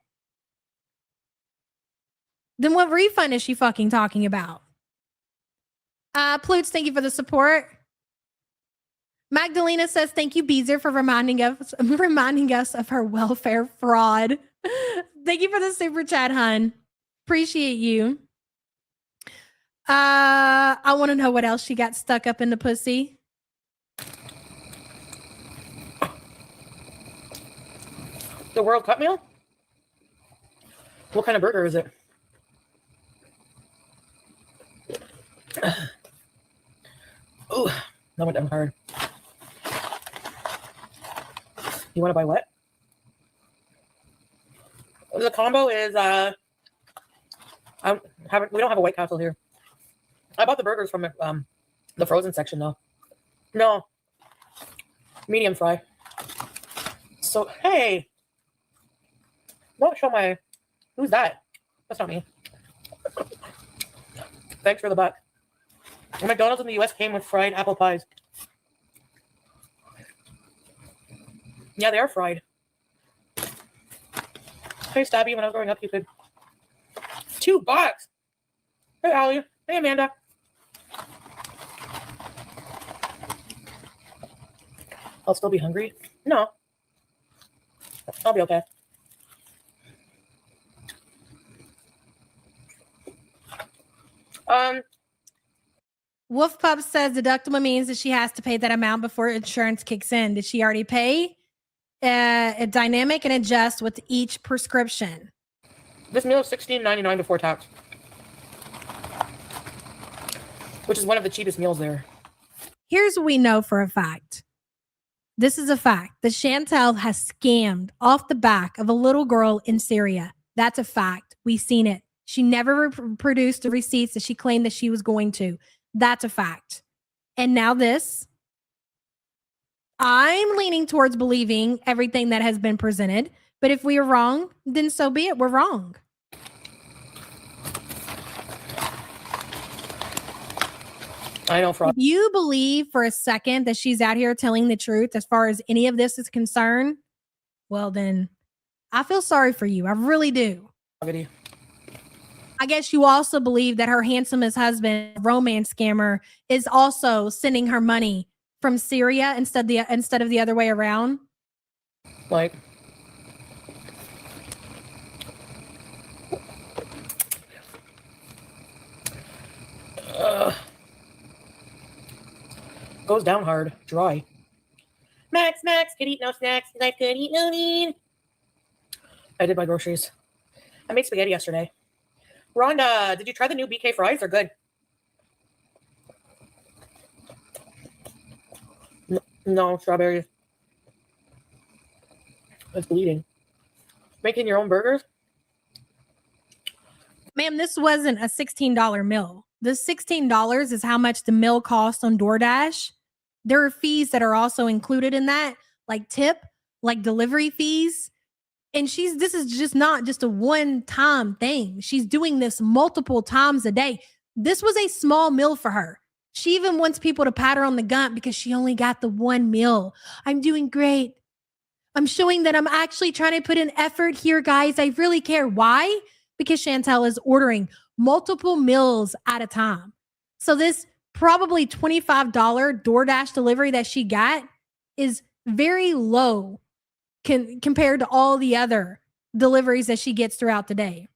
Then what refund is she fucking talking about? Plutes, thank you for the support. Magdalena says, thank you, Beezer, for reminding us of her welfare fraud. Thank you for the super chat, hun. Appreciate you. I want to know what else she got stuck up in the pussy.
The World Cup meal? What kind of burger is it? Oh, that went down hard. You want to buy what? The combo is we don't have a White Castle here. I bought the burgers from the frozen section though. No, medium fry. So hey, don't show my. Who's that? That's not me. Thanks for the buck. McDonald's in the U.S. came with fried apple pies. Yeah, they are fried. Hey, Stabby, when I was growing up, you could. $2. Hey, Allie. Hey, Amanda. I'll still be hungry? No. I'll be okay.
Wolf Pup says deductible means that she has to pay that amount before insurance kicks in. Did she already pay? A dynamic and adjust with each prescription.
This meal is $16.99 before tax, which is one of the cheapest meals there.
Here's what we know for a fact. This is a fact that Chantel has scammed off the back of a little girl in Syria. That's a fact. We've seen it. She never produced the receipts that she claimed that she was going to. That's a fact. And now this. I'm leaning towards believing everything that has been presented. But if we are wrong, then so be it. We're wrong.
I know, fraud.
If you believe for a second that she's out here telling the truth as far as any of this is concerned, well, then I feel sorry for you. I really do. I guess you also believe that her handsomest husband, romance scammer, is also sending her money from Syria instead of the other way around.
Like, goes down hard, dry. Max could eat no snacks. I could eat no meat. I did my groceries. I made spaghetti yesterday. Rhonda, did you try the new BK fries? They're good. No, strawberries. It's bleeding. Making your own burgers?
Ma'am, this wasn't a $16 meal. The $16 is how much the meal cost on DoorDash. There are fees that are also included in that, like tip, like delivery fees. And this is just not just a one-time thing. She's doing this multiple times a day. This was a small meal for her. She even wants people to pat her on the gun because she only got the one meal. I'm doing great. I'm showing that I'm actually trying to put in effort here, guys. I really care. Why? Because Chantel is ordering multiple meals at a time. So this probably $25 DoorDash delivery that she got is very low compared to all the other deliveries that she gets throughout the day.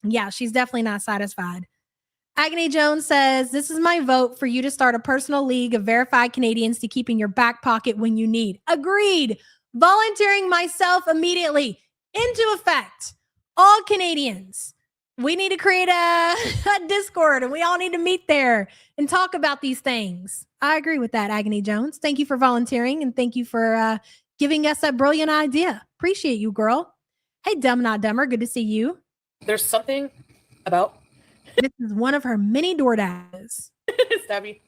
Yeah, she's definitely not satisfied. Agony Jones says, this is my vote for you to start a personal league of verified Canadians to keep in your back pocket when you need. Agreed. Volunteering myself immediately into effect. All Canadians. We need to create a Discord and we all need to meet there and talk about these things. I agree with that, Agony Jones. Thank you for volunteering and thank you for giving us that brilliant idea. Appreciate you, girl. Hey, Dumb Not Dumber. Good to see you.
There's something about
This is one of her many door dashes.
Stabby.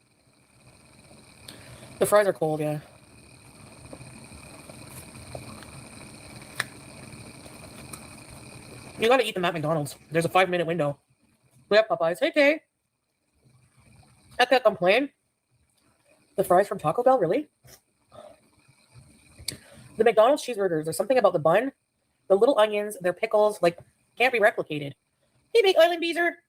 The fries are cold, yeah. You gotta eat them at McDonald's. There's a 5-minute window. We have Popeyes. Hey, Kay. I can't complain. The fries from Taco Bell, really? The McDonald's cheeseburgers, there's something about the bun, the little onions, their pickles, like, can't be replicated. Hey, Big Island Beezer.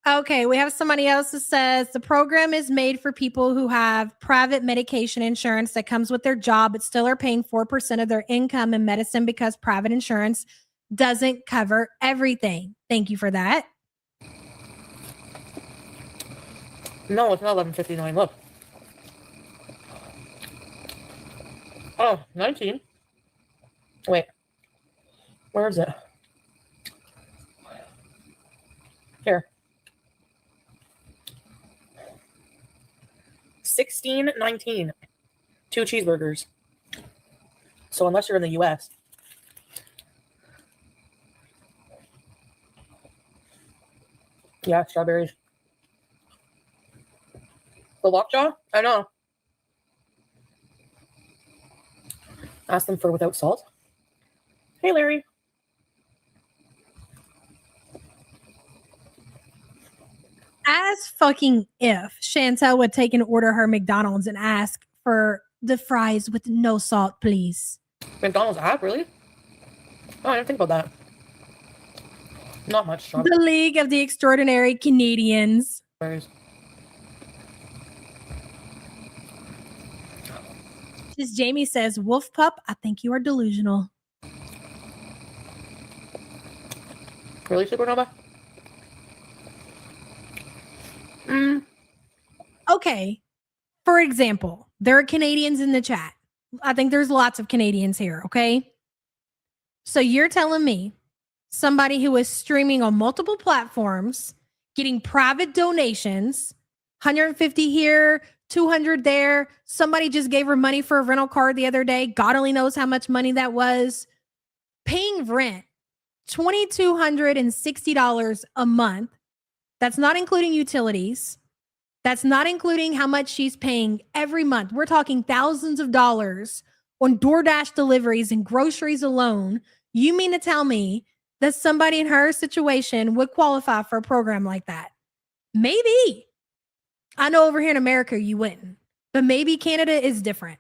Okay, we have somebody else that says the program is made for people who have private medication insurance that comes with their job, but still are paying 4% of their income in medicine because private insurance doesn't cover everything. Thank you for that.
No, it's not $11.59. Look. Oh, 19. Wait. Where is it? Here. 16.19. 2 cheeseburgers. So unless you're in the US. Yeah, strawberries. The lockjaw? I know. Ask them for without salt. Hey, Larry.
As fucking if Chantel would take and order her McDonald's and ask for the fries with no salt, please.
McDonald's app, really? Oh, I didn't think about that. Not much
The League of the Extraordinary Canadians.
strawberries.
Just Jamie says, Wolf Pup, I think you are delusional.
Really, Supernova?
Okay. For example, there are Canadians in the chat. I think there's lots of Canadians here, okay? So you're telling me somebody who is streaming on multiple platforms, getting private donations, 150 here, 200 there. Somebody just gave her money for a rental car the other day. God only knows how much money that was. Paying rent, $2,260 a month. That's not including utilities. That's not including how much she's paying every month. We're talking thousands of dollars on DoorDash deliveries and groceries alone. You mean to tell me that somebody in her situation would qualify for a program like that? Maybe. I know over here in America you wouldn't, but maybe Canada is different.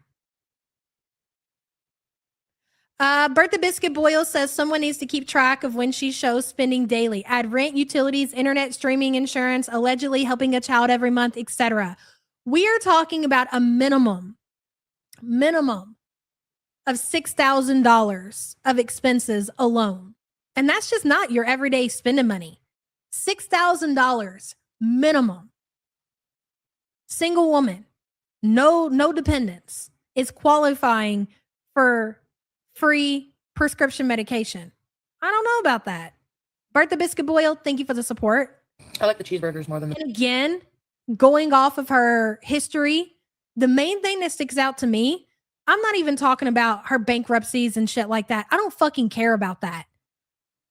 Bertha Biscuit Boyle says someone needs to keep track of when she shows spending daily. Add rent, utilities, internet, streaming, insurance, allegedly helping a child every month, etc. We are talking about a minimum of $6,000 of expenses alone. And that's just not your everyday spending money. $6,000 minimum. Single woman, no dependents, is qualifying for free prescription medication. I don't know about that. Bertha Biscuit Boyle, thank you for the support.
I like the cheeseburgers more than the...
And again, going off of her history, the main thing that sticks out to me, I'm not even talking about her bankruptcies and shit like that. I don't fucking care about that.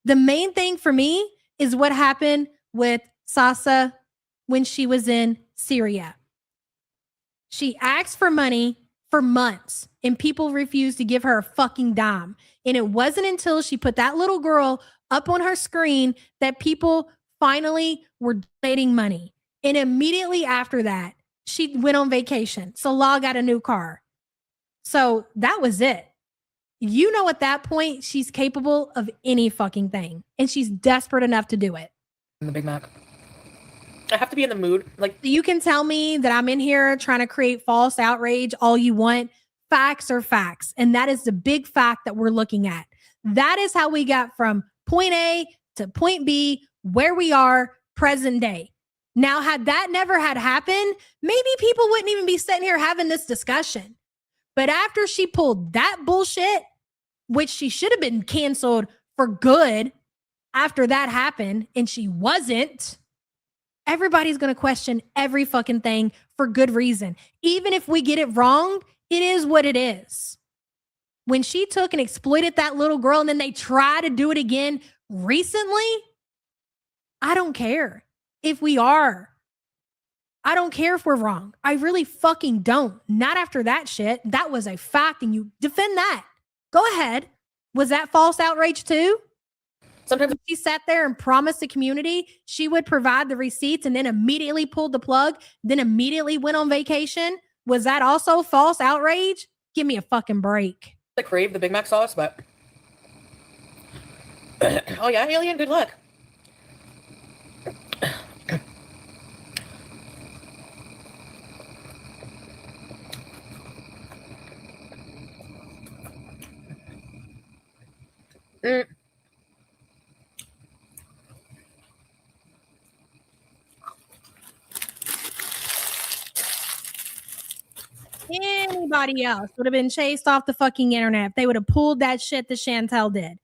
The main thing for me is what happened with Sasa when she was in Syria. She asked for money for months and people refused to give her a fucking dime. And it wasn't until she put that little girl up on her screen that people finally were donating money. And immediately after that, she went on vacation. Salah got a new car. So that was it. You know, at that point, she's capable of any fucking thing. And she's desperate enough to do it.
The Big Mac. I have to be in the mood. Like,
you can tell me that I'm in here trying to create false outrage all you want. Facts are facts. And that is the big fact that we're looking at. That is how we got from point A to point B where we are present day. Now, had that never had happened, maybe people wouldn't even be sitting here having this discussion. But after she pulled that bullshit, which she should have been canceled for good after that happened, and she wasn't, everybody's going to question every fucking thing for good reason. Even if we get it wrong, it is what it is. When she took and exploited that little girl and then they try to do it again recently, I don't care if we are. I don't care if we're wrong. I really fucking don't. Not after that shit. That was a fact and you defend that. Go ahead. Was that false outrage too? Sometimes she sat there and promised the community she would provide the receipts and then immediately pulled the plug, then immediately went on vacation. Was that also false outrage? Give me a fucking break.
I crave the Big Mac sauce, but oh yeah, Alien, good luck.
Anybody else would have been chased off the fucking internet if they would have pulled that shit that Chantel did.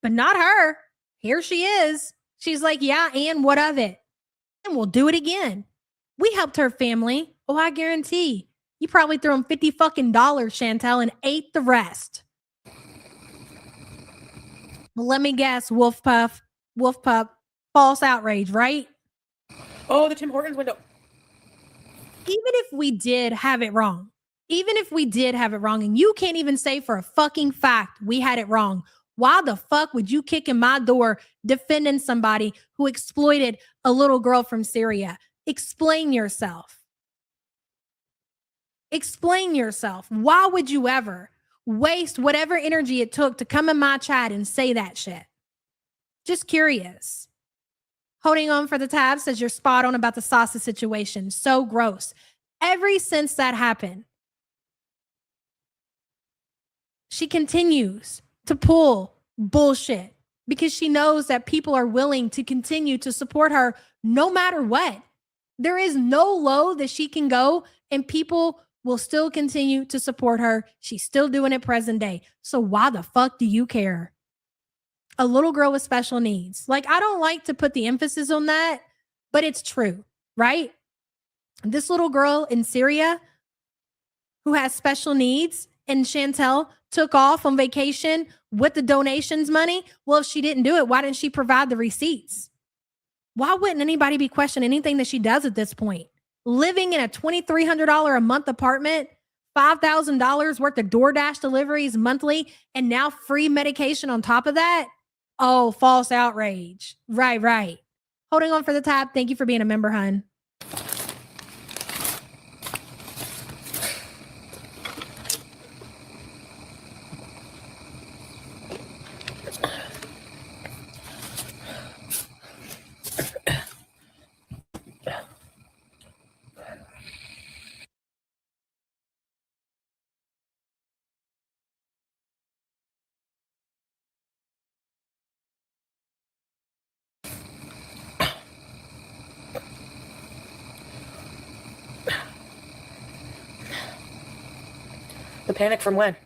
But not her. Here she is. She's like, yeah, and what of it? And we'll do it again. We helped her family. Oh, I guarantee. You probably threw them $50 fucking Chantel, and ate the rest. Well, let me guess, Wolf Pup, false outrage, right?
Oh, the Tim Hortons window.
Even if we did have it wrong, and you can't even say for a fucking fact we had it wrong, why the fuck would you kick in my door defending somebody who exploited a little girl from Syria? Explain yourself. Explain yourself. Why would you ever waste whatever energy it took to come in my chat and say that shit? Just curious. Holding on for the tab says you're spot on about the sausage situation. So gross. Ever since that happened, she continues to pull bullshit because she knows that people are willing to continue to support her no matter what. There is no low that she can go and people will still continue to support her. She's still doing it present day. So why the fuck do you care? A little girl with special needs. Like, I don't like to put the emphasis on that, but it's true, right? This little girl in Syria who has special needs, and Chantel took off on vacation with the donations money. Well, if she didn't do it, why didn't she provide the receipts? Why wouldn't anybody be questioning anything that she does at this point? Living in a $2,300 a month apartment, $5,000 worth of DoorDash deliveries monthly, and now free medication on top of that? Oh, false outrage. Right. Holding on for the tab. Thank you for being a member, hun.
The panic from when?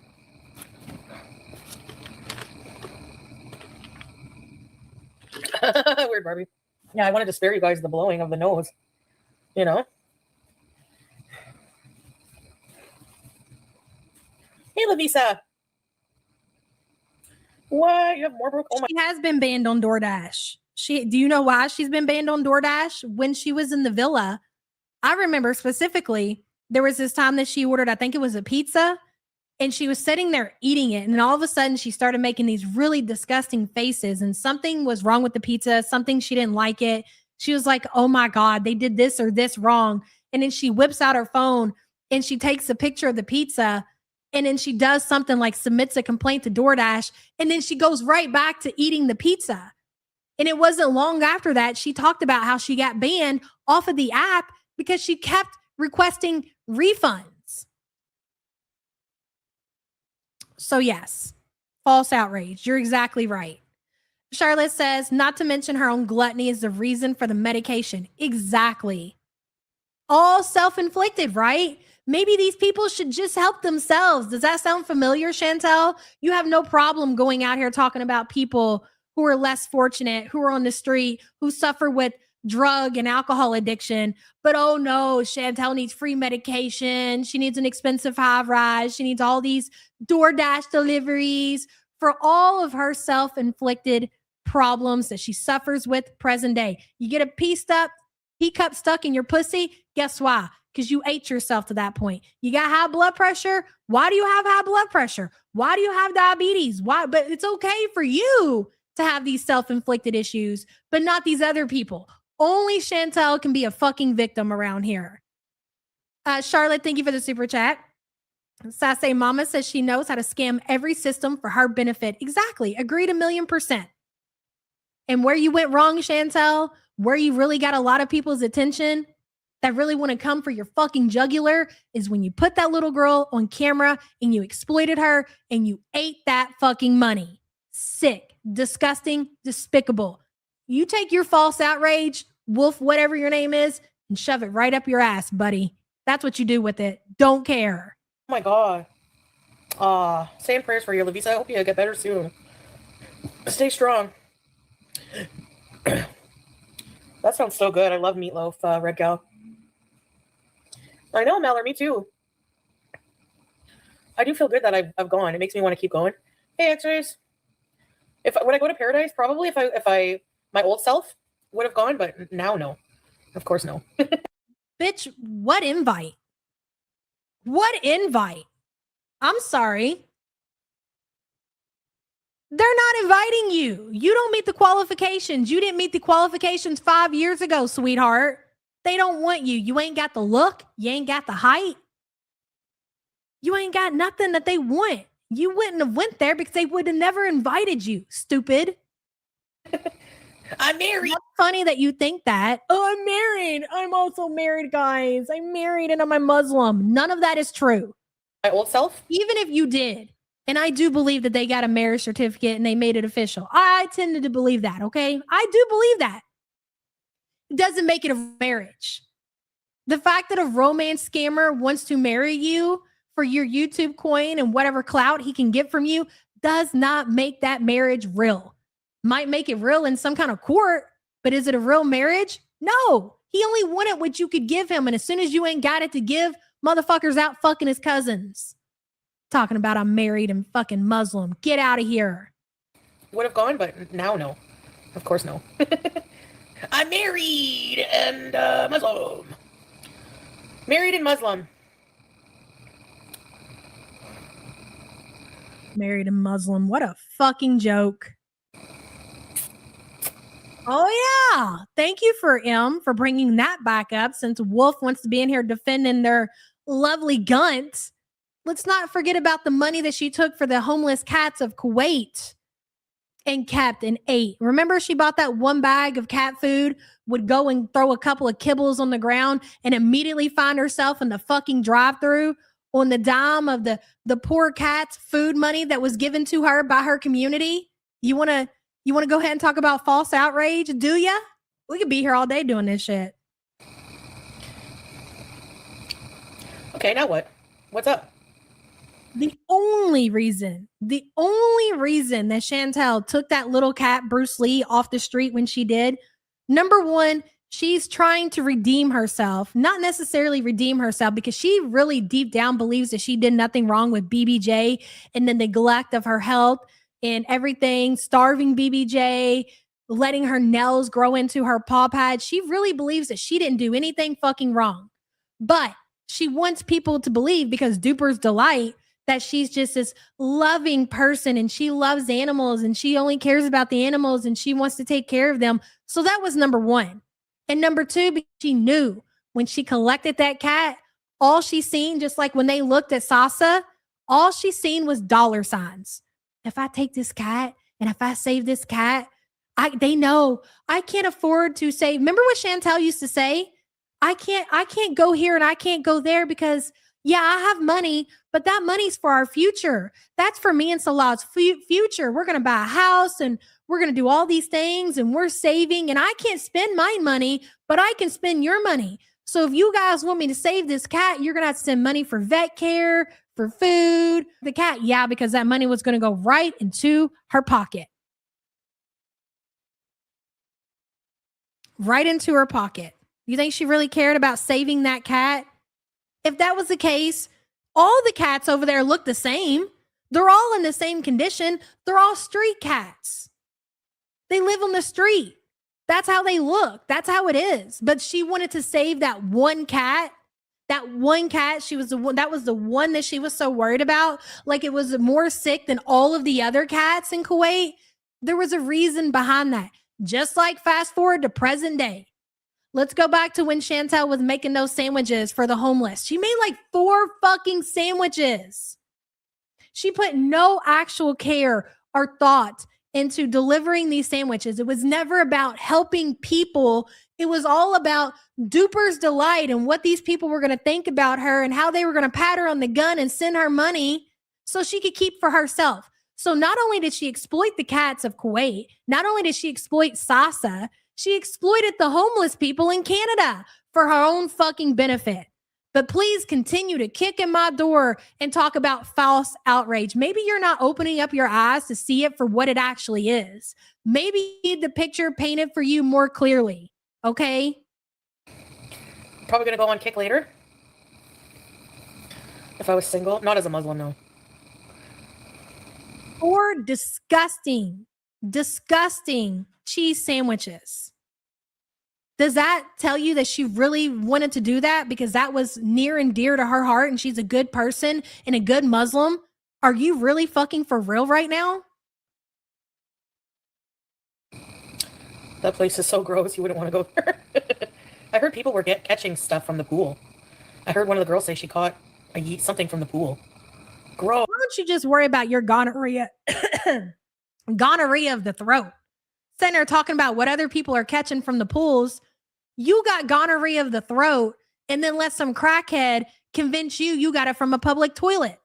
Weird, Barbie. Yeah, I wanted to spare you guys the blowing of the nose. You know? Hey, Lavisa. What? You have more broke? Oh my.
She has been banned on DoorDash. Do you know why she's been banned on DoorDash? When she was in the villa, I remember specifically, there was this time that she ordered, I think it was a pizza, and she was sitting there eating it. And then all of a sudden she started making these really disgusting faces, and something was wrong with the pizza, something she didn't like it. She was like, oh my God, they did this or this wrong. And then she whips out her phone and she takes a picture of the pizza, and then she does something like submits a complaint to DoorDash, and then she goes right back to eating the pizza. And it wasn't long after that she talked about how she got banned off of the app because she kept requesting refunds. So yes, false outrage. You're exactly right. Charlotte says, not to mention her own gluttony is the reason for the medication. Exactly. All self-inflicted, right? Maybe these people should just help themselves. Does that sound familiar, Chantel? You have no problem going out here talking about people who are less fortunate, who are on the street, who suffer with drug and alcohol addiction. But oh no, Chantel needs free medication. She needs an expensive high rise. She needs all these DoorDash deliveries for all of her self-inflicted problems that she suffers with present day. You get a teacup stuck in your pussy. Guess why? Because you ate yourself to that point. You got high blood pressure. Why do you have high blood pressure? Why do you have diabetes? Why? But it's okay for you to have these self-inflicted issues, but not these other people. Only Chantel can be a fucking victim around here. Charlotte, thank you for the super chat. Sassy Mama says she knows how to scam every system for her benefit. Exactly. Agreed 1,000,000%. And where you went wrong, Chantel, where you really got a lot of people's attention that really want to come for your fucking jugular is when you put that little girl on camera and you exploited her and you ate that fucking money. Sick, disgusting, despicable. You take your false outrage, Wolf, whatever your name is, and shove it right up your ass, buddy. That's what you do with it. Don't care.
Oh my God. Saying prayers for you, Lavisa. I hope you get better soon. Stay strong. That sounds so good. I love meatloaf, Red Gal. I know, Mallory, me too. I do feel good that I've gone. It makes me want to keep going. Hey, X-rays. When I go to Paradise, probably if I my old self would have gone, but now no. Of course no.
Bitch, what invite? What invite? I'm sorry. They're not inviting you. You don't meet the qualifications. You didn't meet the qualifications 5 years ago, sweetheart. They don't want you. You ain't got the look. You ain't got the height. You ain't got nothing that they want. You wouldn't have went there because they would have never invited you, stupid.
I'm married.
It's funny that you think that. Oh, I'm married. I'm also married, guys. I'm married and I'm a Muslim. None of that is true.
My old self?
Even if you did, and I do believe that they got a marriage certificate and they made it official. I tended to believe that, okay? I do believe that. It doesn't make it a marriage. The fact that a romance scammer wants to marry you for your YouTube coin and whatever clout he can get from you does not make that marriage real. Might make it real in some kind of court, but is it a real marriage? No. He only wanted what you could give him. And as soon as you ain't got it to give, motherfucker's out fucking his cousins. Talking about I'm married and fucking Muslim. Get out of here.
Would have gone, but now no. Of course no. I'm married and Muslim. Married and Muslim.
Married and Muslim. What a fucking joke. Oh, yeah. Thank you for bringing that back up since Wolf wants to be in here defending their lovely gunt. Let's not forget about the money that she took for the homeless cats of Kuwait and kept and ate. Remember, she bought that one bag of cat food, would go and throw a couple of kibbles on the ground and immediately find herself in the fucking drive-thru on the dime of the poor cat's food money that was given to her by her community. You want to go ahead and talk about false outrage? Do ya? We could be here all day doing this shit.
Okay, now what? What's up?
The only reason that Chantel took that little cat, Bruce Lee, off the street when she did, number one, she's trying to redeem herself, not necessarily redeem herself because she really deep down believes that she did nothing wrong with BBJ and the neglect of her health and everything, starving BBJ, letting her nails grow into her paw pad. She really believes that she didn't do anything fucking wrong. But she wants people to believe, because Duper's Delight, that she's just this loving person and she loves animals and she only cares about the animals and she wants to take care of them. So that was number one. And number two, because she knew when she collected that cat, all she seen, just like when they looked at Sasa, all she seen was dollar signs. If I take this cat and if I save this cat, they know I can't afford to save. Remember what Chantel used to say? I can't go here and I can't go there because, Yeah, I have money, but that money's for our future. That's for me and Salah's future. We're going to buy a house and we're going to do all these things and we're saving. And I can't spend my money, but I can spend your money. So if you guys want me to save this cat, you're going to have to send money for vet care, for food. The cat, yeah, because that money was going to go right into her pocket. Right into her pocket. You think she really cared about saving that cat? If that was the case, all the cats over there look the same. They're all in the same condition. They're all street cats. They live on the street. That's how they look. That's how it is. But she wanted to save that one cat. That one cat, she was the one, that was the one that she was so worried about. Like it was more sick than all of the other cats in Kuwait. There was a reason behind that. Just like fast forward to present day. Let's go back to when Chantel was making those sandwiches for the homeless. She made like 4 fucking sandwiches. She put no actual care or thought into delivering these sandwiches. It was never about helping people. It was all about Duper's delight and what these people were going to think about her and how they were going to pat her on the gun and send her money so she could keep for herself. So not only did she exploit the cats of Kuwait, not only did she exploit Sasa, she exploited the homeless people in Canada for her own fucking benefit. But please continue to kick in my door and talk about false outrage. Maybe you're not opening up your eyes to see it for what it actually is. Maybe you need the picture painted for you more clearly. Okay?
Probably going to go on Kick later. If I was single. Not as a Muslim, no.
4 disgusting cheese sandwiches. Does that tell you that she really wanted to do that because that was near and dear to her heart and she's a good person and a good Muslim? Are you really fucking for real right now?
That place is so gross, you wouldn't want to go there. I heard people were catching stuff from the pool. I heard one of the girls say she caught something from the pool. Gross.
Why don't you just worry about your gonorrhea? Gonorrhea of the throat. Sitting there talking about what other people are catching from the pools. You got gonorrhea of the throat and then let some crackhead convince you got it from a public toilet.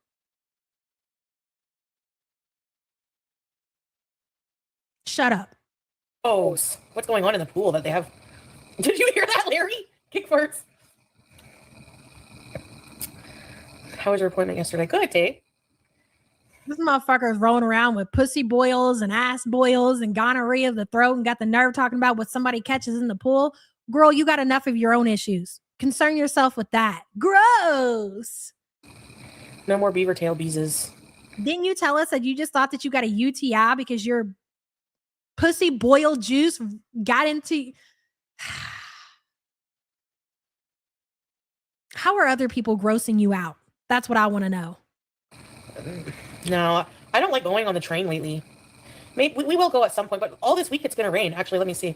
Shut up.
Oh, what's going on in the pool that they have? Did you hear that, Larry? Kick farts. How was your appointment yesterday? Good, Dave.
This motherfucker is rolling around with pussy boils and ass boils and gonorrhea of the throat and got the nerve talking about what somebody catches in the pool. Girl, you got enough of your own issues. Concern yourself with that. Gross.
No more beaver tail beezes.
Didn't you tell us that you just thought that you got a UTI because your pussy boil juice got into... How are other people grossing you out? That's what I want to know.
No, I don't like going on the train lately. Maybe we will go at some point, but all this week it's going to rain. Actually, let me see.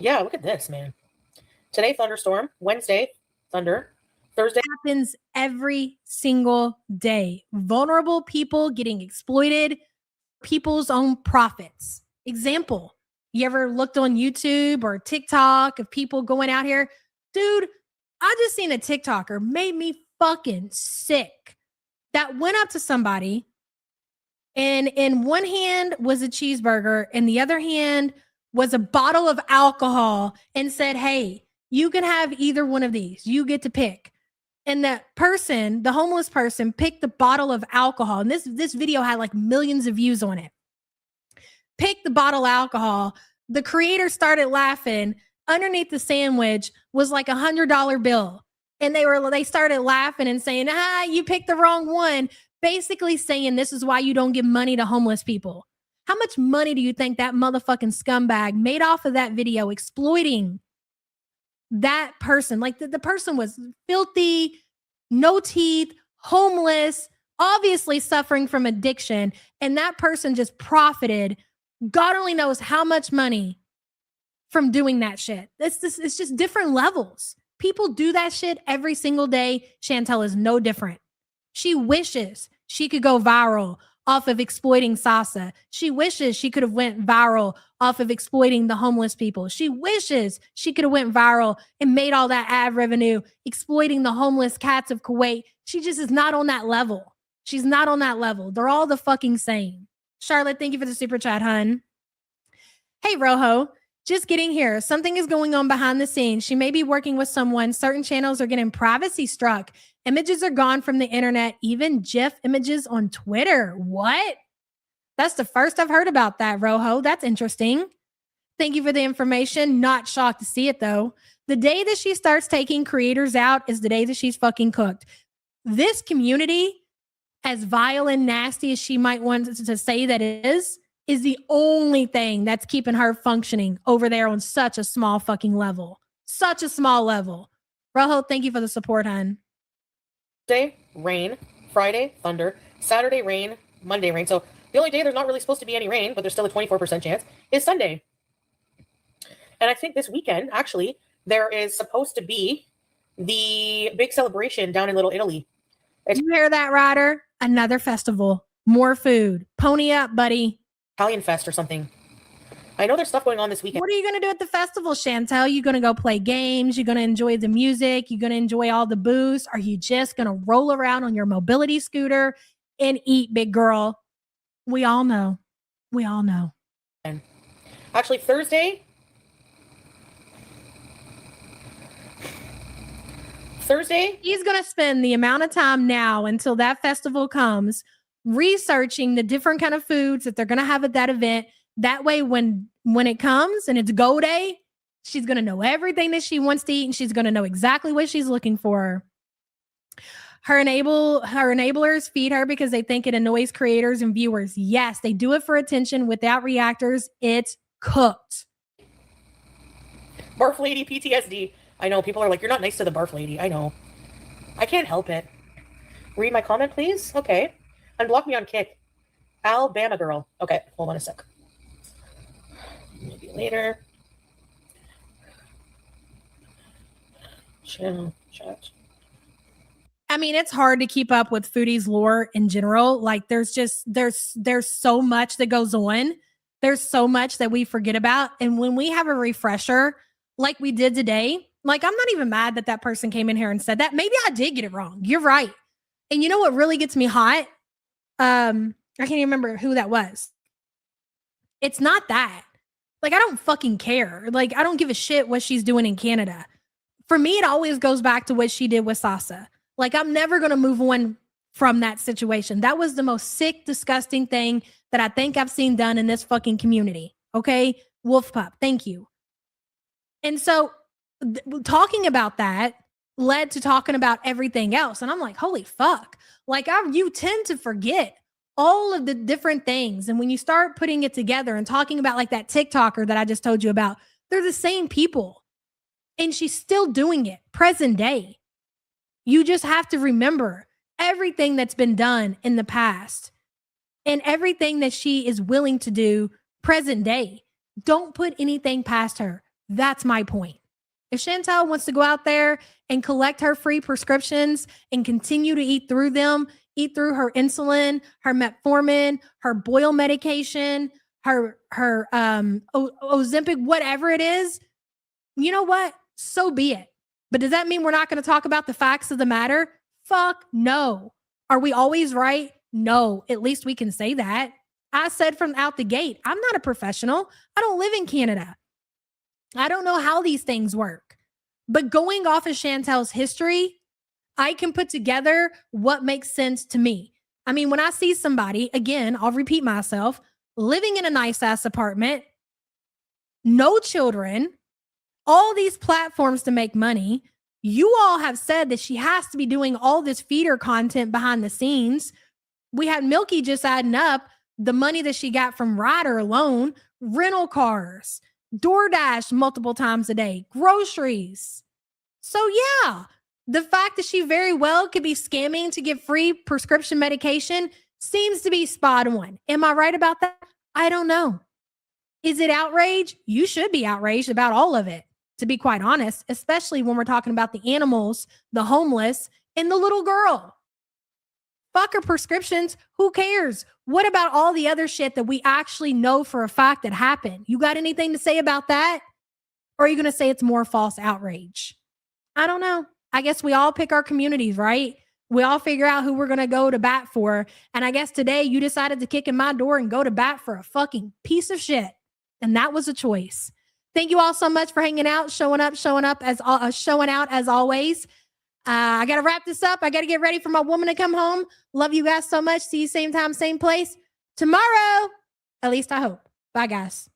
Yeah, look at this, man. Today, thunderstorm. Wednesday, thunder. Thursday.
Happens every single day. Vulnerable people getting exploited, people's own profits. Example, you ever looked on YouTube or TikTok of people going out here? Dude, I just seen a TikToker made me fucking sick that went up to somebody and in one hand was a cheeseburger and the other hand was a bottle of alcohol and said, hey, you can have either one of these. You get to pick. And that person, the homeless person, picked the bottle of alcohol. And this video had like millions of views on it. Picked the bottle of alcohol. The creator started laughing. Underneath the sandwich was like $100 bill. And they started laughing and saying, you picked the wrong one. Basically saying this is why you don't give money to homeless people. How much money do you think that motherfucking scumbag made off of that video exploiting that person? Like the person was filthy, no teeth, homeless, obviously suffering from addiction. And that person just profited. God only knows how much money from doing that shit. It's just different levels. People do that shit every single day. Chantel is no different. She wishes she could go viral off of exploiting Sasa. She wishes she could have went viral off of exploiting the homeless people. She wishes she could have went viral and made all that ad revenue exploiting the homeless cats of Kuwait. She just is not on that level. She's not on that level. They're all the fucking same. Charlotte, thank you for the super chat, hun. Hey, Rojo. Just getting here. Something is going on behind the scenes. She may be working with someone. Certain channels are getting privacy struck. Images are gone from the internet, even GIF images on Twitter. What? That's the first I've heard about that, Rojo. That's interesting. Thank you for the information. Not shocked to see it, though. The day that she starts taking creators out is the day that she's fucking cooked. This community, as vile and nasty as she might want to say that it is the only thing that's keeping her functioning over there on such a small fucking level. Such a small level. Rojo, thank you for the support, hun.
Thursday, rain. Friday, thunder. Saturday, rain. Monday, rain. So the only day there's not really supposed to be any rain, but there's still a 24% chance, is Sunday. And I think this weekend, actually, there is supposed to be the big celebration down in Little Italy.
Did you hear that, Ryder? Another festival. More food. Pony up, buddy.
Italian Fest or something. I know there's stuff going on this weekend.
What are you going to do at the festival, Chantel? You going to go play games? You going to enjoy the music? You going to enjoy all the booze? Are you just going to roll around on your mobility scooter and eat, big girl? We all know. We all know.
Actually, Thursday,
he's going to spend the amount of time now until that festival comes researching the different kind of foods that they're going to have at that event. That way, when it comes and it's go day, she's going to know everything that she wants to eat and she's going to know exactly what she's looking for. Her enablers feed her because they think it annoys creators and viewers. Yes, they do it for attention. Without reactors, it's cooked.
Barf Lady PTSD. I know people are like, you're not nice to the Barf Lady. I know. I can't help it. Read my comment, please. Okay. Unblock me on Kick. Alabama girl. Okay, hold on a sec. Maybe later. Channel chat.
I mean, it's hard to keep up with Foodie's lore in general. Like there's so much that goes on. There's so much that we forget about. And when we have a refresher like we did today, like I'm not even mad that that person came in here and said that. Maybe I did get it wrong. You're right. And you know what really gets me hot? I can't even remember who that was. It's not that. Like, I don't fucking care. Like, I don't give a shit what she's doing in Canada. For me, it always goes back to what she did with Sasa. Like, I'm never going to move on from that situation. That was the most sick, disgusting thing that I think I've seen done in this fucking community. Okay? Wolf Pup, thank you. And so talking about that led to talking about everything else. And I'm like, holy fuck. Like, you tend to forget all of the different things. And when you start putting it together and talking about like that TikToker that I just told you about, they're the same people. And she's still doing it present day. You just have to remember everything that's been done in the past and everything that she is willing to do present day. Don't put anything past her. That's my point. If Chantel wants to go out there and collect her free prescriptions and continue to eat through them, eat through her insulin, her metformin, her boil medication, her Ozempic, whatever it is, you know what? So be it. But does that mean we're not going to talk about the facts of the matter? Fuck no. Are we always right? No. At least we can say that. I said from out the gate, I'm not a professional. I don't live in Canada. I don't know how these things work. But going off of Chantel's history, I can put together what makes sense to me. I mean, when I see somebody, again, I'll repeat myself, living in a nice ass apartment, no children, all these platforms to make money. You all have said that she has to be doing all this feeder content behind the scenes. We had Milky just adding up the money that she got from Ryder alone, rental cars, DoorDash multiple times a day, groceries. So yeah, the fact that she very well could be scamming to get free prescription medication seems to be spot on. Am I right about that? I don't know. Is it outrage? You should be outraged about all of it, to be quite honest, especially when we're talking about the animals, the homeless, and the little girl. Fuck her prescriptions. Who cares? What about all the other shit that we actually know for a fact that happened? You got anything to say about that? Or are you going to say it's more false outrage? I don't know. I guess we all pick our communities, right? We all figure out who we're going to go to bat for. And I guess today you decided to kick in my door and go to bat for a fucking piece of shit. And that was a choice. Thank you all so much for hanging out, showing out as always. I got to wrap this up. I got to get ready for my woman to come home. Love you guys so much. See you same time, same place tomorrow. At least I hope. Bye, guys.